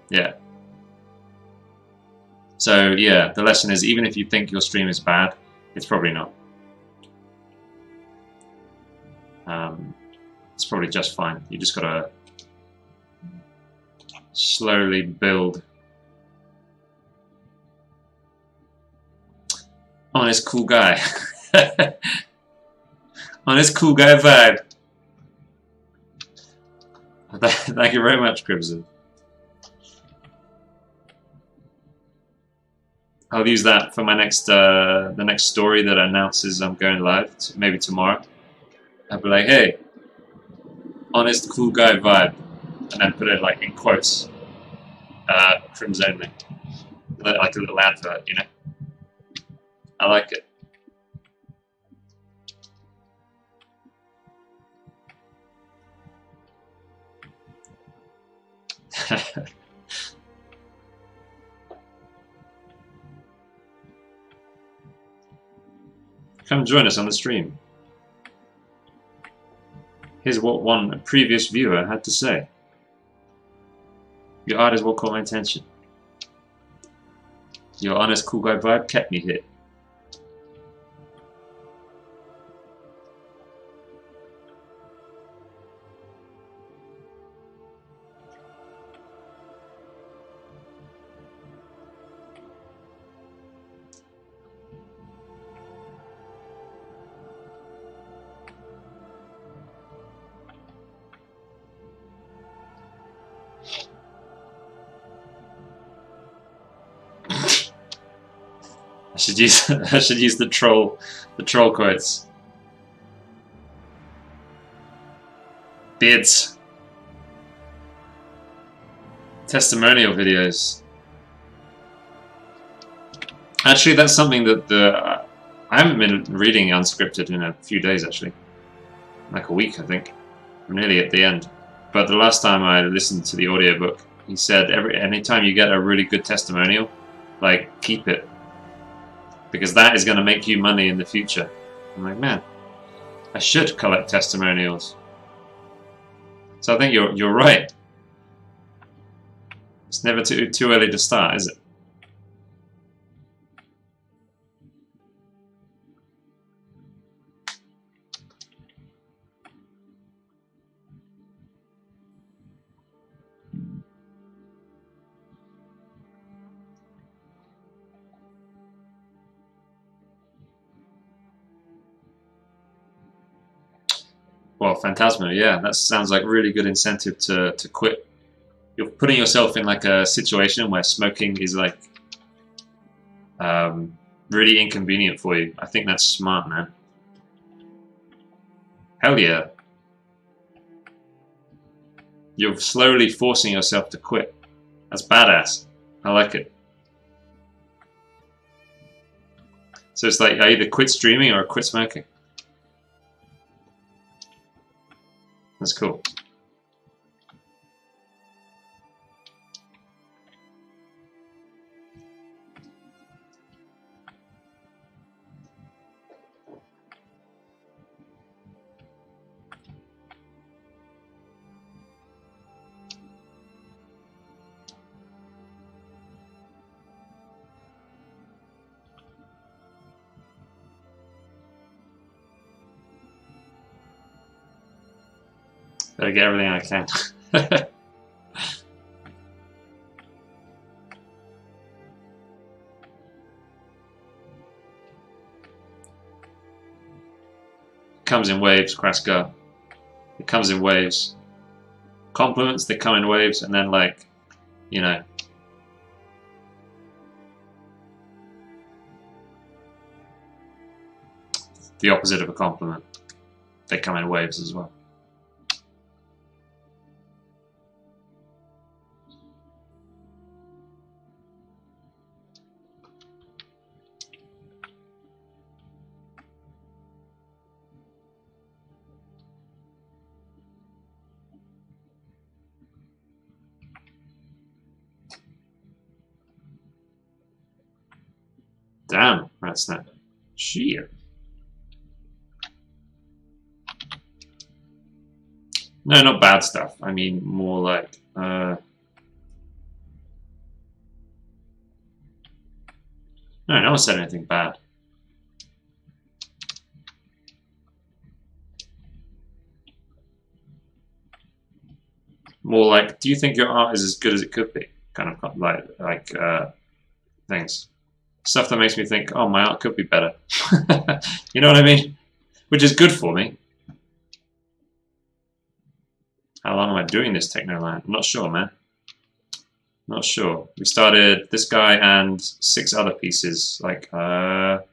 Yeah. So, yeah, the lesson is even if you think your stream is bad, it's probably not. It's probably just fine. You just gotta slowly build. Honest cool guy. Honest cool guy vibe. Thank you very much, Crimson. I'll use that for my next, the next story that announces I'm going live, maybe tomorrow. I'll be like, hey, honest cool guy vibe, and then put it like in quotes, Crimson only, like a little advert, you know. I like it. Come join us on the stream. Here's what one previous viewer had to say. Your art is what caught my attention. Your honest cool guy vibe kept me here. I should use the troll quotes. Bids. Testimonial videos. Actually, that's something that I haven't been reading unscripted in a few days, actually. Like a week, I think. I'm nearly at the end. But the last time I listened to the audiobook, he said anytime you get a really good testimonial, like, keep it. Because that is going to make you money in the future. I'm like, man, I should collect testimonials. So I think you're right. It's never too early to start, is it? Well, Phantasma, yeah, that sounds like really good incentive to quit. You're putting yourself in like a situation where smoking is like really inconvenient for you. I think that's smart, man. Hell yeah. You're slowly forcing yourself to quit. That's badass. I like it. So it's like I either quit streaming or I quit smoking. That's cool. Better get everything I can. Comes in waves, Kraska. It comes in waves. Compliments, they come in waves, and then like, you know. The opposite of a compliment. They come in waves as well. Damn, rat snap. Shit. No, not bad stuff. I mean, more like, no, no one said anything bad. More like, do you think your art is as good as it could be? Kind of like things. Stuff that makes me think, oh, my art could be better. You know what I mean? Which is good for me. How long am I doing this Technoland? I'm not sure, man. Not sure. We started this guy and 6 other pieces like around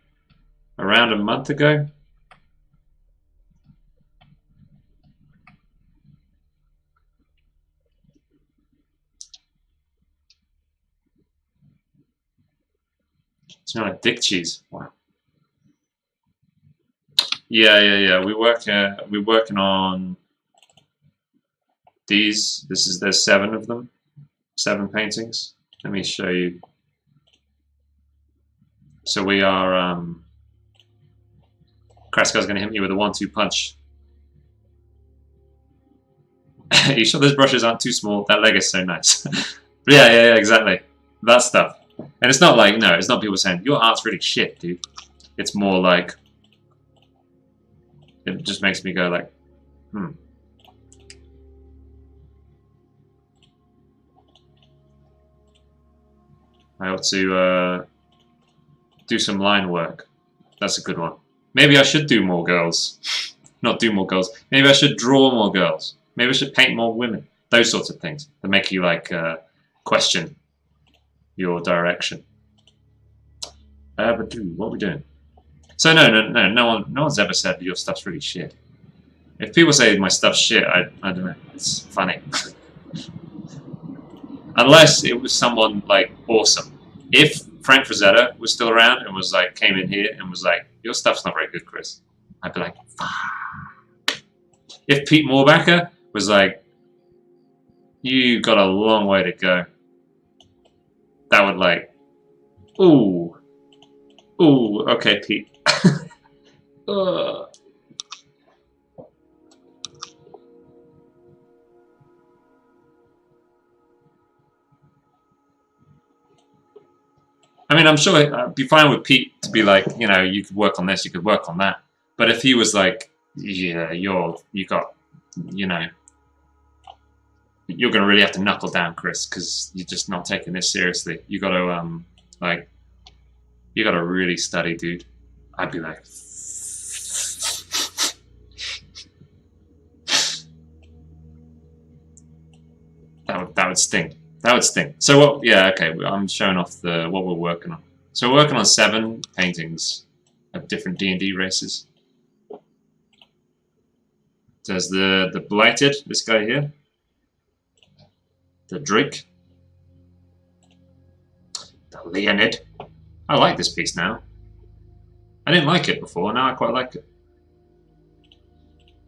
a month ago. Smell like dick cheese. Wow. Yeah. We're working on these. There's 7 of them. 7 paintings. Let me show you. So we are Kraska's gonna hit me with a 1-2 punch. You sure those brushes aren't too small? That leg is so nice. yeah, exactly. That stuff. And it's not like, no, it's not people saying, your art's really shit, dude. It's more like, it just makes me go like, I ought to do some line work. That's a good one. Maybe I should do more girls. Not do more girls. Maybe I should draw more girls. Maybe I should paint more women. Those sorts of things that make you like question your direction. But dude, what are we doing? So no one's ever said your stuff's really shit. If people say my stuff's shit, I don't know. It's funny. Unless it was someone like awesome. If Frank Frazetta was still around and was like came in here and was like, your stuff's not very good, Chris, I'd be like, fuck. If Pete Morbacker was like, you got a long way to go, that would like, ooh, okay, Pete. I mean, I'm sure I'd be fine with Pete to be like, you know, you could work on this, you could work on that. But if he was like, yeah, you got, you know, you're gonna really have to knuckle down, Chris, because you're just not taking this seriously. You got to like, you got to really study, dude. I'd be like, that would sting. That would sting. So what? Yeah, okay. I'm showing off what we're working on. So we're working on 7 paintings of different DnD races. There's the Blighted, this guy here. The Drake. The Leonid. I like this piece now. I didn't like it before, now I quite like it.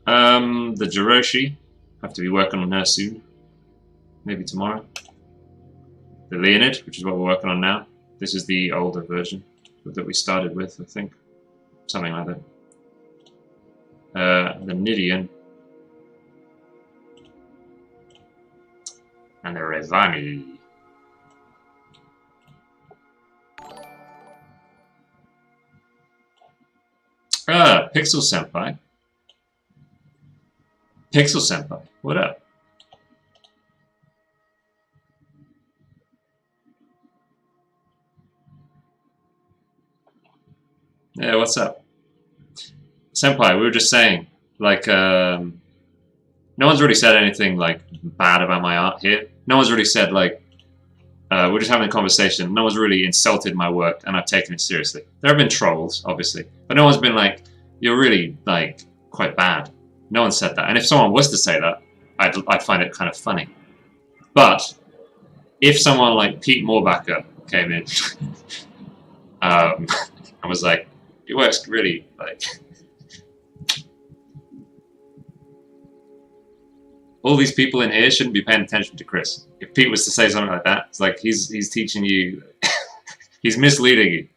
The Jiroshi. Have to be working on her soon. Maybe tomorrow. The Leonid, which is what we're working on now. This is the older version that we started with, I think. Something like that. The Nidian. And the Revani. Pixel Senpai. Pixel Senpai, what up? Yeah, what's up? Senpai, we were just saying, like, no one's really said anything, like, bad about my art here. No one's really said, like, we're just having a conversation. No one's really insulted my work, and I've taken it seriously. There have been trolls, obviously, but no one's been like, you're really, like, quite bad. No one said that. And if someone was to say that, I'd find it kind of funny. But if someone like Pete Morbacker came in and was like, it works really, like... all these people in here shouldn't be paying attention to Chris. If Pete was to say something like that, it's like he's teaching you... he's misleading you.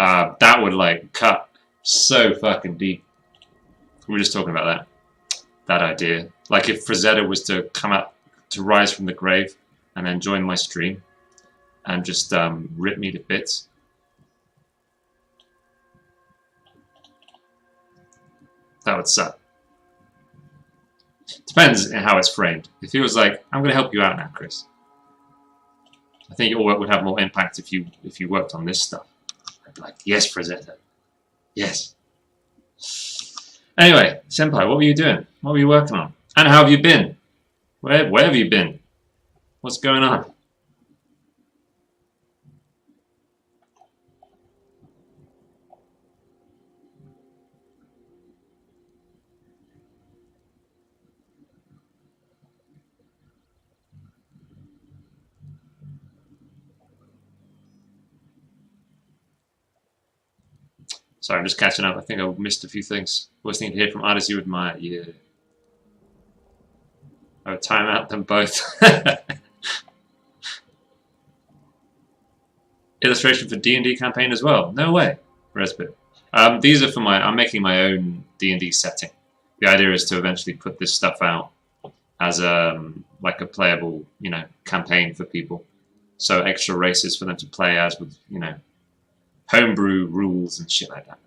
That would, like, cut so fucking deep. We were just talking about that idea. Like if Frazetta was to come out, to rise from the grave and then join my stream and just rip me to bits. That would suck. Depends on how it's framed. If he was like, I'm going to help you out now, Chris. I think your work would have more impact if you worked on this stuff. I'd be like, yes, Frazetta. Yes. Anyway, Senpai, what were you doing? What were you working on? And how have you been? Where have you been? What's going on? Sorry, I'm just catching up. I think I missed a few things. Always need to hear from artists you admire. Yeah. I would time out them both. Illustration for D&D campaign as well. No way, Resbit. These are for I'm making my own D&D setting. The idea is to eventually put this stuff out as like a playable, campaign for people. So extra races for them to play as with, homebrew rules and shit like that.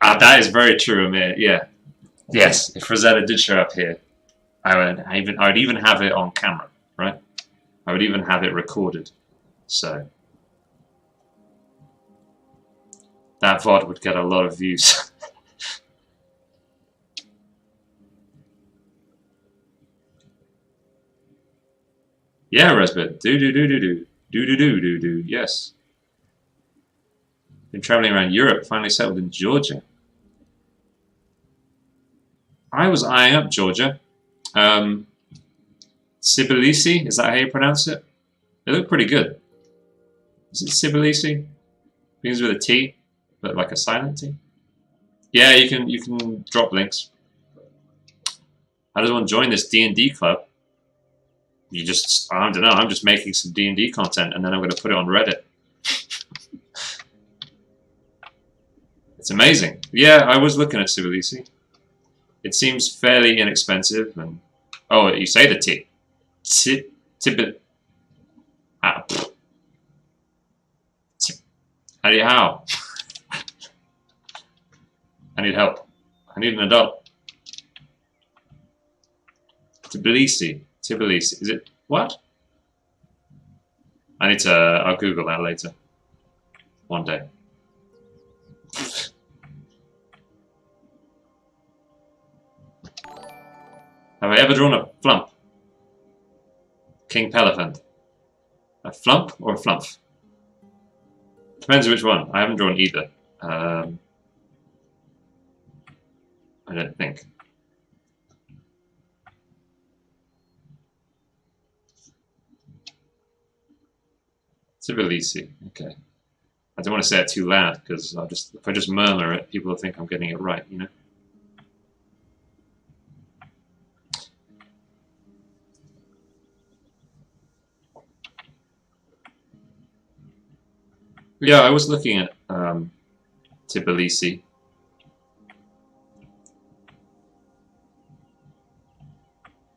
That is very true, Amir. Yeah. Yes, if Rosetta did show up here, I would even have it on camera, right? I would even have it recorded. So that VOD would get a lot of views. Yeah, Resbit. Do. Yes. Been traveling around Europe, finally settled in Georgia. I was eyeing up Georgia. Tbilisi, is that how you pronounce it? It looked pretty good. Is it Tbilisi? Begins with a T, but like a silent T. Yeah, you can drop links. How does one join this D&D club? You just, I don't know, I'm just making some D&D content and then I'm going to put it on Reddit. It's amazing. Yeah, I was looking at Tbilisi. It seems fairly inexpensive and... Oh, you say the T. Tibet. How? I need help. I need an adult. Tbilisi. Is it... What? I need to... I'll Google that later. One day. Have I ever drawn a flump? King Pelephant. A flump or a flump? Depends which one. I haven't drawn either. I don't think. Tbilisi. Okay. I don't want to say it too loud because if I just murmur it, people will think I'm getting it right, you know? Yeah, I was looking at Tbilisi.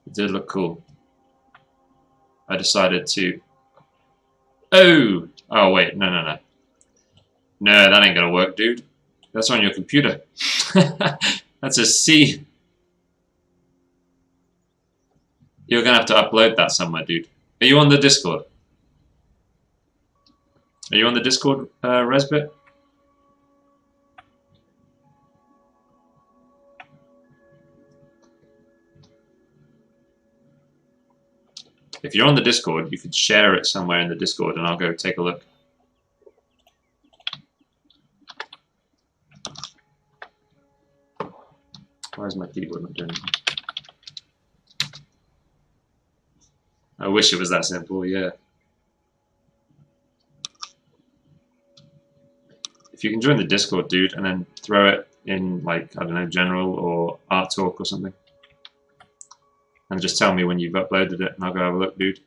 It did look cool. I decided to... Oh! Oh, wait. No, no, no. No, that ain't gonna work, dude. That's on your computer. That's a C. You're gonna have to upload that somewhere, dude. Are you on the Discord? Are you on the Discord, Resbit? If you're on the Discord, you could share it somewhere in the Discord and I'll go take a look. Why is my keyboard not doing anything? I wish it was that simple, yeah. If you can join the Discord, dude, and then throw it in, like, I don't know, general or art talk or something. And just tell me when you've uploaded it and I'll go have a look, dude.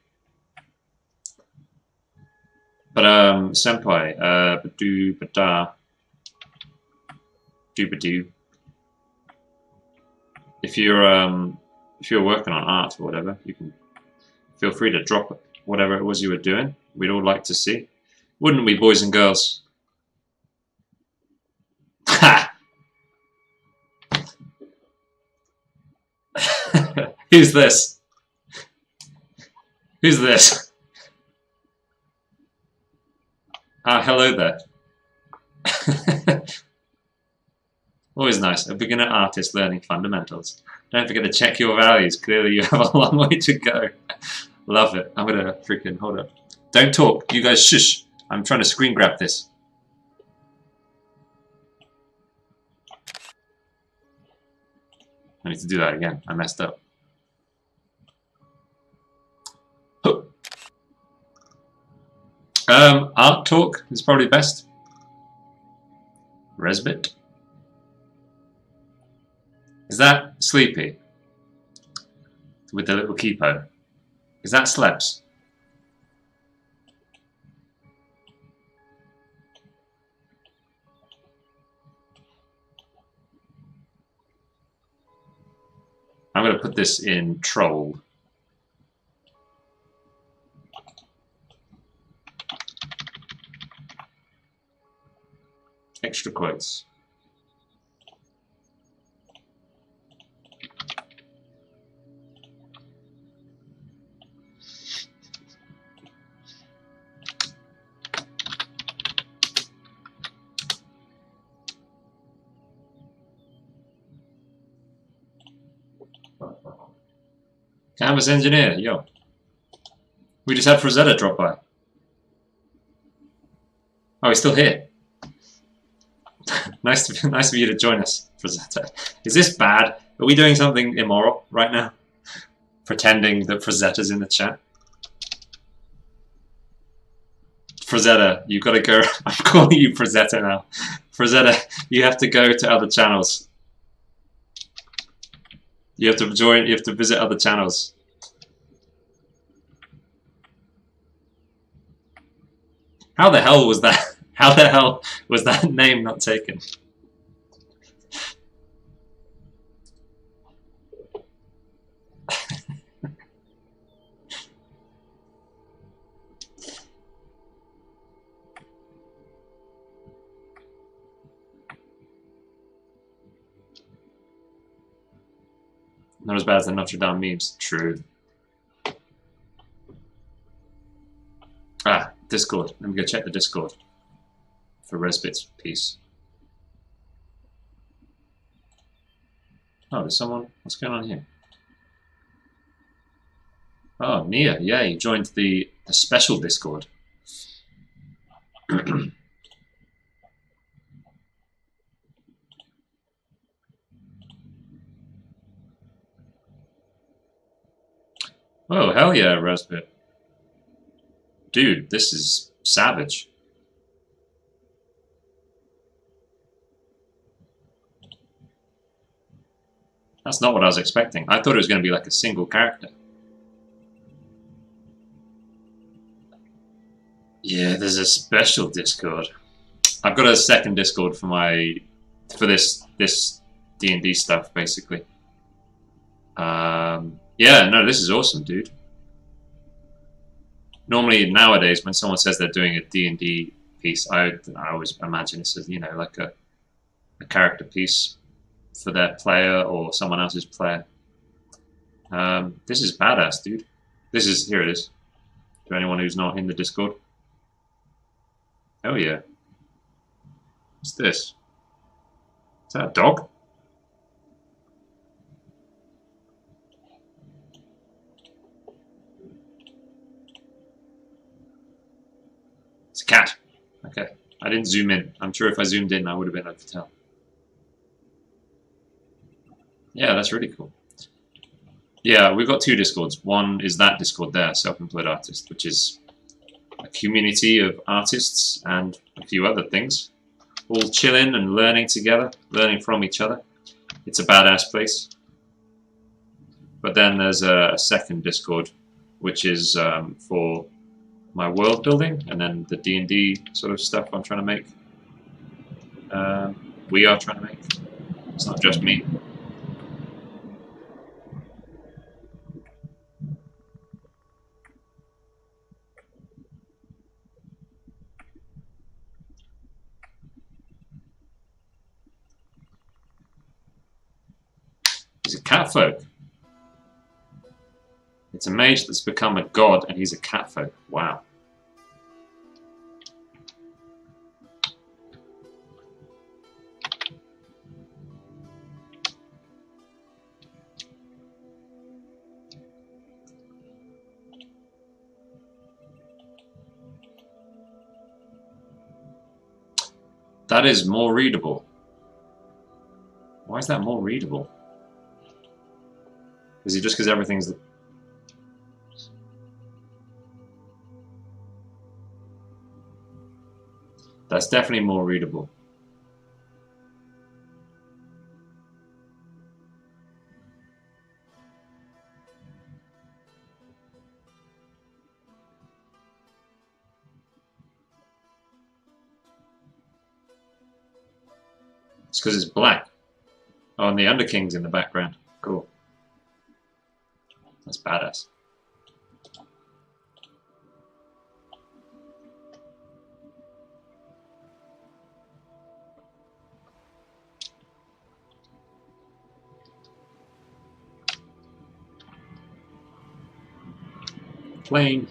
But, Senpai, badoo-bada, doo-badoo. If you're working on art or whatever, you can feel free to drop whatever it was you were doing. We'd all like to see. Wouldn't we, boys and girls? Ha! Who's this? Who's this? Ah, hello there. Always nice. A beginner artist learning fundamentals. Don't forget to check your values. Clearly you have a long way to go. Love it. I'm gonna freaking hold up. Don't talk. You guys shush. I'm trying to screen grab this. I need to do that again. I messed up. Art talk is probably best. Resbit. Is that Sleepy? With the little keepo? Is that Sleps? I'm going to put this in Troll. Extra quotes. Canvas engineer, yo. We just had Frazetta drop by. Oh, he's still here. nice of you to join us, Frazetta. Is this bad? Are we doing something immoral right now? Pretending that Frazetta's in the chat? Frazetta, you've got to go. I'm calling you Frazetta now. Frazetta, you have to go to other channels. You have to join, you have to visit other channels. How the hell was that? How the hell was that name not taken? Not as bad as the Notre Dame memes. True. Ah, Discord. Let me go check the Discord for Resbit's piece. Oh, there's someone. What's going on here? Oh, Nia. Yeah, you joined the special Discord. Oh, hell yeah, Raspberry. Dude, this is savage. That's not what I was expecting. I thought it was going to be like a single character. Yeah, there's a special Discord. I've got a second Discord for this D&D stuff, basically. Yeah, no, this is awesome, dude. Normally, nowadays, when someone says they're doing a D&D piece, I always imagine it's like a character piece for their player or someone else's player. This is badass, dude. Here it is. To anyone who's not in the Discord. Oh yeah. What's this? Is that a dog? It's a cat. Okay. I didn't zoom in. I'm sure if I zoomed in, I would have been able to tell. Yeah, that's really cool. Yeah, we've got two Discords. One is that Discord there, Self-Employed Artist, which is a community of artists and a few other things, all chilling and learning together, learning from each other. It's a badass place. But then there's a second Discord, which is for my world building and then the D&D sort of stuff I'm trying to make. We are trying to make. It's not just me. He's a catfolk. It's a mage that's become a god, and he's a catfolk. Wow. That is more readable. Why is that more readable? Is it just because everything's... That's definitely more readable. It's because it's black. Oh, and the Underking's in the background. Cool. That's badass. Plane.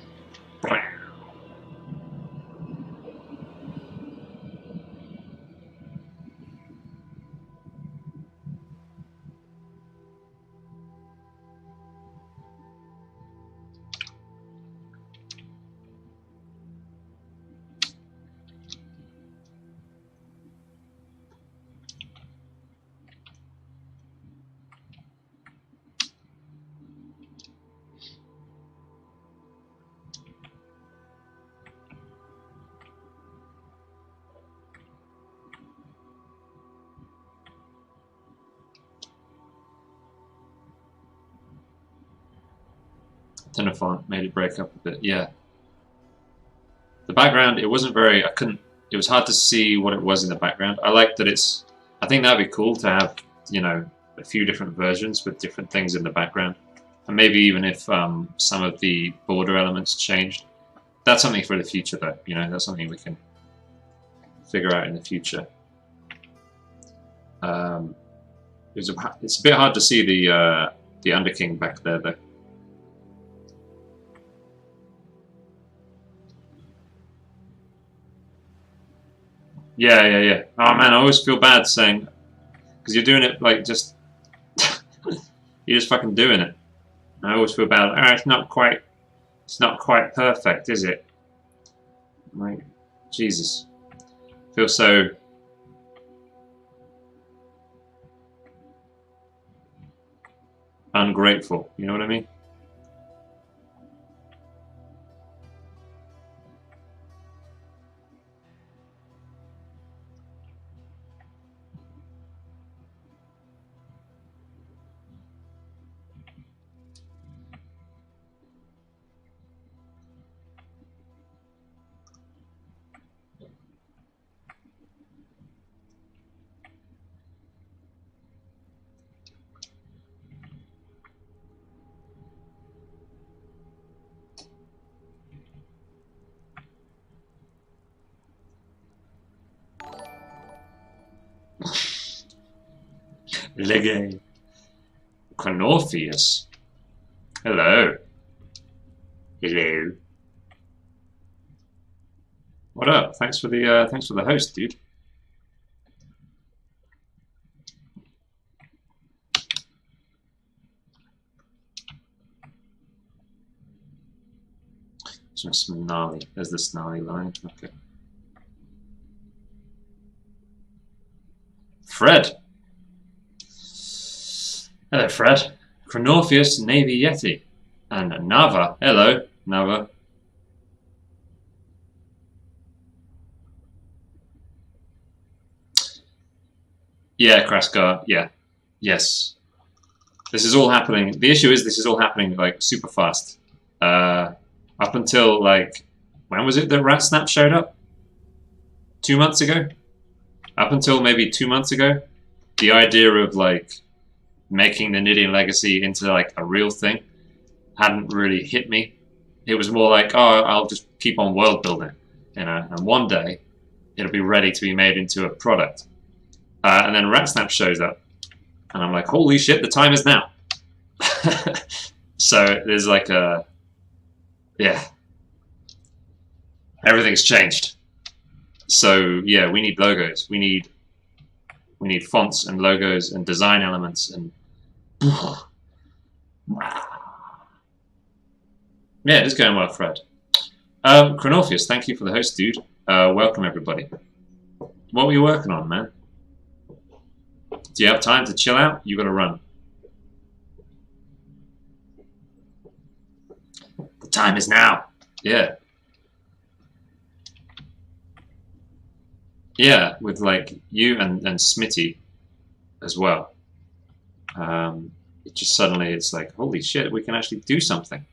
I don't know if I made it break up a bit. Yeah. The background, it wasn't very... It was hard to see what it was in the background. I like that it's... I think that'd be cool to have, a few different versions with different things in the background. And maybe even if some of the border elements changed. That's something for the future, though. That's something we can figure out in the future. It's a bit hard to see the Underking back there, though. Yeah. Oh man, I always feel bad saying, because you're doing it like just, you're just fucking doing it. I always feel bad. It's not quite perfect, is it? Like, Jesus, I feel so. Ungrateful. You know what I mean? Legay. Chronorpheus. Hello. Hello. What up? Thanks for the host, dude. Some gnarly. There's the snarly line. Okay. Fred. Hello, Fred. Chronorpheus, Navy Yeti. And Nava. Hello, Nava. Yeah, Kraskar. Yeah. Yes. This is all happening. The issue is this is all happening like super fast. Up until like, when was it that RatSnap showed up? 2 months ago? Up until maybe 2 months ago, the idea of like making the Nidian Legacy into like a real thing hadn't really hit me. It was more like, oh, I'll just keep on world building, you know, and one day it'll be ready to be made into a product. And then RatSnap shows up, and I'm like, holy shit, the time is now. So there's like a, yeah, everything's changed. So yeah, we need logos. We need fonts and logos and design elements and yeah, it is going well, Fred. Chronorpheus, thank you for the host, dude. Welcome everybody. What were you working on, man? Do you have time to chill out? You gotta run. The time is now. Yeah. Yeah, with like you and Smitty as well. It just suddenly it's like, holy shit, we can actually do something.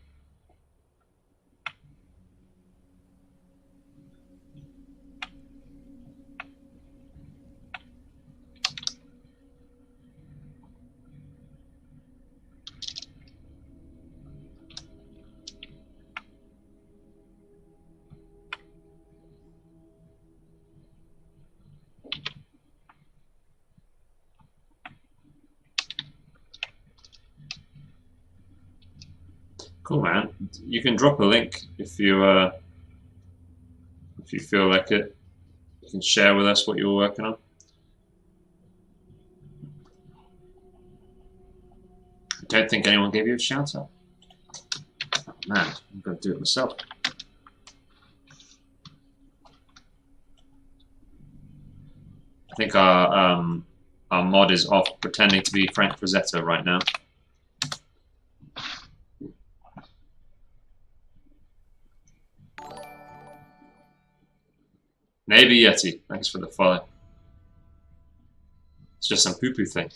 Cool, man. You can drop a link if you feel like it. You can share with us what you were working on. I don't think anyone gave you a shout out. Oh, man, I'm gonna do it myself. I think our mod is off pretending to be Frank Frazetta right now. Maybe Yeti, thanks for the follow. It's just some poo-poo thing.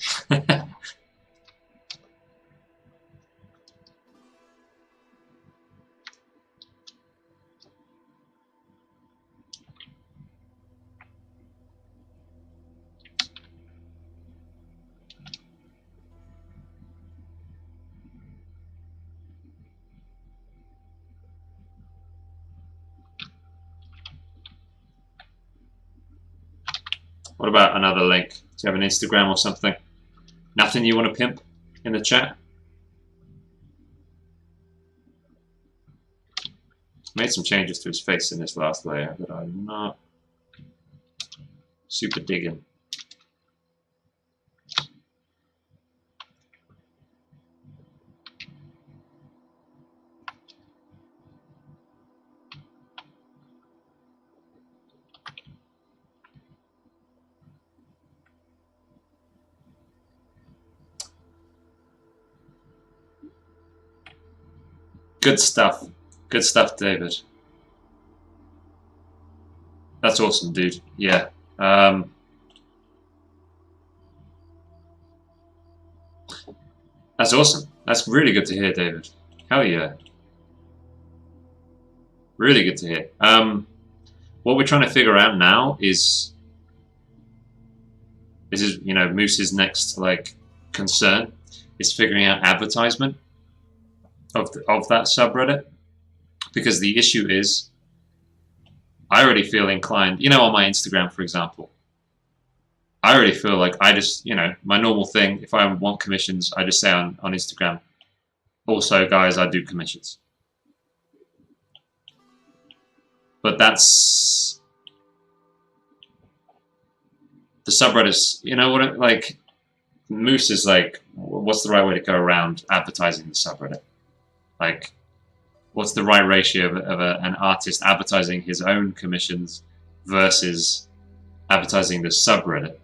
What about another link? Do you have an Instagram or something? Nothing you want to pimp in the chat? Made some changes to his face in this last layer that I'm not super digging. Good stuff. Good stuff, David. That's awesome, dude. Yeah. That's awesome. That's really good to hear, David. Hell yeah. Really good to hear. What we're trying to figure out now is, this is, you know, Moose's next like concern is figuring out advertisement of that subreddit, because the issue is, I already feel inclined, you know, on my Instagram, for example, I already feel like I just, my normal thing, if I want commissions, I just say on Instagram, also, guys, I do commissions. But that's the subreddits, like, Moose is like, what's the right way to go around advertising the subreddit? Like, what's the right ratio of an artist advertising his own commissions versus advertising the subreddit?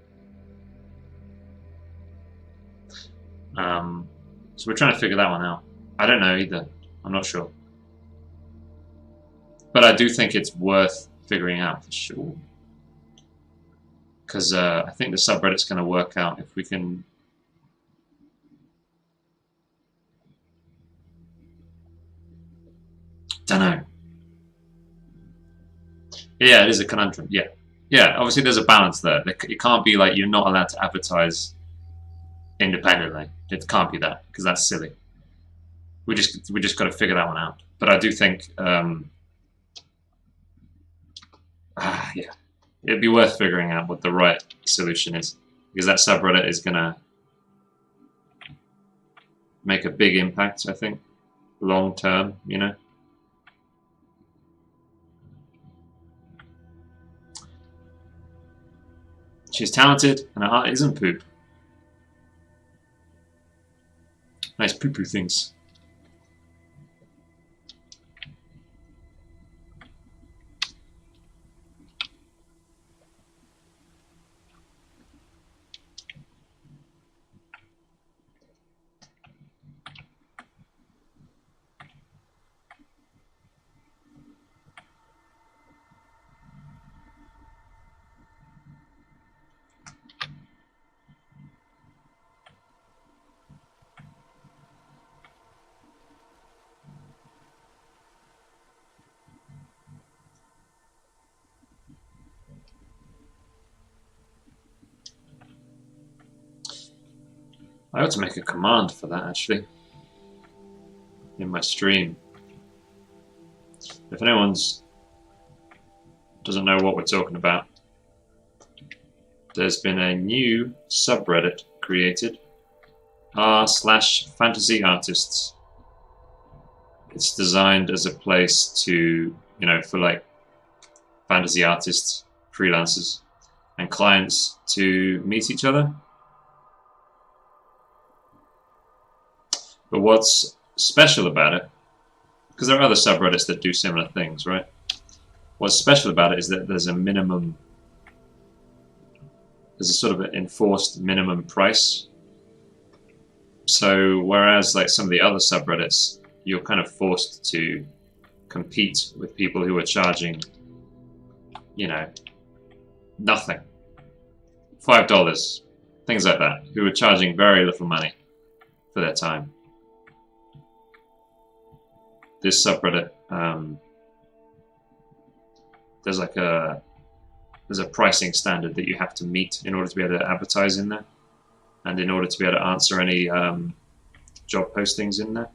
So we're trying to figure that one out. I don't know either. I'm not sure. But I do think it's worth figuring out for sure. Because I think the subreddit's going to work out if we can... Don't know. Yeah, it is a conundrum. Yeah. Yeah, obviously there's a balance there. It can't be like you're not allowed to advertise independently. It can't be that, because that's silly. We just got to figure that one out. But I do think, yeah, it'd be worth figuring out what the right solution is, because that subreddit is gonna make a big impact, I think, long term. She's talented, and her heart isn't poop. Nice poo-poo things. I ought to make a command for that, actually, in my stream. If anyone doesn't know what we're talking about, there's been a new subreddit created, r/fantasy artists. It's designed as a place to, for like fantasy artists, freelancers, and clients to meet each other. But what's special about it, because there are other subreddits that do similar things, right? What's special about it is that there's a sort of an enforced minimum price. So whereas like some of the other subreddits, you're kind of forced to compete with people who are charging, nothing. $5, things like that, who are charging very little money for their time. This subreddit, there's a pricing standard that you have to meet in order to be able to advertise in there, and in order to be able to answer any job postings in there.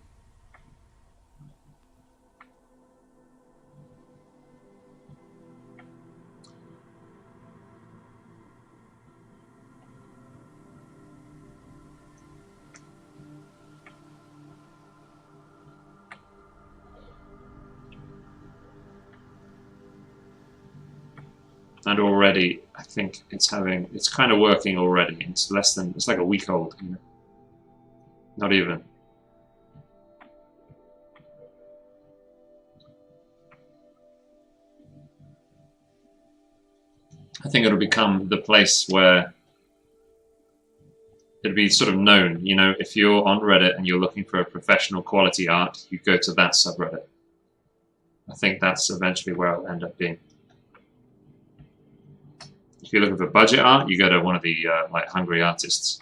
And already, I think it's kind of working already. It's like a week old, Not even. I think it'll become the place where it'll be sort of known, if you're on Reddit and you're looking for a professional quality art, you go to that subreddit. I think that's eventually where it'll end up being. If you're looking for budget art, you go to one of the like hungry artists.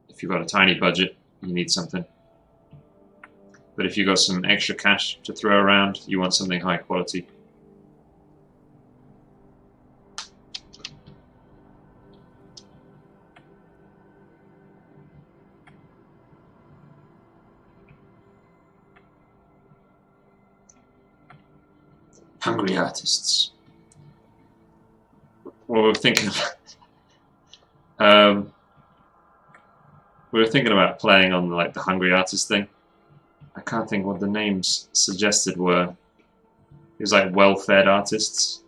If you've got a tiny budget, you need something. But if you've got some extra cash to throw around, you want something high quality. Hungry artists. Well, we're thinking We were thinking about playing on like the Hungry Artist thing. I can't think what the names suggested were. It was like well-fed artists.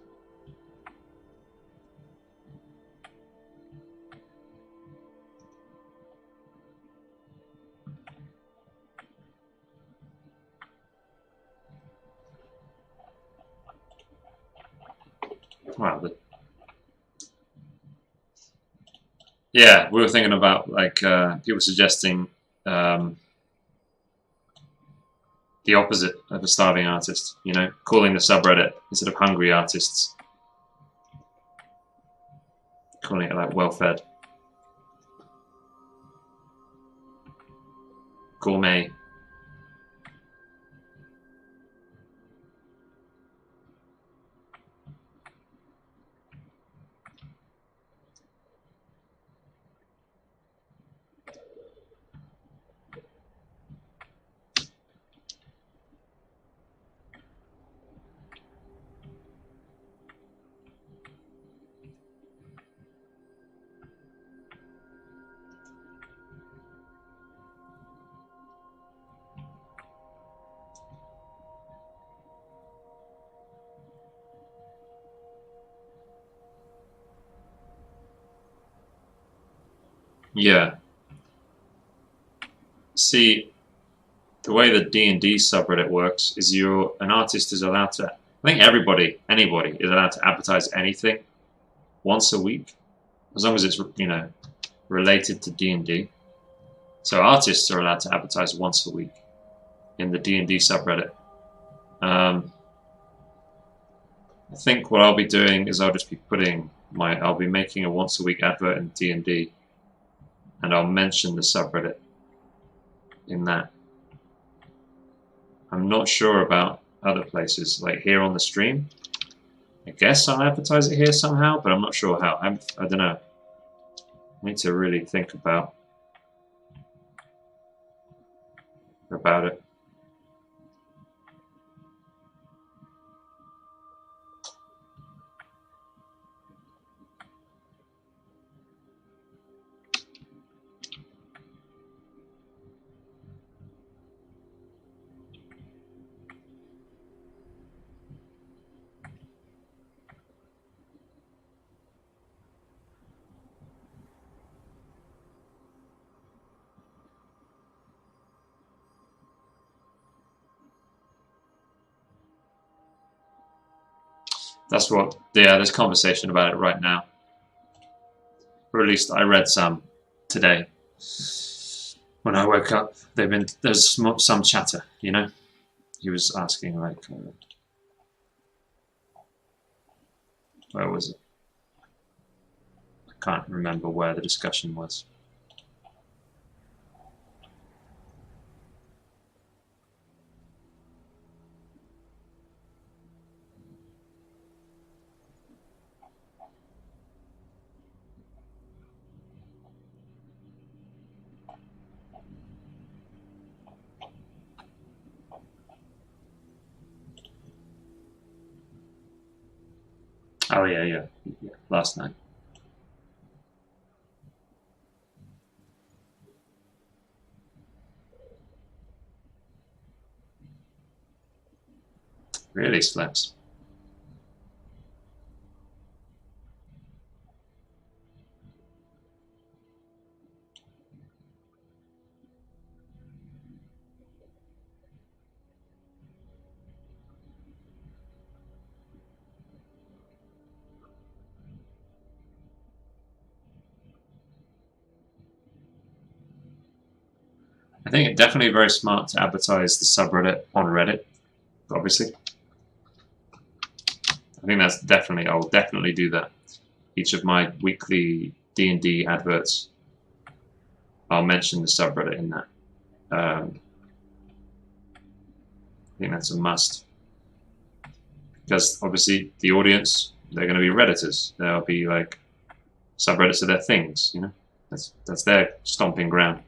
Wow. Yeah, we were thinking about like people suggesting the opposite of a starving artist. You know, calling the subreddit instead of hungry artists, calling it like well-fed, gourmet. Yeah. See, the way the D&D subreddit works is an artist is allowed to, I think anybody is allowed to advertise anything once a week, as long as it's, you know, related to D&D. So artists are allowed to advertise once a week in the D&D subreddit. I think what I'll be doing is I'll just be I'll be making a once a week advert in D&D, and I'll mention the subreddit in that. I'm not sure about other places, like here on the stream. I guess I'll advertise it here somehow, but I'm not sure how. I don't know. I need to really think about it. That's what, yeah, there's conversation about it right now. Or at least I read some today. When I woke up, there's some chatter, you know? He was asking, like, where was it? I can't remember where the discussion was. Oh, yeah, last night. Really slaps. I think it's definitely very smart to advertise the subreddit on Reddit, obviously. I think that's definitely, I will definitely do that. Each of my weekly D&D adverts, I'll mention the subreddit in that. I think that's a must. Because obviously the audience, they're going to be Redditors. They'll be like, subreddits are their things, you know? That's their stomping ground.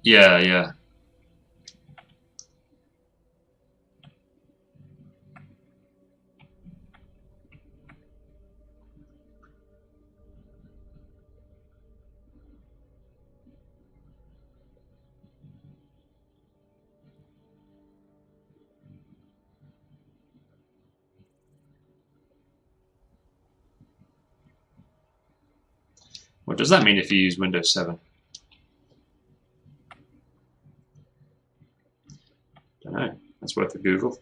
Yeah, yeah. What does that mean if you use Windows 7? Don't know. That's worth a Google.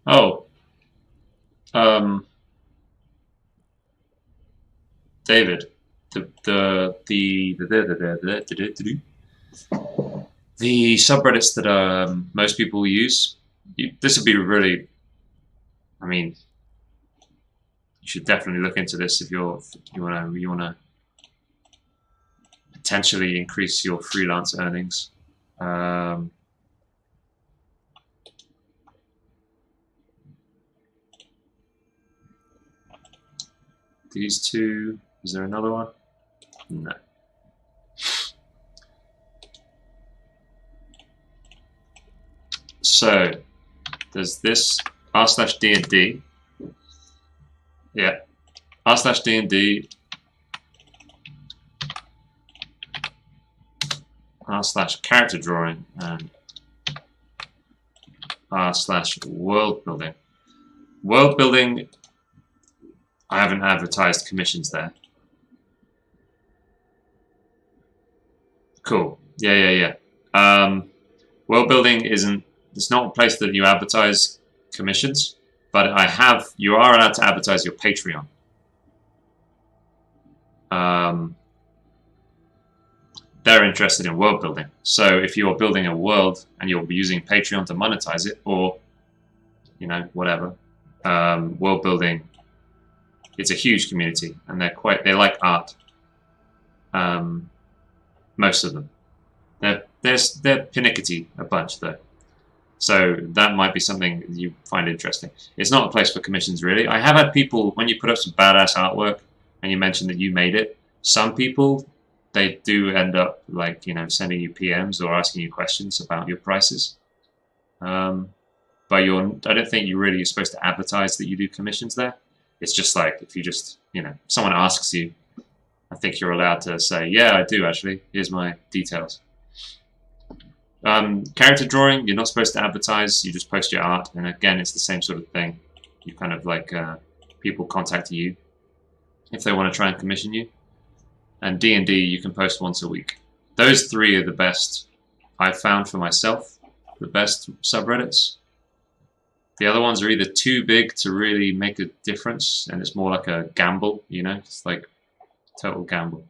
Oh, um, David, the subreddits that most people use. This would be really. I mean, you should definitely look into this if you wanna potentially increase your freelance earnings. Um, these two. Is there another one? No. So there's this r/dnd. Yeah, r/dnd r/character drawing and r/world building. World building. I haven't advertised commissions there. Cool. Yeah. World building isn't. It's not a place that you advertise commissions, but you are allowed to advertise your Patreon. They're interested in world building. So if you're building a world and you're using Patreon to monetize it, or whatever, world building, it's a huge community, and they like art. Most of them, they're pinickety a bunch though. So that might be something you find interesting. It's not a place for commissions, really. I have had people, when you put up some badass artwork and you mention that you made it, some people, they do end up sending you PMs or asking you questions about your prices. But I don't think you really are supposed to advertise that you do commissions there. It's just like if you just, someone asks you, I think you're allowed to say, yeah, I do actually. Here's my details. Character drawing, you're not supposed to advertise. You just post your art, and again, it's the same sort of thing. You kind of people contact you if they want to try and commission you. And D&D, you can post once a week. Those three are the best I've found for myself, the best subreddits. The other ones are either too big to really make a difference, and it's more like a gamble, it's like total gamble.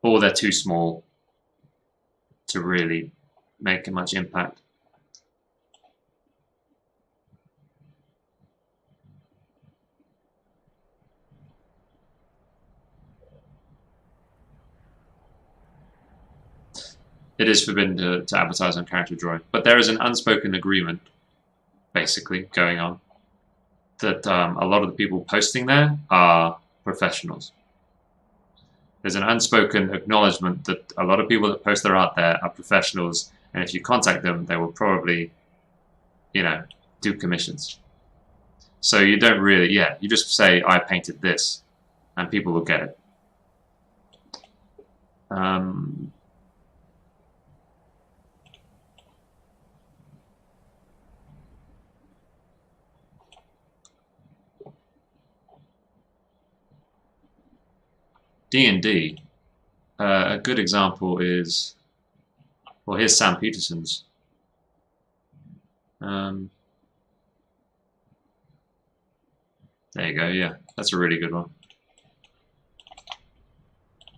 Or they're too small to really make much impact. It is forbidden to advertise on character drawing, but there is an unspoken agreement, basically, going on, that a lot of the people posting there are professionals. There's an unspoken acknowledgement that a lot of people that post their art there are professionals, and if you contact them, they will probably, do commissions. So you don't really, you just say, I painted this, and people will get it. D&D, a good example is, well, here's Sam Peterson's. There you go, yeah, that's a really good one.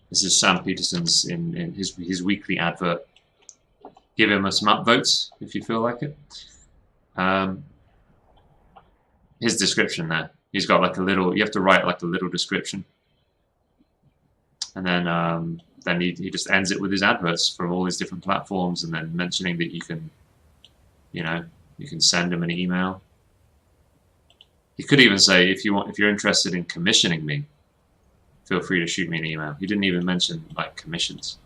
This is Sam Peterson's in his weekly advert. Give him some upvotes if you feel like it. His description there, he's got like a little, you have to write like a little description. And then he just ends it with his adverts from all his different platforms, and then mentioning that you can, you know, you can send him an email. He could even say, if you're interested in commissioning me, feel free to shoot me an email. He didn't even mention like commissions.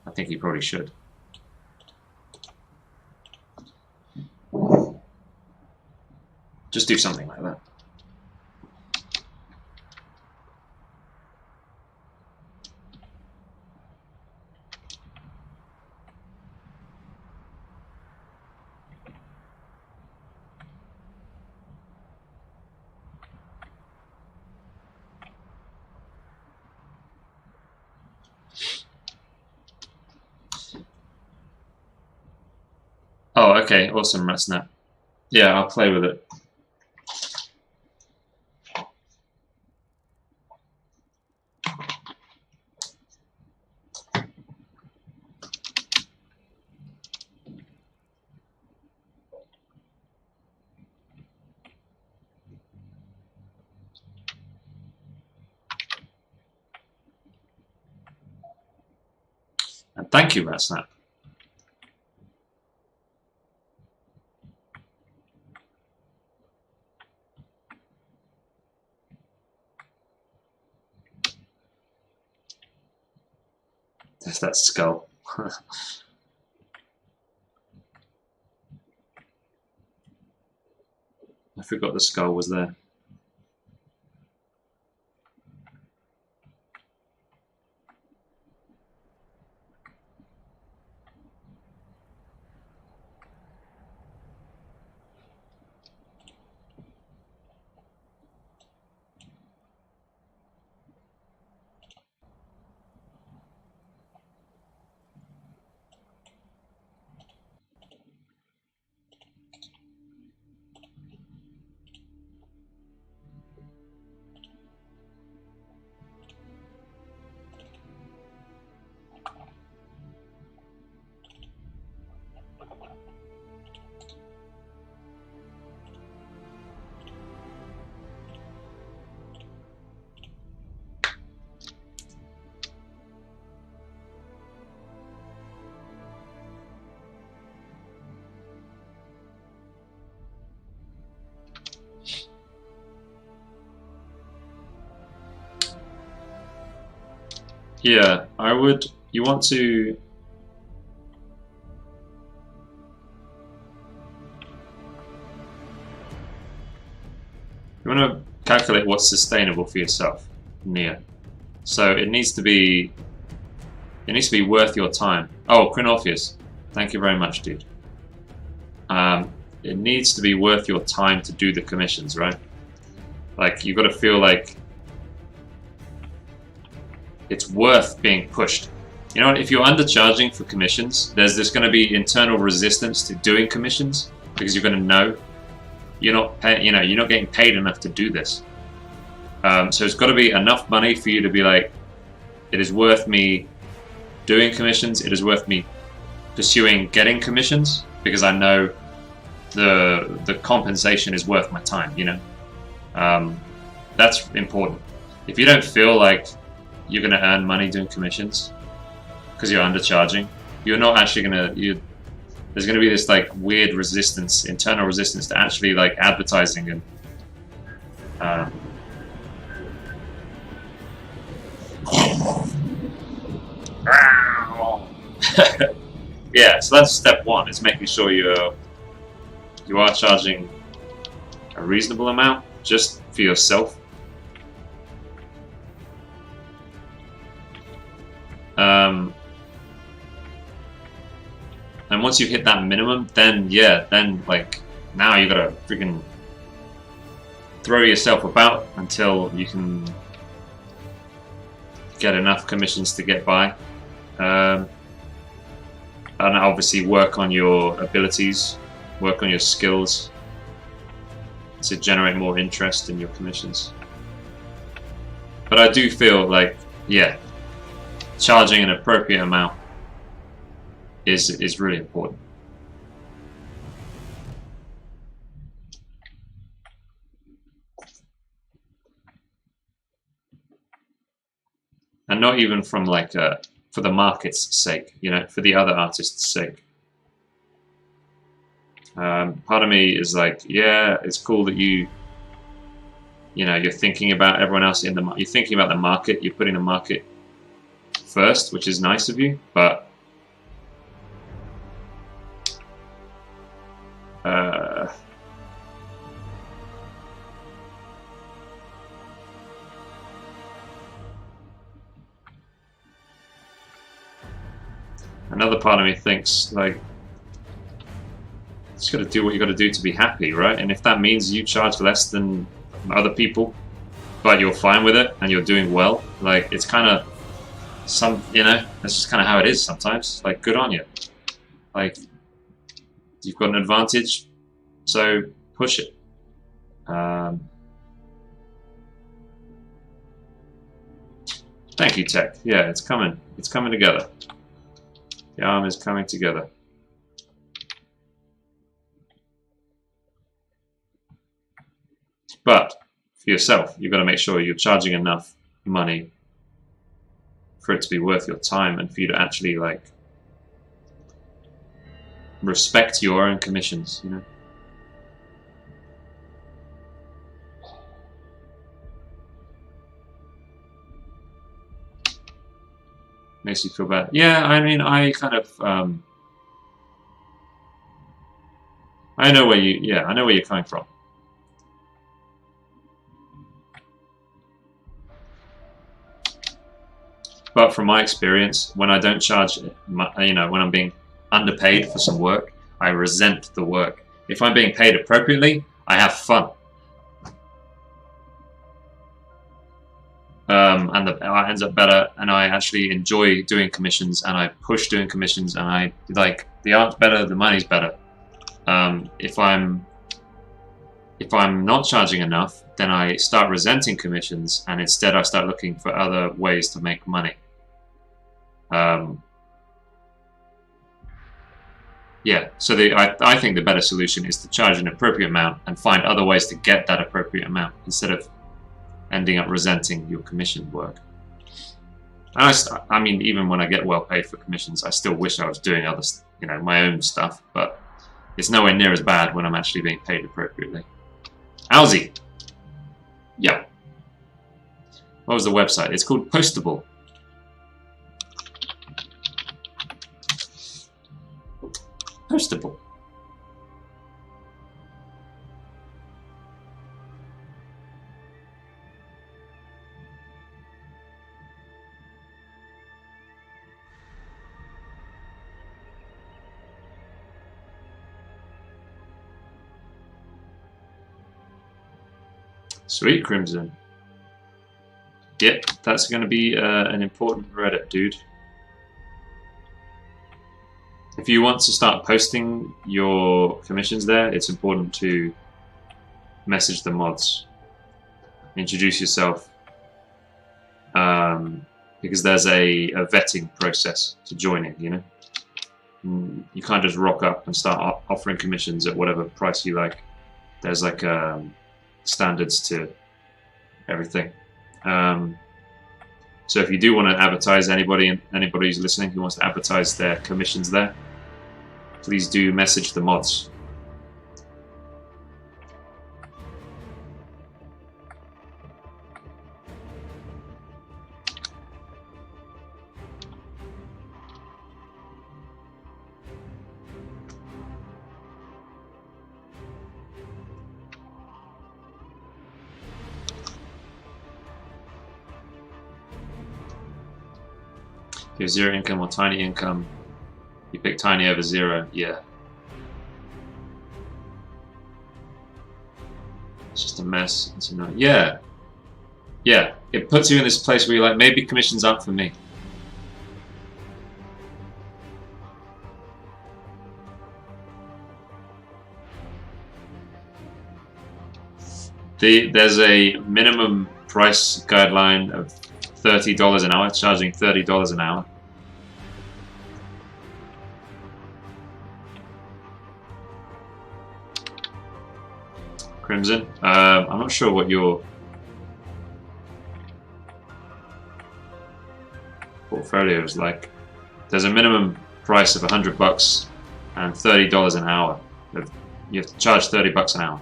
I think he probably should. Just do something like that. Oh, okay, awesome, RatSnap. Yeah, I'll play with it. And thank you, RatSnap. There's that skull. I forgot the skull was there. Yeah, I would. You want to. You want to calculate what's sustainable for yourself, Nia. So it needs to be. It needs to be worth your time. Oh, Chronorpheus, thank you very much, dude. It needs to be worth your time to do the commissions, right? Like you've got to feel like it's worth being pushed. You know, if you're undercharging for commissions, there's going to be internal resistance to doing commissions because you're going to know you're not you're not getting paid enough to do this. So it's got to be enough money for you to be like, it is worth me doing commissions. It is worth me pursuing getting commissions because I know the compensation is worth my time. You know, that's important. If you don't feel like you're going to earn money doing commissions because you're undercharging, you're not actually going to, there's going to be this like weird resistance, internal resistance to actually like advertising and yeah, so that's step one, is making sure you are charging a reasonable amount just for yourself. once you hit that minimum, then yeah, then like now you gotta freaking throw yourself about until you can get enough commissions to get by, and obviously work on your abilities, work on your skills to generate more interest in your commissions. But I do feel like, yeah, charging an appropriate amount is really important. And not even from like for the market's sake, you know, for the other artists' sake. Part of me is like, yeah, it's cool that you know, you're thinking about everyone else in the you're thinking about the market, you're putting the market first, which is nice of you, but another part of me thinks like, you just got to do what you got to do to be happy, right? And if that means you charge less than other people, but you're fine with it and you're doing well, like it's kind of you know, that's just kind of how it is sometimes. Like, good on you. Like, you've got an advantage, so push it. Thank you, Tech. Yeah, it's coming. It's coming together. The arm is coming together. But for yourself, you've got to make sure you're charging enough money for it to be worth your time and for you to actually like respect your own commissions, you know. Makes you feel bad. Yeah, I mean, I kind of I know where I know where you're coming from. But from my experience, when I don't charge, you know, when I'm being underpaid for some work, I resent the work. If I'm being paid appropriately, I have fun. And it ends up better, and I actually enjoy doing commissions, and I push doing commissions, and I like the art's better, the money's better. If I'm not charging enough, then I start resenting commissions, and instead I start looking for other ways to make money. Yeah, so I think the better solution is to charge an appropriate amount and find other ways to get that appropriate amount instead of ending up resenting your commissioned work. And I mean, even when I get well paid for commissions, I still wish I was doing other, you know, my own stuff, but it's nowhere near as bad when I'm actually being paid appropriately. Alzi! Yeah. What was the website? It's called Postable. Postable. Sweet, Crimson. Yep, that's going to be an important Reddit, dude. If you want to start posting your commissions there, it's important to message the mods. Introduce yourself. Because there's a vetting process to joining, you know? You can't just rock up and start offering commissions at whatever price you like. There's like standards to everything. So if you do want to advertise, anybody who's listening who wants to advertise their commissions there, please do message the mods. If you have zero income or tiny income, you pick tiny over 0. Yeah. It's just a mess. It's annoying. Yeah. Yeah. It puts you in this place where you're like, maybe commission's up for me. There's a minimum price guideline of $30 an hour, charging $30 an hour. Crimson. I'm not sure what your portfolio is like. There's a minimum price of $100 and $30 an hour. You have to charge $30 an hour,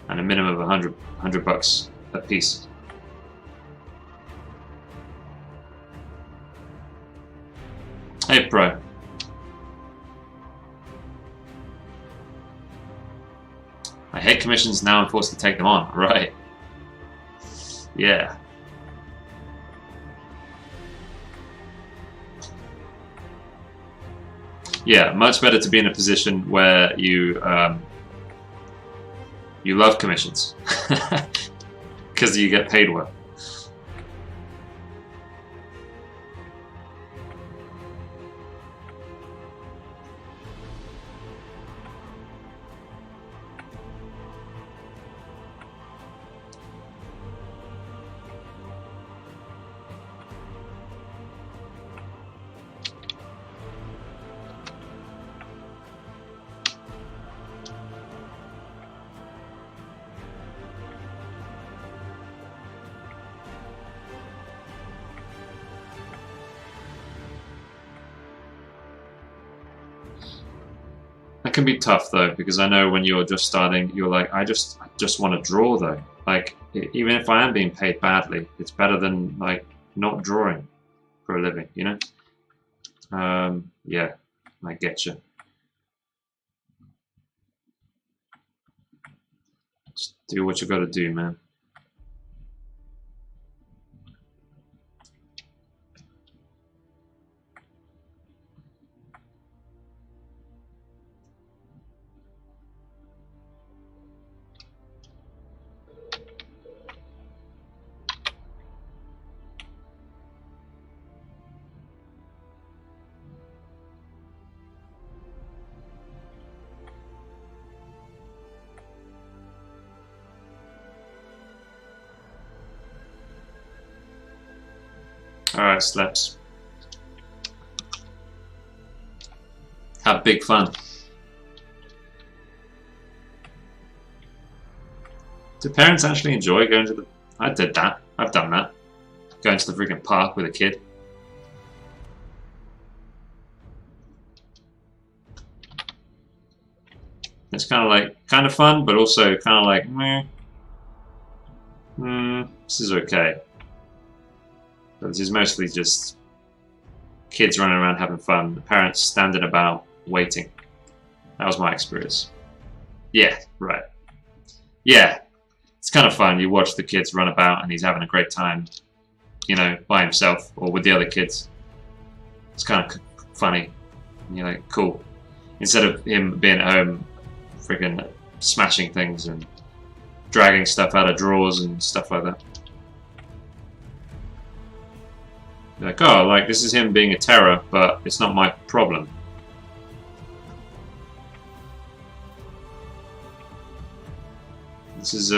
and a minimum of $100 a piece. Hey, bro. I hate commissions, now I'm forced to take them on. Right. Yeah. Yeah, much better to be in a position where you love commissions because you get paid well. That can be tough though, because I know when you're just starting, you're like, I just want to draw though. Like, even if I am being paid badly, it's better than like not drawing for a living, you know? Yeah, I get you. Just do what you got to do, man. Alright, slaps. Have big fun. Do parents actually enjoy going to the... I did that. I've done that. Going to the freaking park with a kid. It's kind of fun, but also kind of like, meh. This is okay. But this is mostly just kids running around having fun, the parents standing about waiting. That was my experience. Yeah, right. Yeah, it's kind of fun. You watch the kids run about and he's having a great time, you know, by himself or with the other kids. It's kind of funny. And you're like, cool. Instead of him being at home freaking smashing things and dragging stuff out of drawers and stuff like that. Like, oh, like, this is him being a terror, but it's not my problem. This is,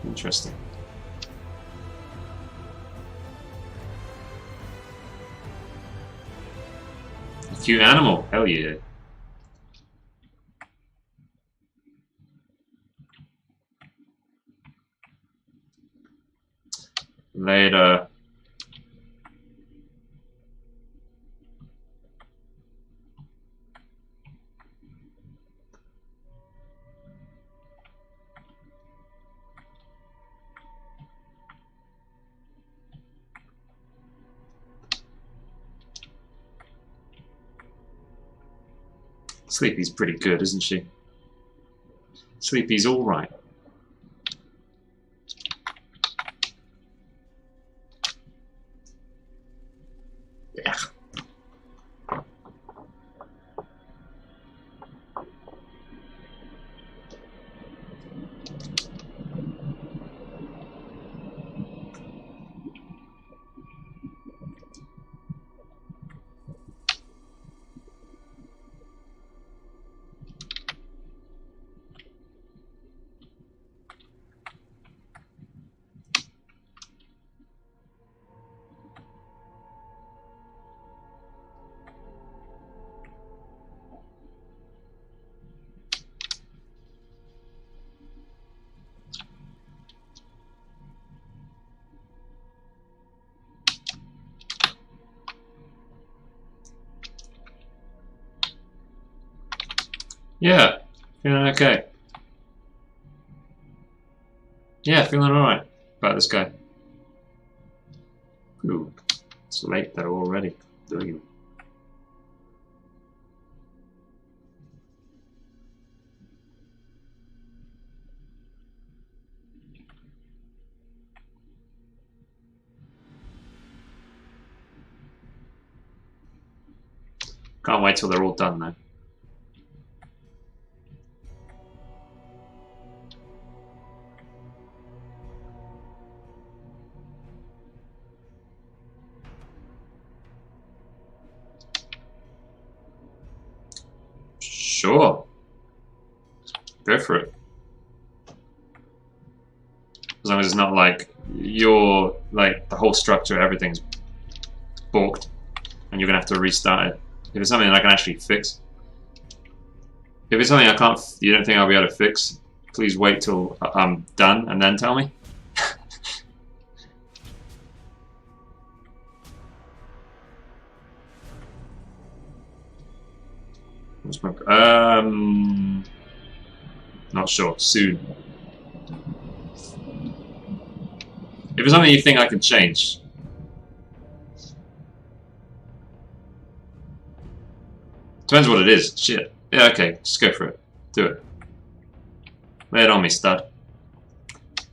interesting. A cute animal, hell yeah. Later. Sleepy's pretty good, isn't she? Sleepy's alright. Yeah. Yeah, feeling okay. Yeah, feeling alright about this guy. Ooh, it's late there already. Damn. Can't wait till they're all done though. Sure. Go for it. As long as it's not like you're like the whole structure, everything's balked, and you're gonna have to restart it. If it's something that I can actually fix. If it's something I can't, you don't think I'll be able to fix, please wait till I'm done and then tell me. Not sure. Soon. If it's something you think I can change. Depends what it is. Shit. Yeah, okay. Just go for it. Do it. Lay it on me, stud.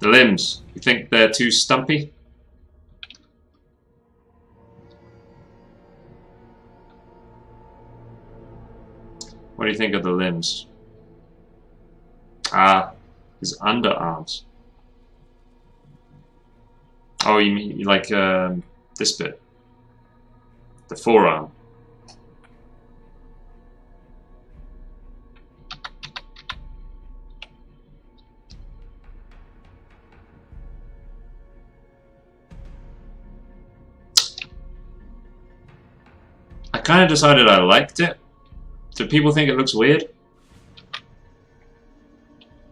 The limbs. You think they're too stumpy? What do you think of the limbs? Ah, his underarms. Oh, you mean like this bit? The forearm. I kind of decided I liked it. Do people think it looks weird?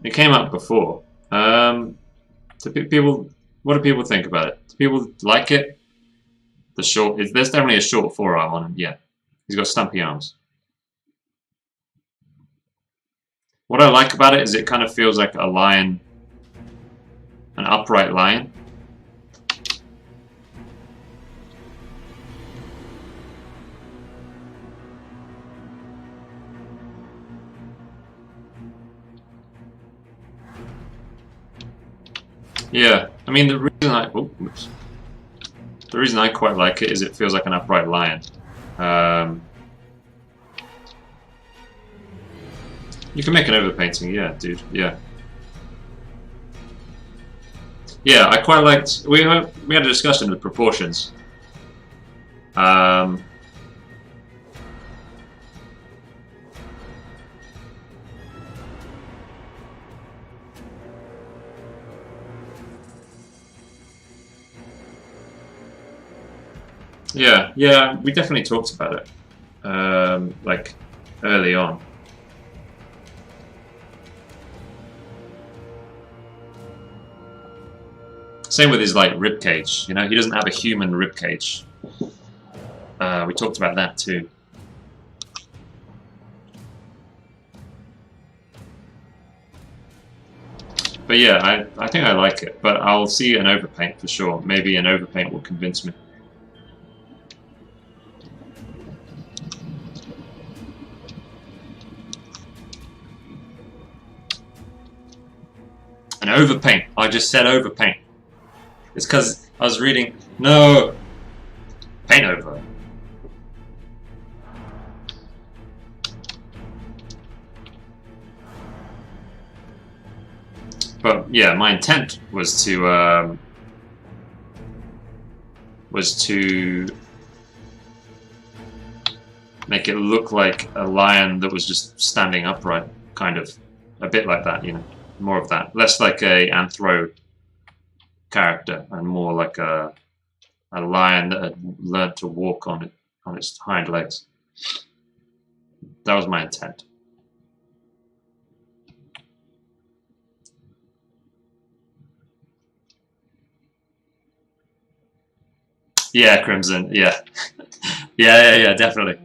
It came up before. People, what do people think about it? Do people like it? The short, there's definitely a short forearm on him. Yeah, he's got stumpy arms. What I like about it is it kind of feels like a lion, an upright lion. Yeah, I mean the reason I quite like it is it feels like an upright lion. You can make an overpainting, yeah, dude. Yeah, yeah. I quite liked. We had a discussion of the proportions. Yeah, yeah, we definitely talked about it, like early on. Same with his like rib cage. You know, he doesn't have a human rib cage. We talked about that too. But yeah, I think I like it. But I'll see an overpaint for sure. Maybe an overpaint will convince me. An overpaint. I just said overpaint. It's because I was reading. No, paint over. But yeah, my intent was to make it look like a lion that was just standing upright, kind of, a bit like that, you know, more of that, less like a anthro character and more like a lion that had learned to walk on its hind legs. That was my intent. Yeah, Crimson. Yeah, yeah, definitely.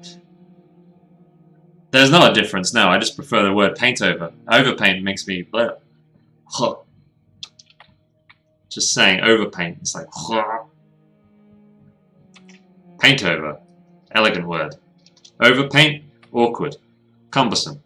There's not a difference, no. I just prefer the word paint over. Overpaint makes me... Huh. Just saying overpaint. It's like... Huh. Paint over. Elegant word. Overpaint. Awkward. Cumbersome.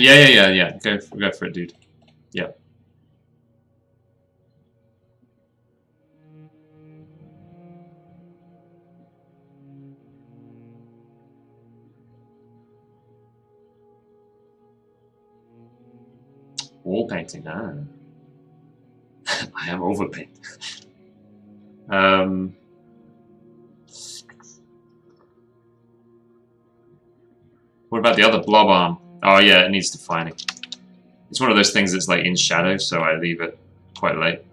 Yeah. Go for it, dude. Yeah. Wall painting, ah. I am overpaint. What about the other blob arm? Oh yeah, it needs defining. It's one of those things that's like in shadow, so I leave it quite late.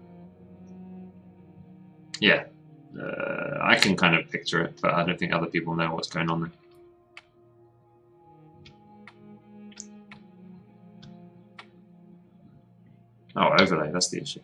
Yeah, I can kind of picture it, but I don't think other people know what's going on there. Oh, overlay, that's the issue.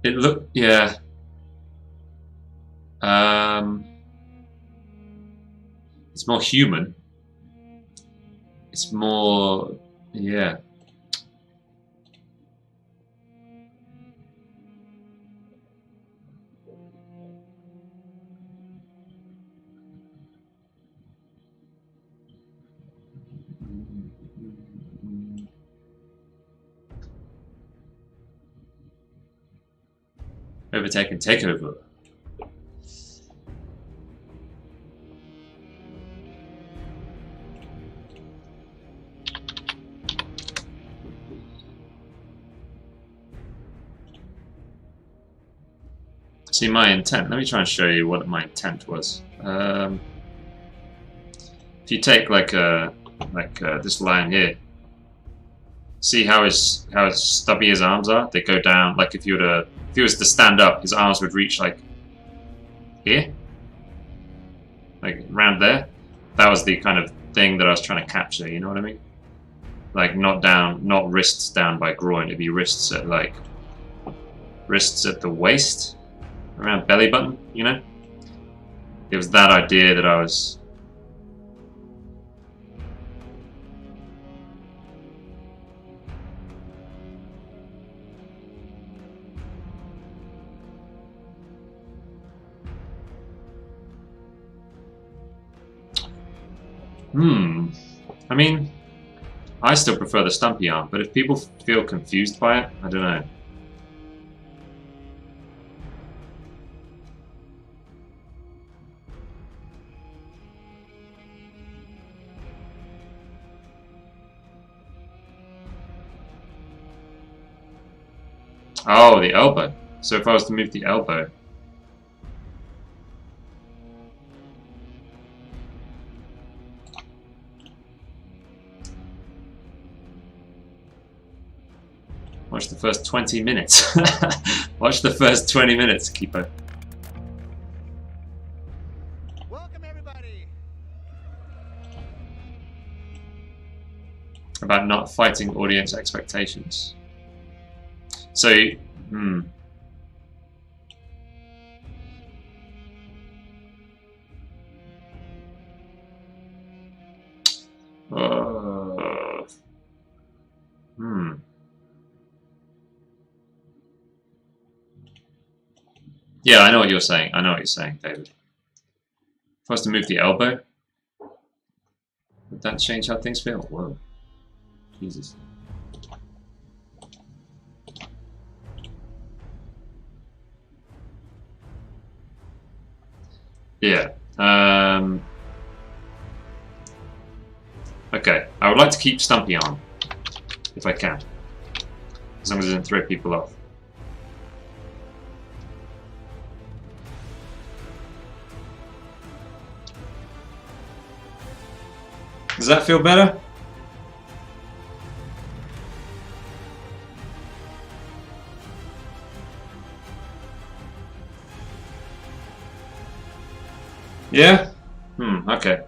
It look, yeah. It's more human. It's more, yeah. Overtake and takeover. See my intent. Let me try and show you what my intent was. If you take like this line here, see how stubby his arms are? They go down. Like if he was to stand up, his arms would reach like here, like around there. That was the kind of thing that I was trying to capture. You know what I mean? Like not wrists down by groin. It'd be wrists at the waist. Around belly button, you know? It was that idea that I was... I mean, I still prefer the stumpy arm, but if people feel confused by it, I don't know. Oh, the elbow. So if I was to move the elbow... Watch the first 20 minutes. Watch the first 20 minutes, Keeper. Welcome, everybody. About not fighting audience expectations. So, Yeah, I know what you're saying. I know what you're saying, David. If I was to move the elbow, would that change how things feel? Whoa. Jesus. Yeah. Okay. I would like to keep Stumpy on, if I can. As long as it doesn't throw people off. Does that feel better? Yeah? Okay.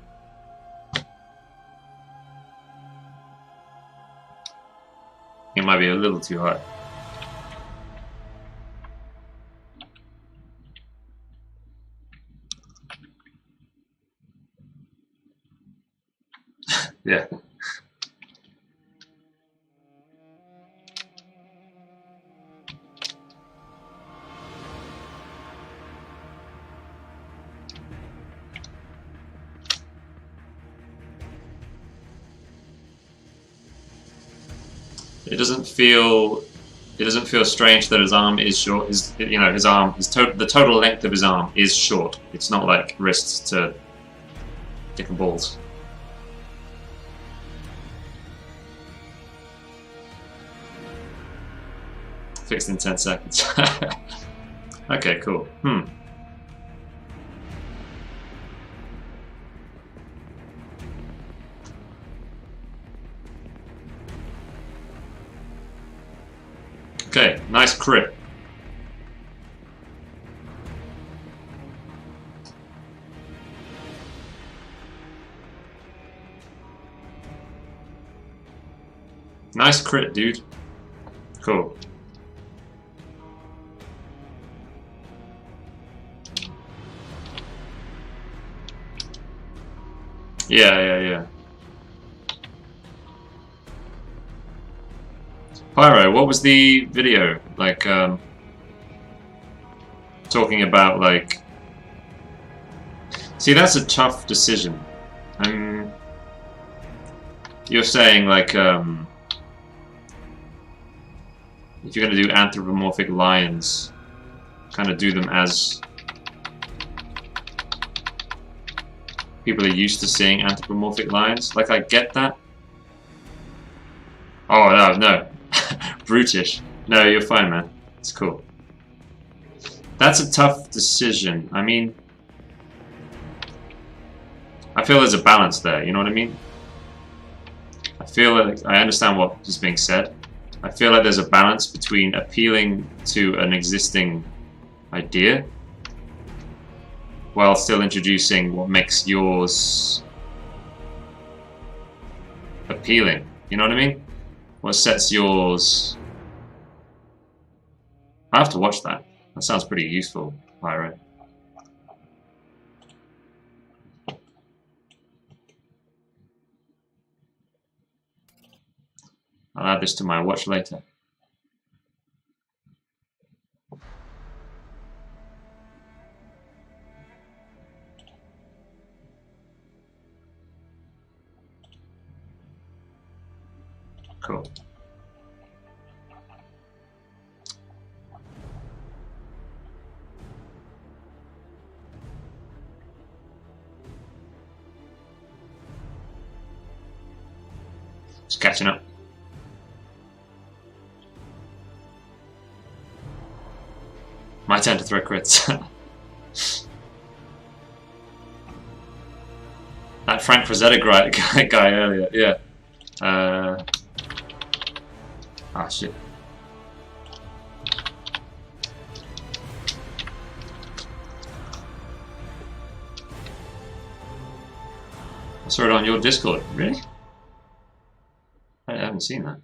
It might be a little too high. Yeah. It doesn't feel strange that his arm is short. The total length of his arm is short. It's not like wrists to dick and balls. Fixed in 10 seconds. Okay, cool. Okay, nice crit. Nice crit, dude. Cool. Yeah. Pyro, what was the video? Like, talking about, like... See, that's a tough decision. You're saying, like, if you're going to do anthropomorphic lions, kind of do them as people are used to seeing anthropomorphic lions. Like, I get that. Oh, no. Brutish. No, you're fine, man. It's cool. That's a tough decision. I mean, I feel there's a balance there, you know what I mean? I feel like I understand what is being said. I feel like there's a balance between appealing to an existing idea while still introducing what makes yours appealing. You know what I mean? What sets yours... I have to watch that. That sounds pretty useful, Pyro. I'll add this to my watch later. Cool. Just catching up. My turn to throw crits. That Frank Frazetta guy earlier, yeah. Ah, shit. I saw it on your Discord. Really? I haven't seen that.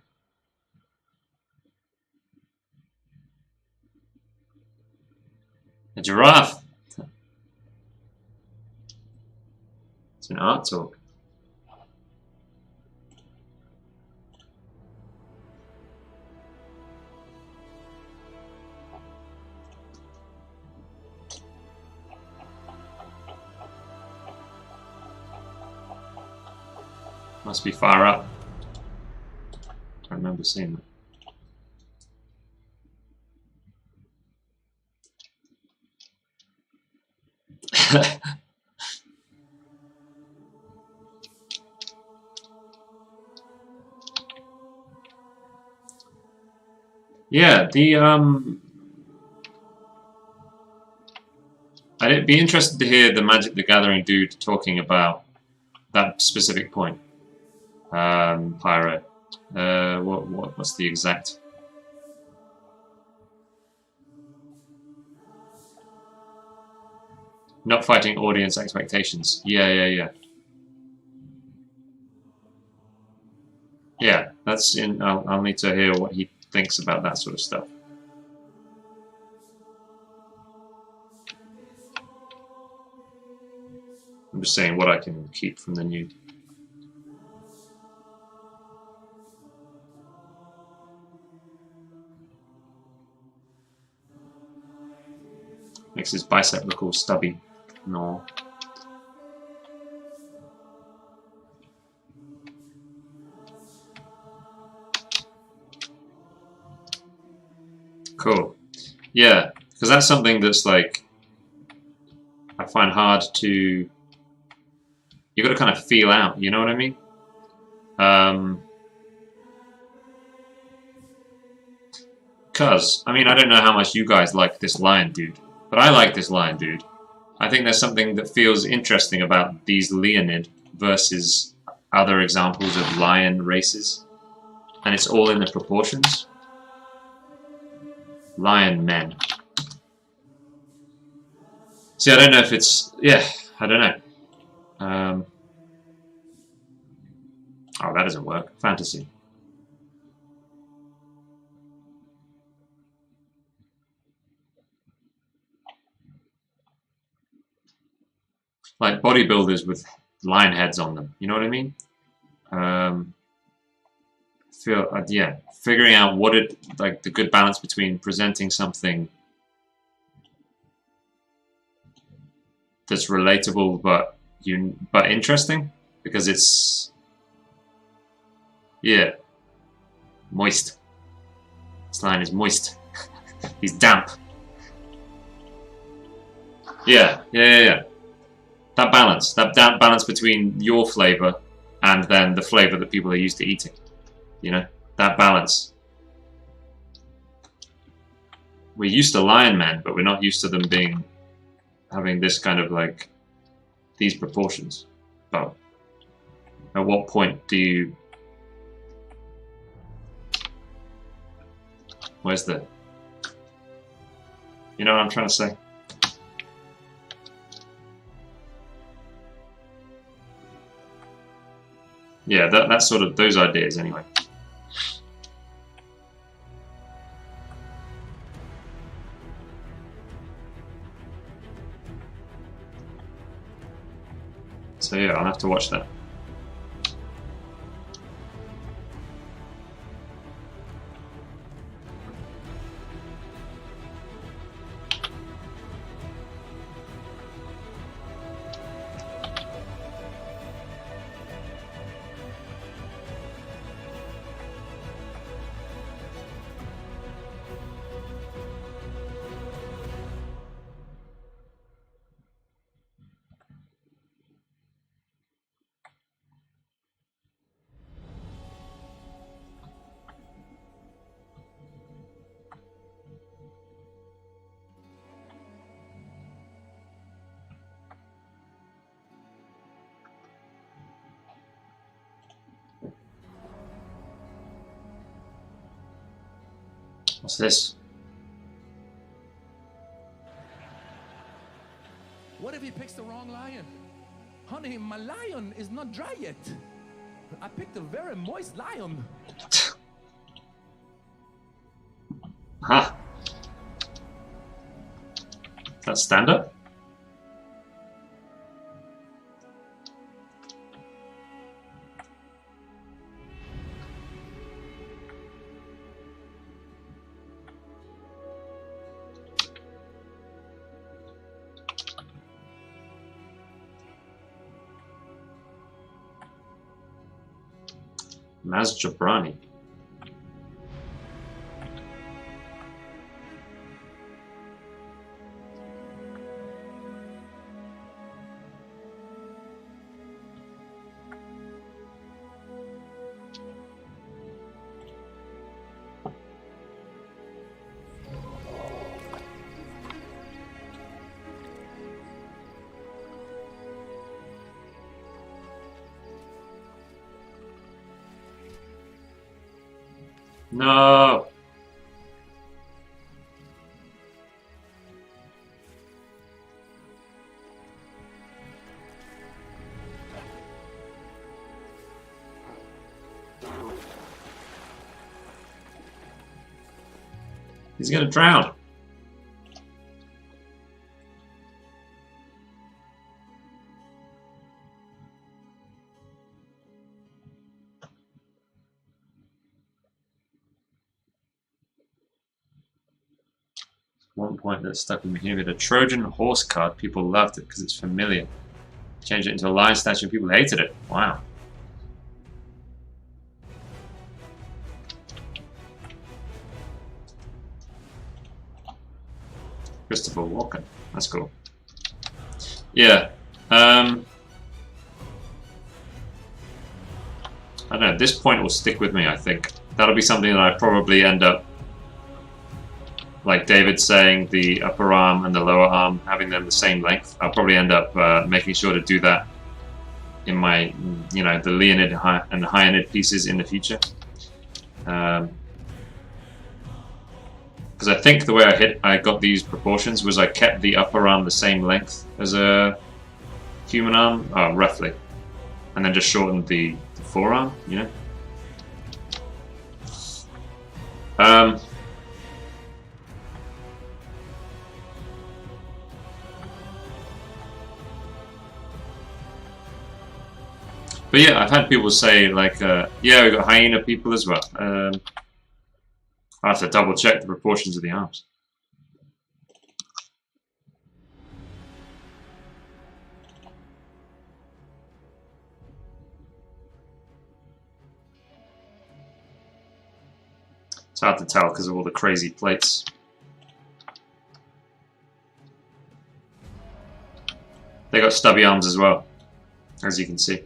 A giraffe. It's an art talk. Must be far up. I remember seeing that. Yeah, I'd be interested to hear the Magic the Gathering dude talking about that specific point. Pyro. What's the exact? Not fighting audience expectations. Yeah. Yeah, that's in. I'll need to hear what he thinks about that sort of stuff. I'm just saying what I can keep from the new. Makes his bicep look all stubby. No. Cool. Yeah, because that's something that's like I find hard to. You got to kind of feel out. You know what I mean? Cause I mean I don't know how much you guys like this lion dude, but I like this lion dude. I think there's something that feels interesting about these Leonid versus other examples of lion races, and it's all in the proportions. Lion men. See, I don't know if it's I don't know. Oh, that doesn't work. Fantasy. Like bodybuilders with lion heads on them. You know what I mean? Figuring out what the good balance between presenting something that's relatable but interesting, because it's moist. This lion is moist. He's damp. Yeah. That balance between your flavor and then the flavor that people are used to eating. You know, that balance. We're used to lion men, but we're not used to them having this kind of like these proportions. But at what point do you? Where's the? You know what I'm trying to say? Yeah, that's sort of those ideas anyway. So yeah, I'll have to watch that. What's this? What if he picks the wrong lion? Honey, my lion is not dry yet. I picked a very moist lion. Huh. That's stand up? Maz Jabrani. No! He's gonna drown. One point that stuck with me here, the Trojan horse card. People loved it because it's familiar. Changed it into a lion statue and people hated it. Wow. Christopher Walken. That's cool. Yeah. I don't know. This point will stick with me, I think. That'll be something that I probably end up, like David saying, the upper arm and the lower arm, having them the same length. I'll probably end up making sure to do that in my, you know, the Leonid and the Hyanid pieces in the future. Because I think the way I got these proportions was I kept the upper arm the same length as a human arm, roughly, and then just shortened the forearm, you know. But yeah, I've had people say, like, yeah, we've got hyena people as well. I have to double check the proportions of the arms. It's hard to tell because of all the crazy plates. They got stubby arms as well, as you can see.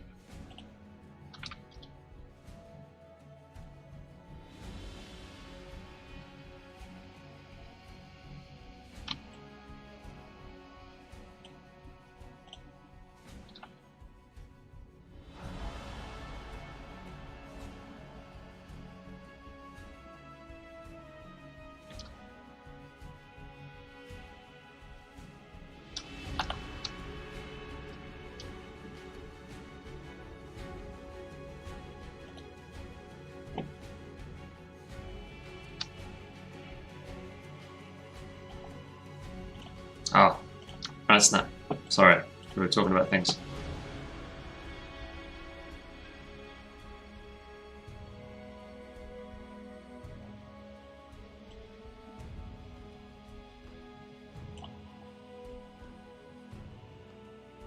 Oh, that's not. Sorry, we were talking about things.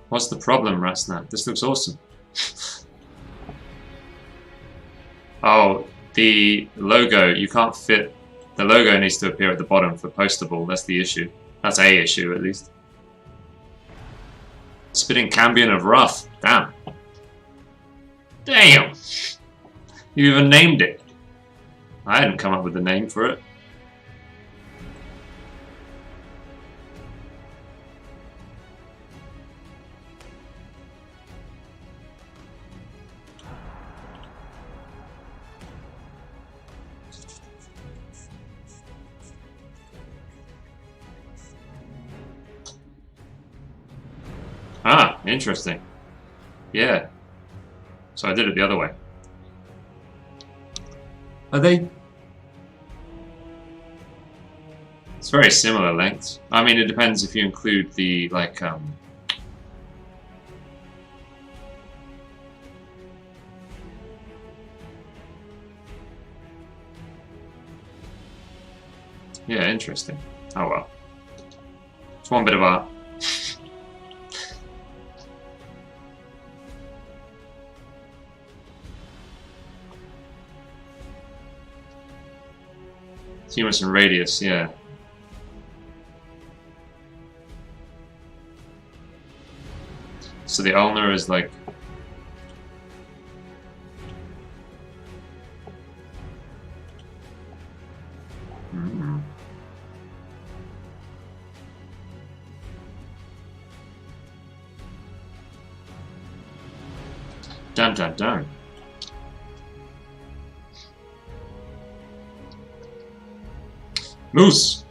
What's the problem, Ratsnap? This looks awesome. Oh, the logo, you can't fit. The logo needs to appear at the bottom for postable. That's the issue. That's a issue, at least. Spitting Cambion of Wrath. Damn. Damn! You even named it. I hadn't come up with the name for it. Ah, interesting. Yeah. So I did it the other way. Are they? It's very similar lengths. I mean, it depends if you include the, like, yeah, interesting. Oh well. It's one bit of art. Humus and radius, yeah. So the ulnar is like... Dun dun dun. Moose!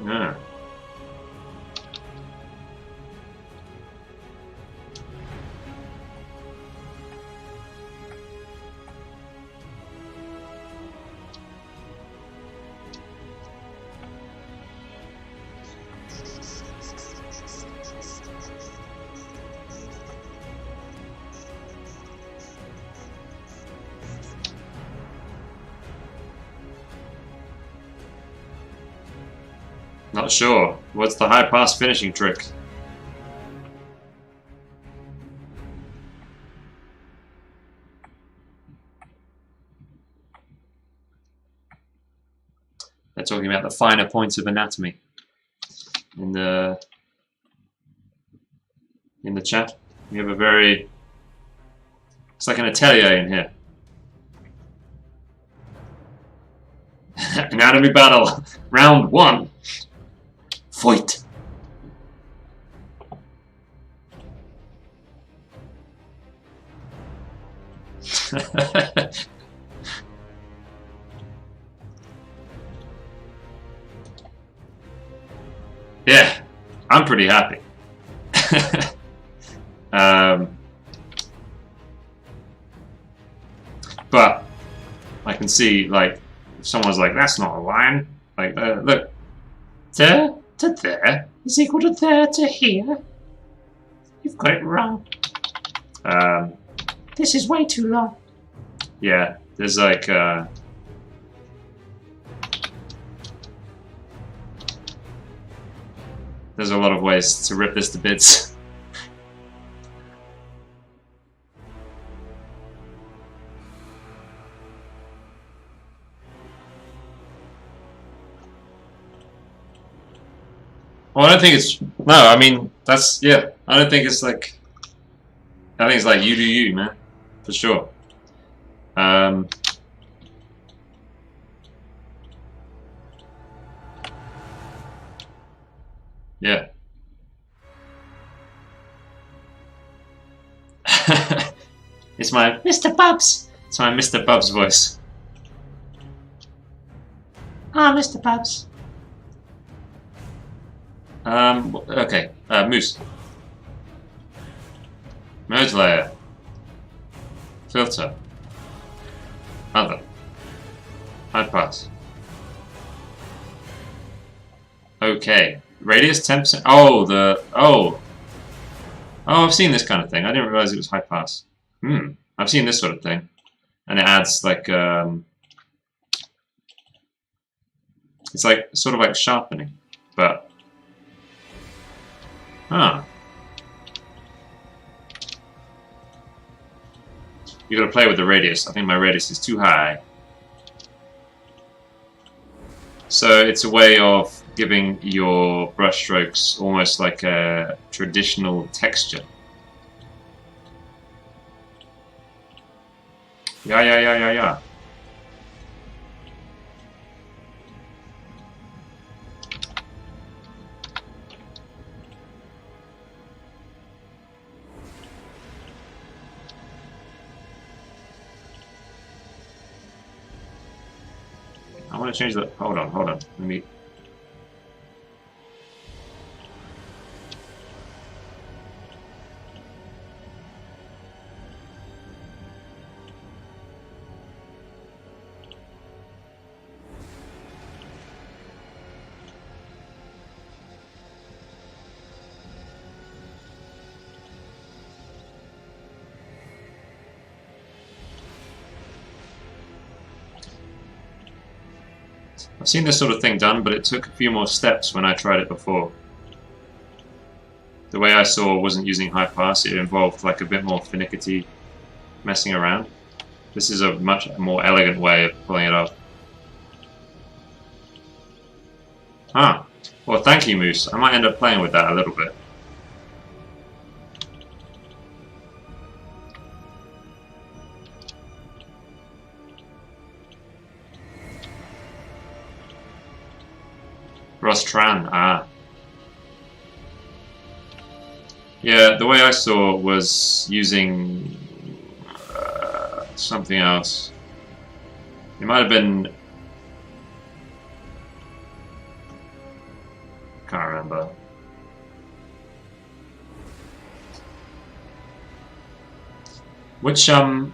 Yeah. Not sure. What's the high pass finishing trick? They're talking about the finer points of anatomy in the chat. You have a very... It's like an atelier in here. Anatomy battle, round 1. Fight. Yeah, I'm pretty happy. But I can see, like, if someone's like, that's not a line. Like, look, there to there is equal to there to here. You've got it wrong. This is way too long. Yeah, there's like, there's a lot of ways to rip this to bits. Well, I don't think it's... No, I mean, that's... Yeah, I don't think it's like... I think it's like you do you, man. For sure. Yeah. It's my Mr. Bubs. It's my Mr. Bubs voice. Ah, Mr. Bubs. Okay. Moose. Merge layer. Filter. Other. High pass. Okay. Radius 10%. Oh, the... Oh. Oh, I've seen this kind of thing. I didn't realize it was high pass. I've seen this sort of thing. And it adds, like, it's like, sort of like sharpening. But... Huh. You gotta play with the radius. I think my radius is too high. So it's a way of giving your brush strokes almost like a traditional texture. Yeah. I want to change the... Hold on. Let me... I've seen this sort of thing done, but it took a few more steps when I tried it before. The way I saw wasn't using high pass, it involved like a bit more finicky messing around. This is a much more elegant way of pulling it off. Ah, well thank you Moose, I might end up playing with that a little bit. Rostran, ah. Yeah, the way I saw was using something else. It might have been... Can't remember. Which, Oh,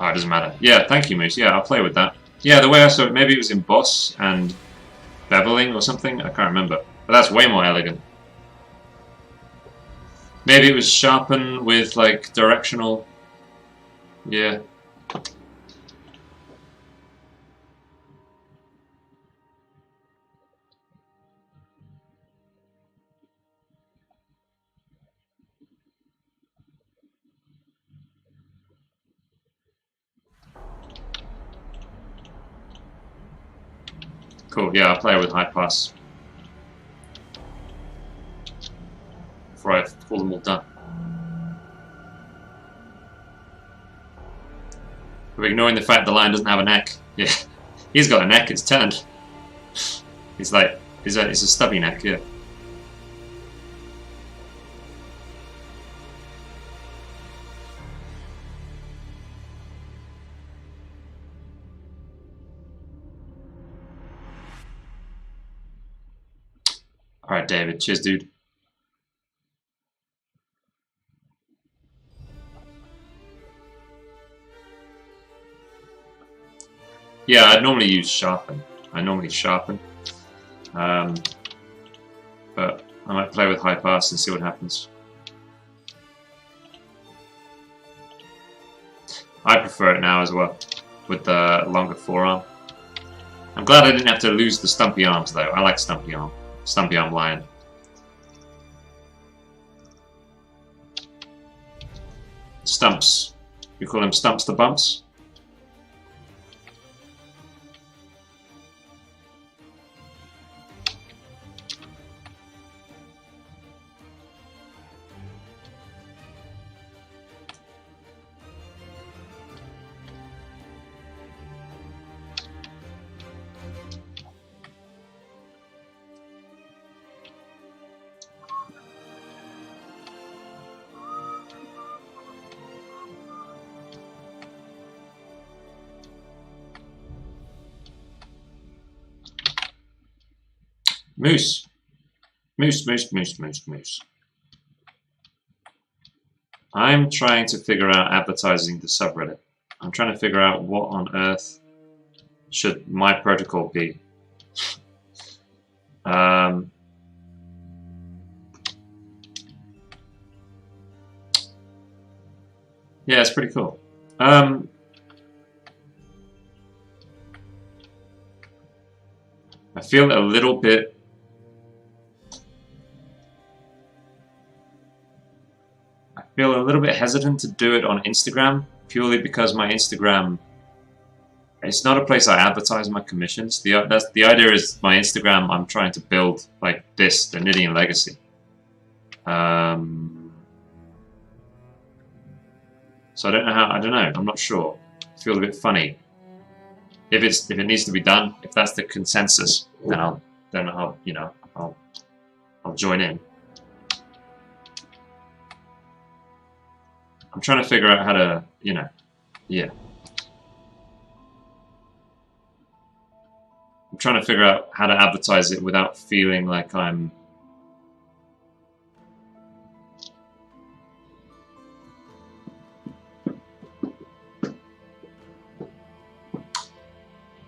it doesn't matter. Yeah, thank you, Moose. Yeah, I'll play with that. Yeah, the way I saw it, maybe it was in Boss and Beveling or something. I can't remember. But that's way more elegant. Maybe it was Sharpen with, like, directional... Yeah. Cool, yeah, I'll play with high pass. Before I call them all done. We're ignoring the fact the lion doesn't have a neck. Yeah, he's got a neck, it's turned. It's like, it's a stubby neck, yeah. Alright, David. Cheers, dude. Yeah, I'd normally use Sharpen. I normally Sharpen. But I might play with High Pass and see what happens. I prefer it now as well, with the longer forearm. I'm glad I didn't have to lose the stumpy arms though. I like stumpy arm. Stumpy arm lion. Stumps. You call them stumps the bumps? Moose. Moose, moose, moose, moose, moose. I'm trying to figure out advertising the subreddit. I'm trying to figure out what on earth should my protocol be. Yeah, it's pretty cool. I feel a little bit hesitant to do it on Instagram, purely because my Instagram, it's not a place I advertise my commissions. The idea is my Instagram, I'm trying to build like this, the Nidian legacy. So I don't know how. I don't know. I'm not sure. I feel a bit funny. If it needs to be done, if that's the consensus, then I'll you know I'll join in. I'm trying to figure out how to, yeah. I'm trying to figure out how to advertise it without feeling like I'm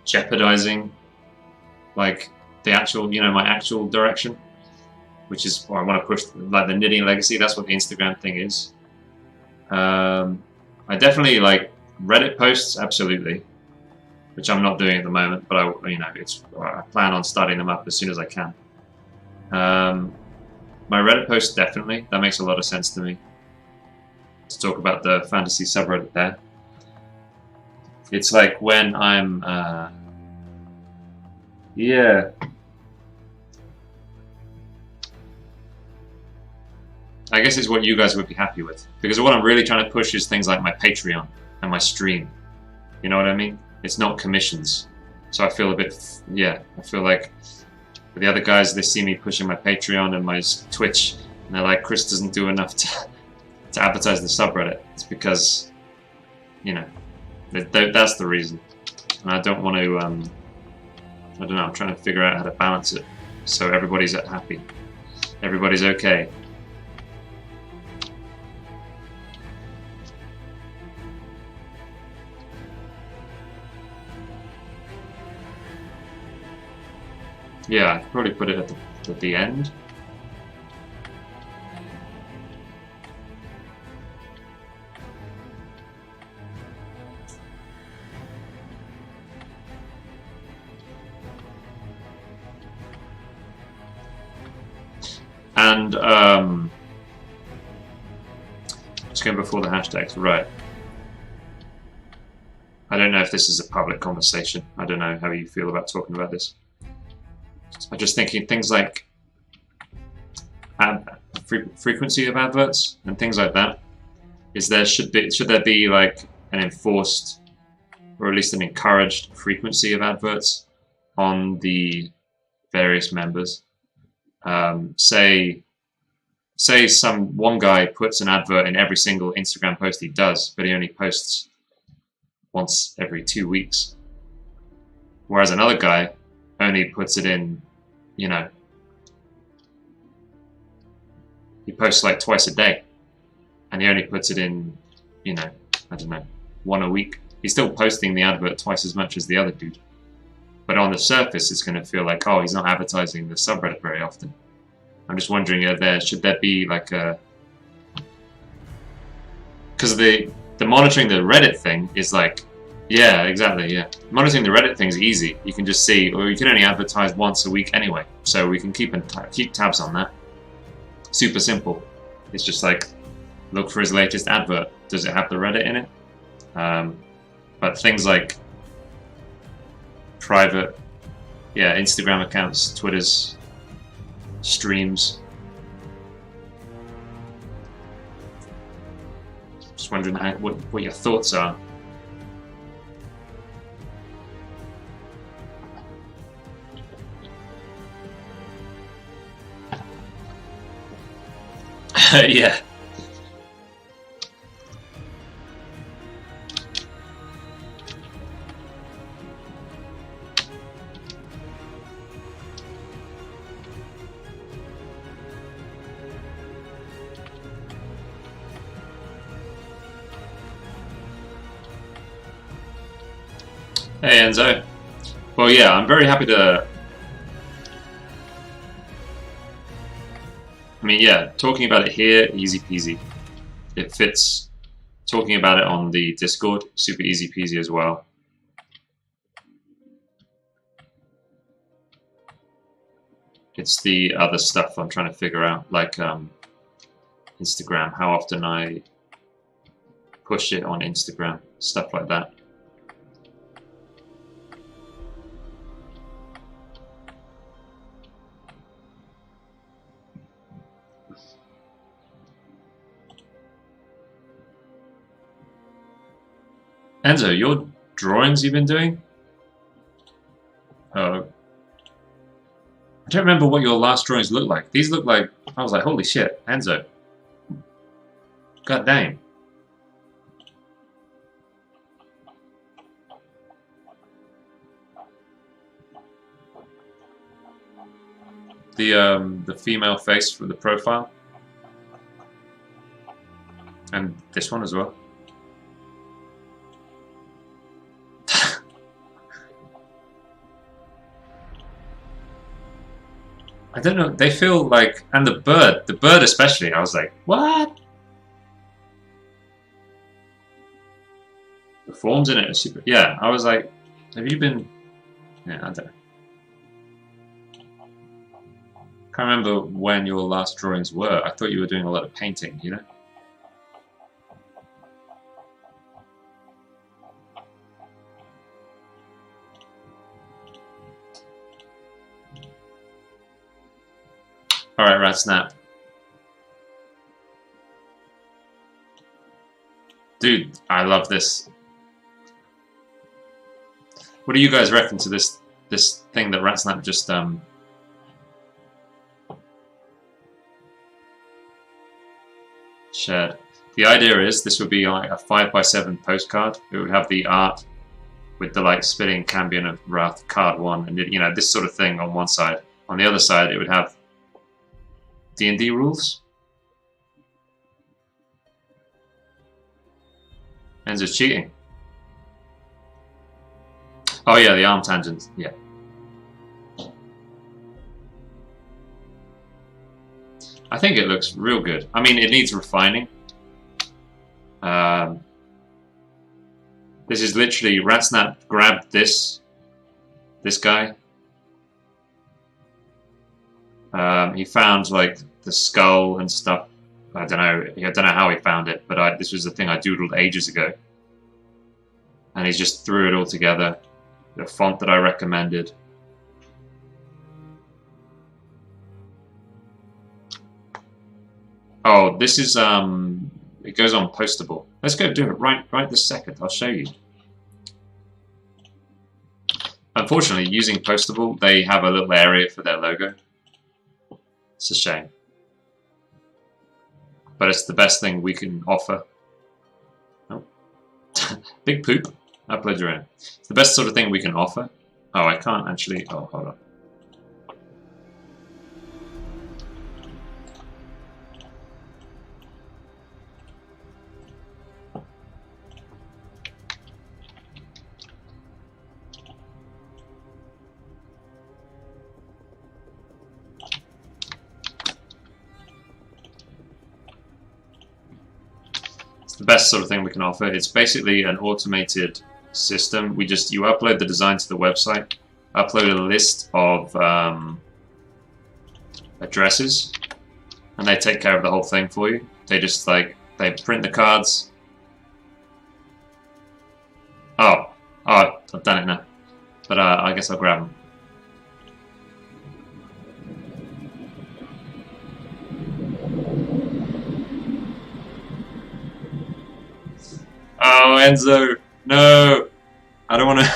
jeopardizing like the actual, my actual direction, which is why I want to push like the Nidian legacy. That's what the Instagram thing is. I definitely like Reddit posts, absolutely, which I'm not doing at the moment, but I plan on starting them up as soon as I can. My Reddit posts, definitely, that makes a lot of sense to me. To talk about the fantasy subreddit there. It's like when I'm, yeah. I guess it's what you guys would be happy with. Because what I'm really trying to push is things like my Patreon and my stream. You know what I mean? It's not commissions. So I feel a bit, yeah, I feel like the other guys, they see me pushing my Patreon and my Twitch, and they're like, Chris doesn't do enough to advertise the subreddit. It's because, you know, that's the reason. And I don't want to, I don't know, I'm trying to figure out how to balance it so everybody's happy. Everybody's okay. Yeah, I'd probably put it at the end. And just going before the hashtags, right? I don't know if this is a public conversation. I don't know how you feel about talking about this. I'm just thinking things like frequency of adverts and things like that. Should there be like an enforced or at least an encouraged frequency of adverts on the various members? Say one guy puts an advert in every single Instagram post he does, but he only posts once every 2 weeks, whereas another guy only puts it in, you know, he posts like twice a day, and he only puts it in, you know, I don't know, one a week. He's still posting the advert twice as much as the other dude, but on the surface it's going to feel like, oh, he's not advertising the subreddit very often. I'm just wondering, should there be like a, because the monitoring the Reddit thing is like, yeah, exactly, yeah. Monitoring the Reddit thing is easy. You can just see, or you can only advertise once a week anyway, so we can keep tabs on that. Super simple. It's just like, look for his latest advert. Does it have the Reddit in it? But things like private, yeah, Instagram accounts, Twitter's, streams. Just wondering what your thoughts are. Yeah. Hey Enzo. Well, yeah, I'm very happy to. I mean, yeah, talking about it here, easy peasy. It fits. Talking about it on the Discord, super easy peasy as well. It's the other stuff I'm trying to figure out, like Instagram, how often I push it on Instagram, stuff like that. Enzo, your drawings you've been doing? I don't remember what your last drawings looked like. These look like, I was like, holy shit, Enzo. God dang. The female face for the profile. And this one as well. I don't know, they feel like, and the bird especially, I was like, what? The forms in it are super, yeah, I was like, have you been, yeah, I don't know. Can't remember when your last drawings were. I thought you were doing a lot of painting, you know? Alright, Rat Snap. Dude, I love this. What do you guys reckon to this thing that Ratsnap just shared? The idea is this would be like a 5x7 postcard. It would have the art with the like spitting Cambion of Wrath card 1, and you know, this sort of thing on one side. On the other side, it would have D&D rules. Enzo's cheating. Oh yeah, the arm tangent. Yeah. I think it looks real good. I mean, it needs refining. This is literally Ratsnap grabbed this guy. He found like the skull and stuff. I don't know how he found it, but this was the thing I doodled ages ago, and he just threw it all together. The font that I recommended. Oh, this is it goes on postable. Let's go do it right this second. I'll show you. Unfortunately, using postable, they have a little area for their logo. It's a shame. But it's the best thing we can offer. Oh. Big poop. Upload your own. It's the best sort of thing we can offer. Oh, I can't actually... Oh, hold on. The best sort of thing we can offer. It's basically an automated system. You upload the design to the website, upload a list of addresses, and they take care of the whole thing for you. They just they print the cards. Oh, I've done it now, but I guess I'll grab them. Oh, Enzo, no! I don't want to.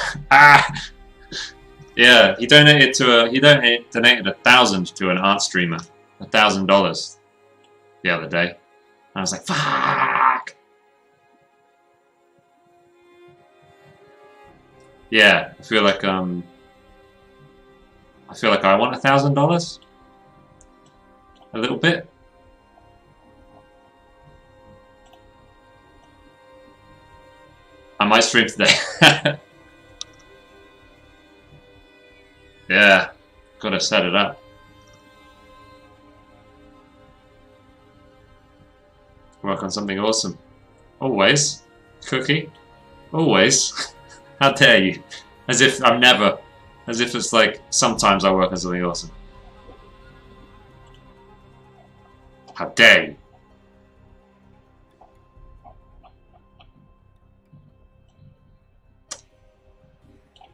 Yeah, he donated $1,000 to an art streamer, $1,000 the other day, and I was like, fuck. Yeah, I feel like I want $1,000, a little bit. I might stream today. Yeah, gotta set it up. Work on something awesome. Always. Cookie. Always. How dare you? As if I'm never. As if it's like, sometimes I work on something awesome. How dare you?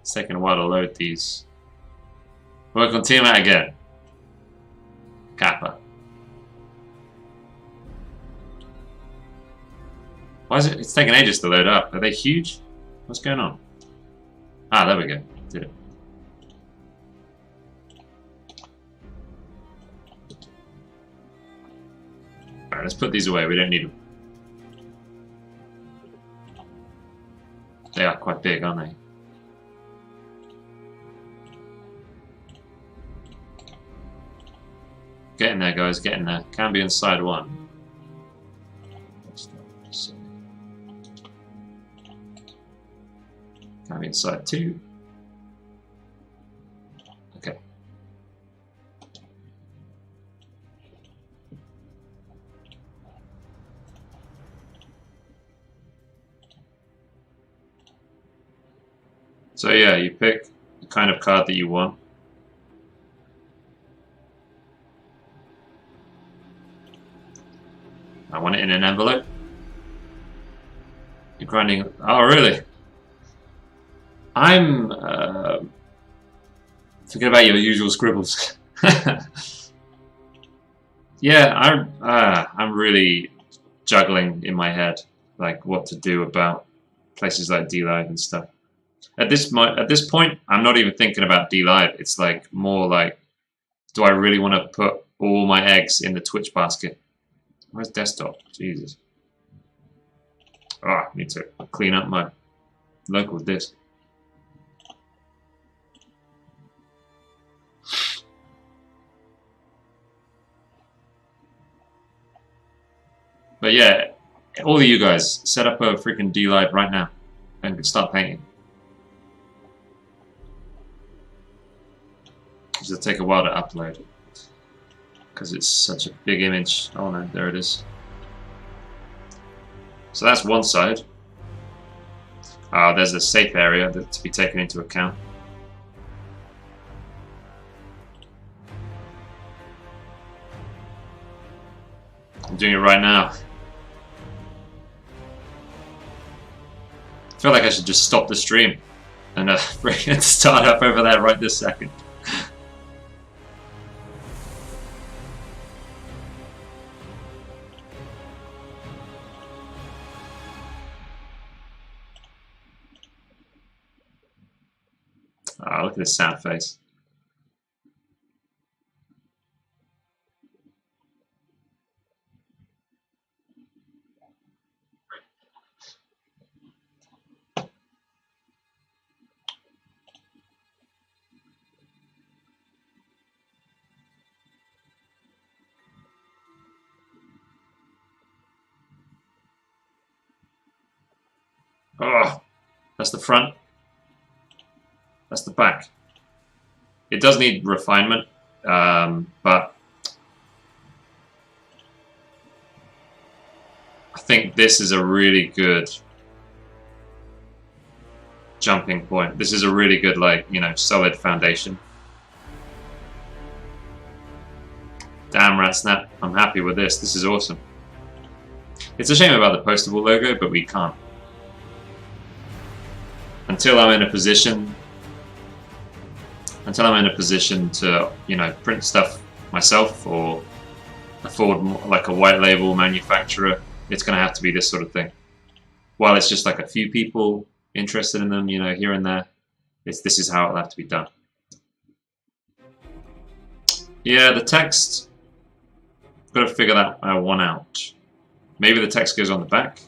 It's taking a while to load these. Work on Tiamat again. Kappa. Why is it? It's taking ages to load up. Are they huge? What's going on? Ah, there we go. Did it. Alright, let's put these away. We don't need them. They are quite big, aren't they? Getting there, guys, getting there. Can be inside 1. Can be inside 2. Okay. So yeah, you pick the kind of card that you want. I want it in an envelope. You're grinding. Oh, really? I'm forget about your usual scribbles. Yeah, I'm really juggling in my head, like what to do about places like DLive and stuff. At this point, I'm not even thinking about D Live. It's like more like, do I really want to put all my eggs in the Twitch basket? Where's desktop? Jesus. I need to clean up my local disk. But yeah, all of you guys, set up a freaking D Live right now and start painting. It'll take a while to upload because it's such a big image. Oh no, there it is. So that's one side. There's a safe area to be taken into account. I'm doing it right now. I feel like I should just stop the stream and start up over there right this second. Look at this sad face. Oh, that's the front. That's the back. It does need refinement, but I think this is a really good jumping point. This is a really good, like, you know, solid foundation. Damn, Ratsnap, I'm happy with this. This is awesome. It's a shame about the postable logo, but we can't. Until I'm in a position to, you know, print stuff myself or afford like a white label manufacturer, it's going to have to be this sort of thing. While it's just like a few people interested in them, you know, here and there, this is how it'll have to be done. Yeah, the text, got to figure that one out. Maybe the text goes on the back.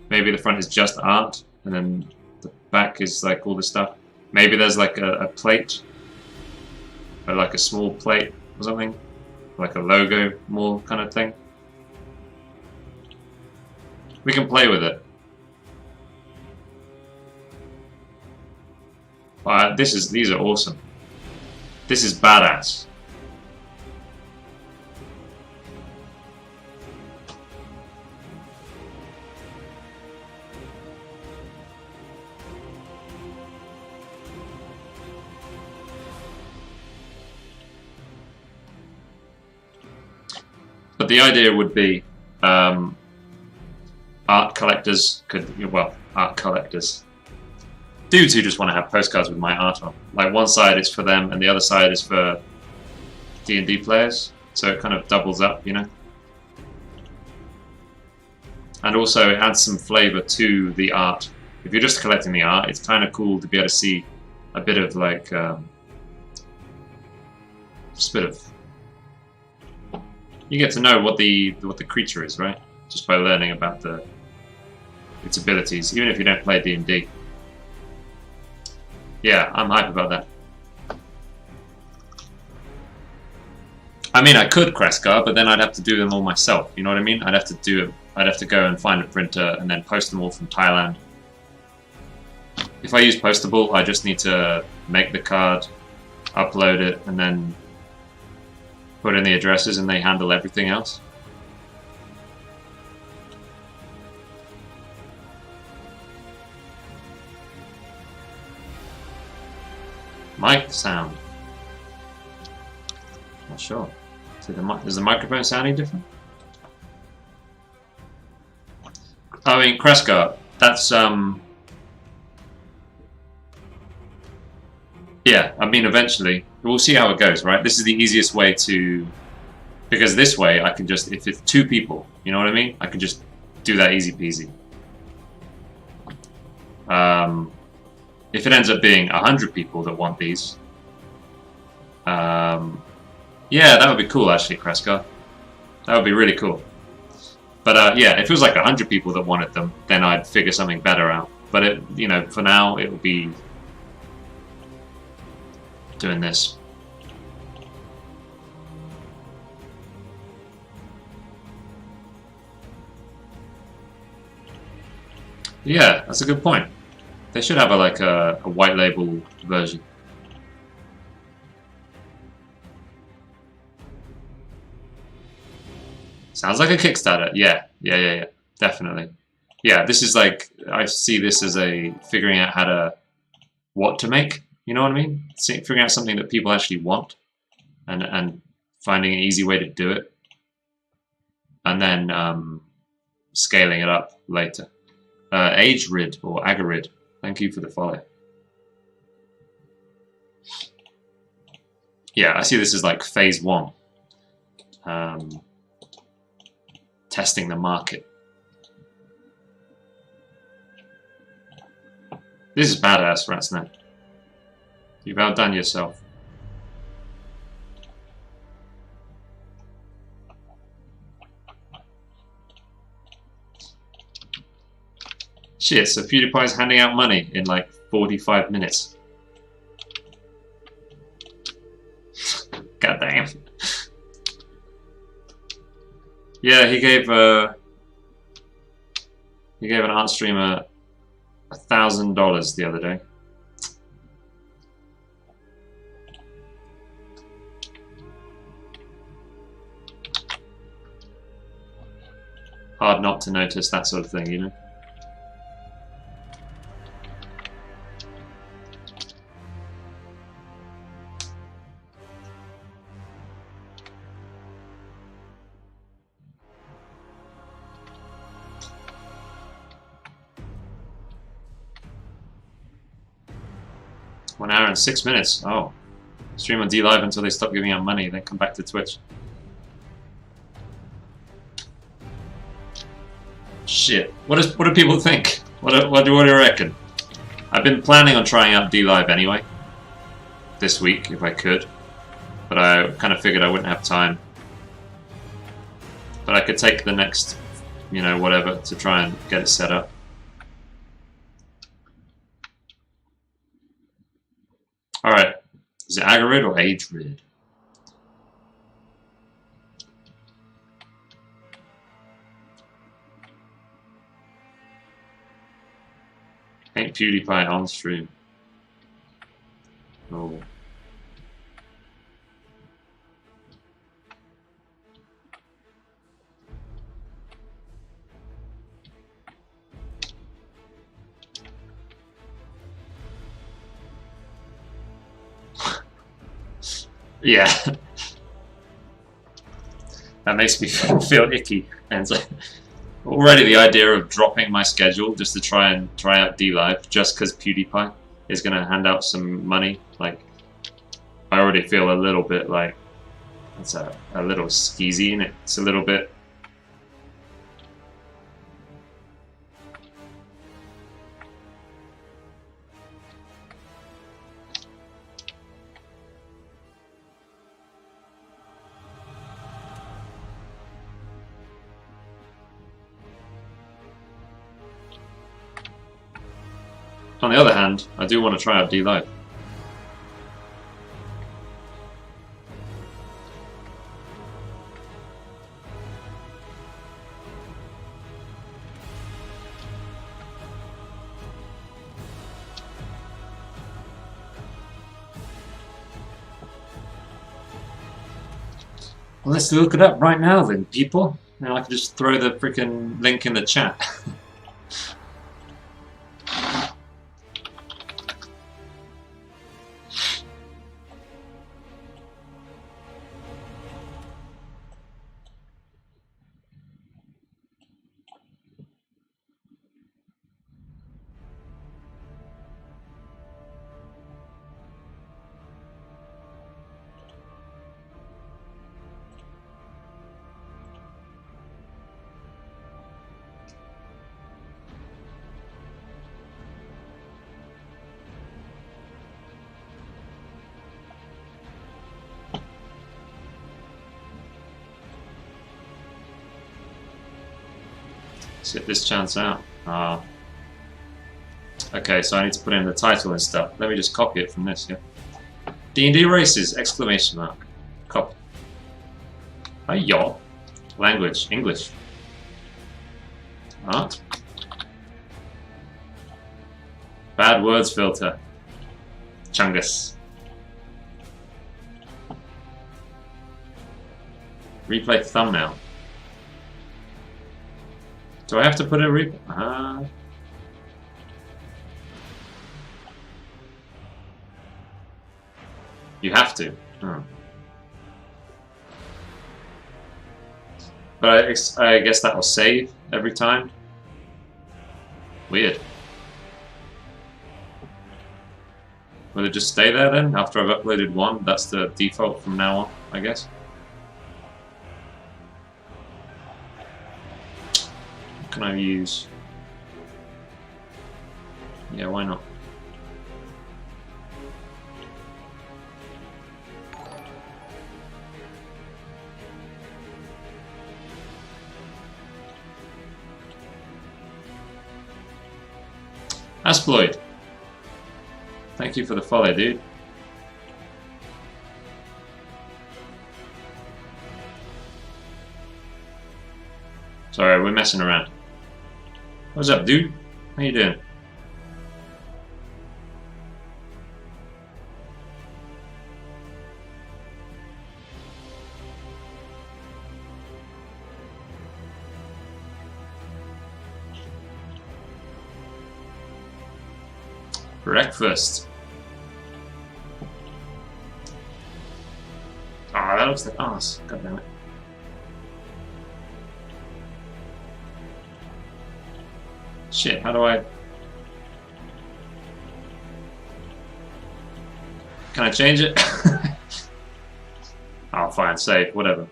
Maybe the front is just art, and then the back is like all this stuff. Maybe there's like a plate, or like a small plate or something, like a logo more kind of thing. We can play with it. These are awesome. This is badass. But the idea would be art collectors could, well, art collectors. Dudes who just want to have postcards with my art on. Like one side is for them and the other side is for D&D players. So it kind of doubles up, you know. And also it adds some flavor to the art. If you're just collecting the art, it's kind of cool to be able to see a bit of like, just a bit of, you get to know what the creature is, right? Just by learning about its abilities, even if you don't play D&D. Yeah, I'm hype about that. I mean, I could Kreskar, but then I'd have to do them all myself. You know what I mean? I'd have to do it. I'd have to go and find a printer and then post them all from Thailand. If I use Postable, I just need to make the card, upload it, and then put in the addresses, and they handle everything else. Mic sound. Not sure. Is the microphone sounding different? I mean, Kreskar, that's yeah, I mean, eventually we'll see how it goes, right? This is the easiest way to, because this way I can just, if it's 2 people, you know what I mean? I can just do that easy peasy. if it ends up being 100 people that want these, yeah, that would be cool actually, Kreska. That would be really cool. But yeah, if it was like 100 people that wanted them, then I'd figure something better out. But it, you know, for now it will be doing this. Yeah, that's a good point. They should have a white label version. Sounds like a Kickstarter. Yeah, definitely. Yeah, this is like, I see this as a figuring out how to, what to make, you know what I mean? Figuring out something that people actually want and finding an easy way to do it. And then scaling it up later. Age-rid or Agarid, thank you for the follow. Yeah, I see this as like phase 1. Testing the market. This is badass, Ratsnet. You've outdone yourself. Shit, so PewDiePie's handing out money in like 45 minutes. God damn. Yeah, he gave an art streamer $1,000 the other day. Hard not to notice that sort of thing, you know? One hour and 6 minutes. Oh. Stream on DLive until they stop giving out money, then come back to Twitch. Shit. What do people think? What do you reckon? I've been planning on trying out DLive anyway. This week, if I could. But I kind of figured I wouldn't have time. But I could take the next, you know, whatever, to try and get it set up. Alright. Is it Agarid or Age-rid? Ain't PewDiePie on stream. Oh. Yeah. That makes me feel icky. And it's like, already the idea of dropping my schedule just to try out DLive just because PewDiePie is going to hand out some money, like, I already feel a little bit like it's a little skeezy, and it's a little bit. On the other hand, I do want to try out DLive. Well, let's look it up right now then, people. And I can just throw the freaking link in the chat. Sit this chance out. Ah. Okay, so I need to put in the title and stuff. Let me just copy it from this, yeah? DnD Races, exclamation mark. Copy. Hi, y'all. Language, English. Art. Bad words filter. Chungus. Replay thumbnail. Do I have to put a replay? You have to. Oh. But I guess that will save every time. Weird. Will it just stay there then? After I've uploaded one, that's the default from now on, I guess. What can I use? Yeah, why not? Asploid. Thank you for the follow, dude. Sorry, we're messing around. What's up, dude? How you doing? Breakfast. Ah, that looks like ass. God damn it. Shit, how do I... Can I change it? Oh, fine, save, whatever.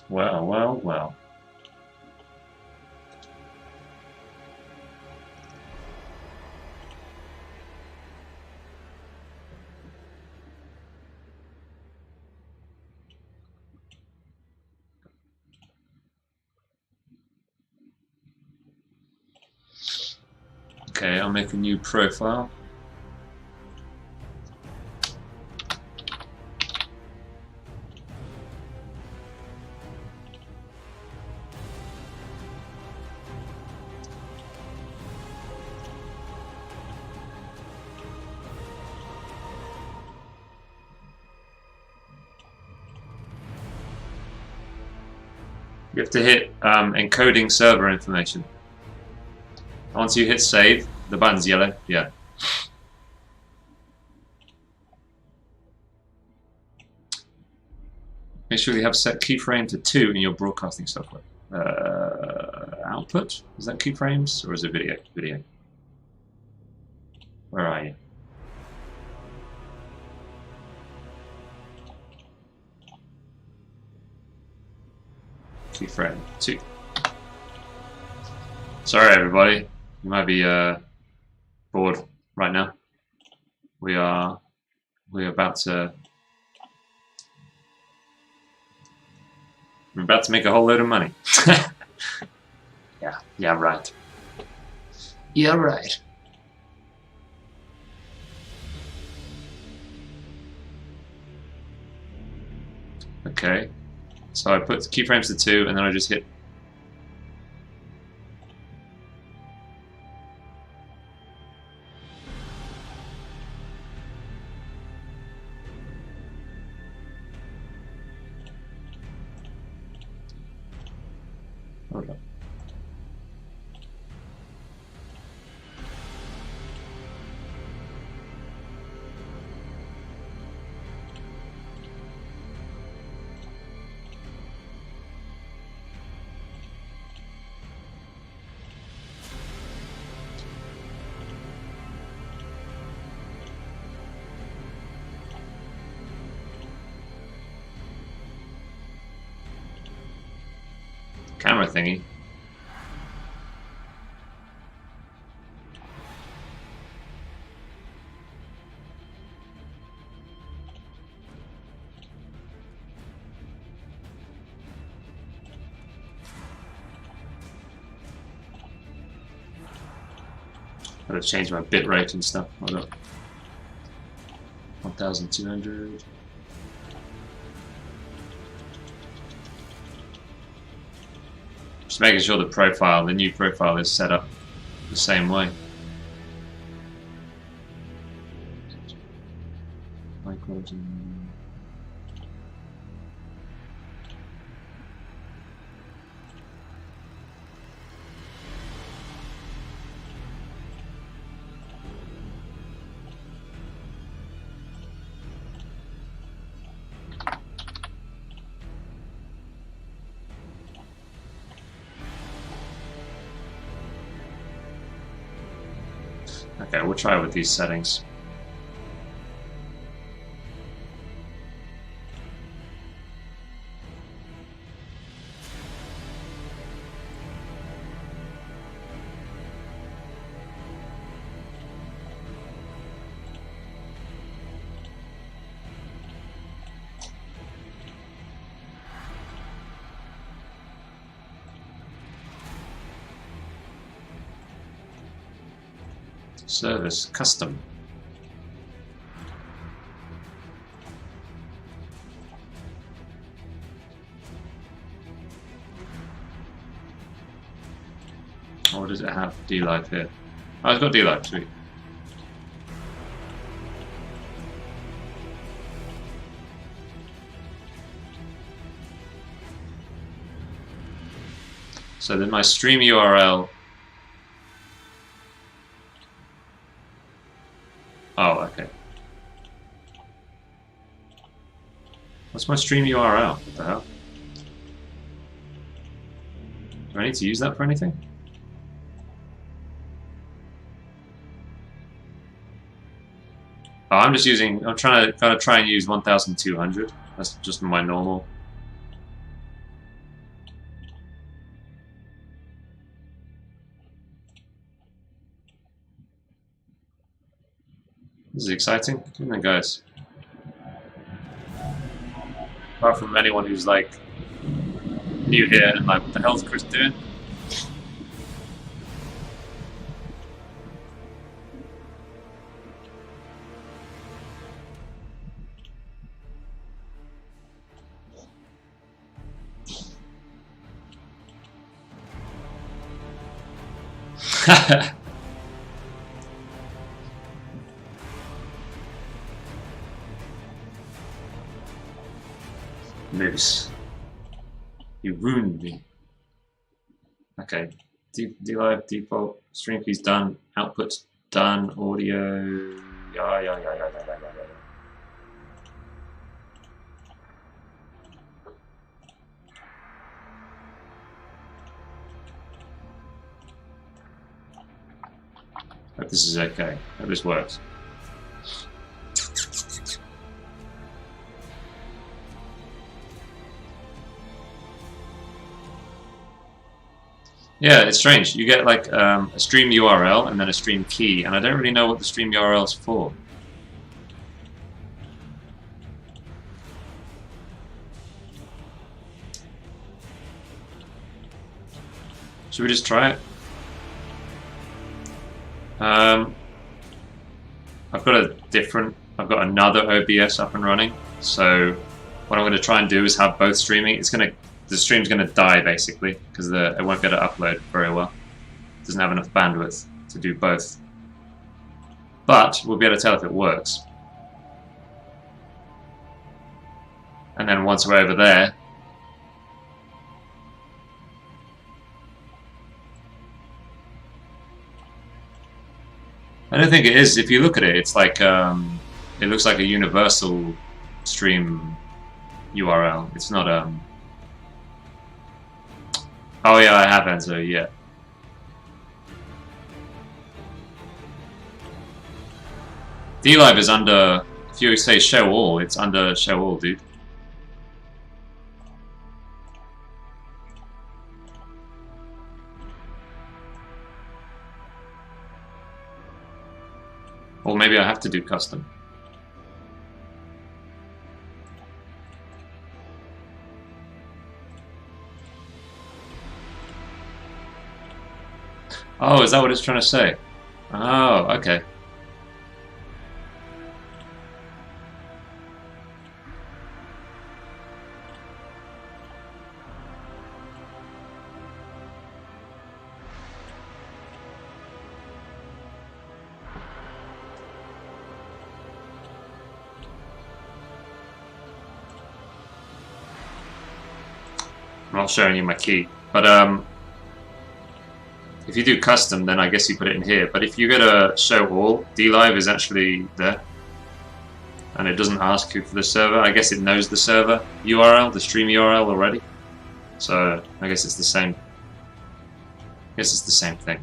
Well, well, well. Okay, I'll make a new profile. You have to hit encoding server information. Once you hit save, the button's yellow. Yeah. Make sure you have set keyframe to 2 in your broadcasting software. Output? Is that keyframes or is it video? Video. Where are you? Keyframe 2. Sorry, everybody. You might be bored right now. We're about to make a whole load of money. Yeah, right. Yeah, right. Okay. So I put keyframes to 2 and then I just hit. Hold on. camera thingy. Gotta change my bit rate and stuff. Hold up. 1200. Just making sure the new profile is set up the same way. High quality. Okay, we'll try with these settings. Service custom. Or does it have D-Live here? Oh, it's got D-Live, sweet. So then my stream URL. Oh, okay. What's my stream URL? What the hell? Do I need to use that for anything? Oh, I'm trying to kind of try and use 1200. That's just my normal. This is exciting, isn't it, guys? Apart from anyone who's like new here and like, what the hell's Chris doing? Moose. You ruined me. Okay. D-Live default. Stream keys done. Output's done. Audio. Yeah. Hope this is okay. Hope this works. Yeah, it's strange. You get like a stream URL and then a stream key, and I don't really know what the stream URL is for. Should we just try it? I've got another OBS up and running. So what I'm going to try and do is have both streaming. The stream's going to die basically because it won't be able to upload very well. It doesn't have enough bandwidth to do both. But we'll be able to tell if it works. And then once we're over there, I don't think it is. If you look at it, it's like it looks like a universal stream URL. It's not Oh yeah, I have Enzo. Yeah. D-Live is under. If you say show all, it's under show all, dude. Or maybe I have to do custom. Oh, is that what it's trying to say? Oh, okay. I'm not showing you my key, but if you do custom, then I guess you put it in here. But if you go to show all, DLive is actually there, and it doesn't ask you for the server. I guess it knows the server URL, the stream URL already. So I guess it's the same. I guess it's the same thing.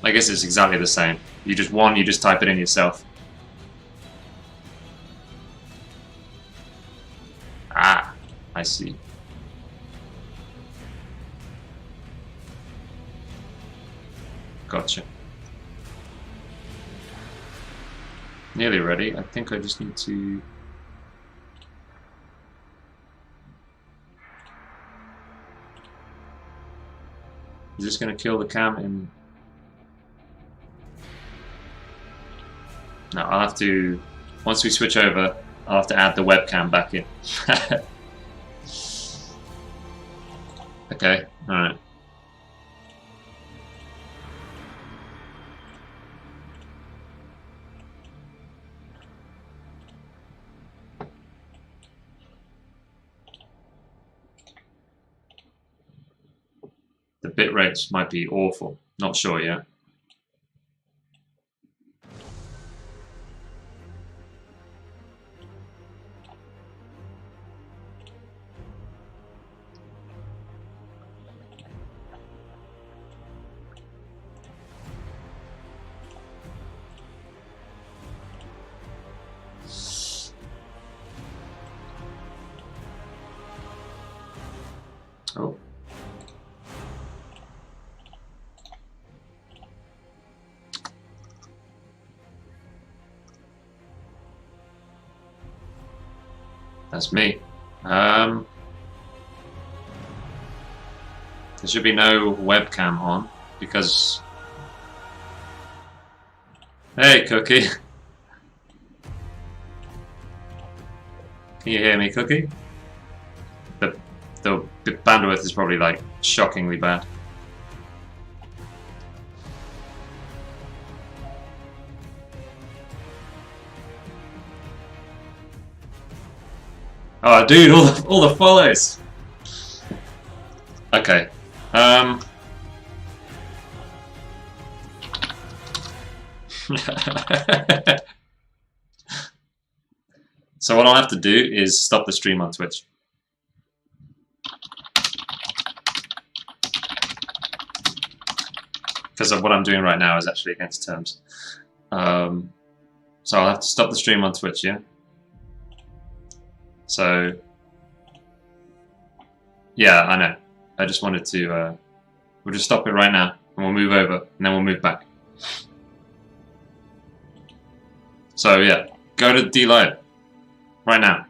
I guess it's exactly the same. You just type it in yourself. Ah, I see. Gotcha. Nearly ready. I think I just need to... Is this going to kill the cam in... No, I'll have to... Once we switch over, I'll have to add the webcam back in. Okay, alright. The bit rates might be awful. Not sure yet. Oh. That's me. There should be no webcam on because... Hey, Cookie. Can you hear me, Cookie? The bandwidth is probably like shockingly bad. Oh, dude, all the follows. Okay. So what I'll have to do is stop the stream on Twitch. Because of what I'm doing right now is actually against terms. So I'll have to stop the stream on Twitch, yeah? So, yeah, I know. I just wanted to, we'll just stop it right now, and we'll move over, and then we'll move back. So, yeah, go to DLive right now.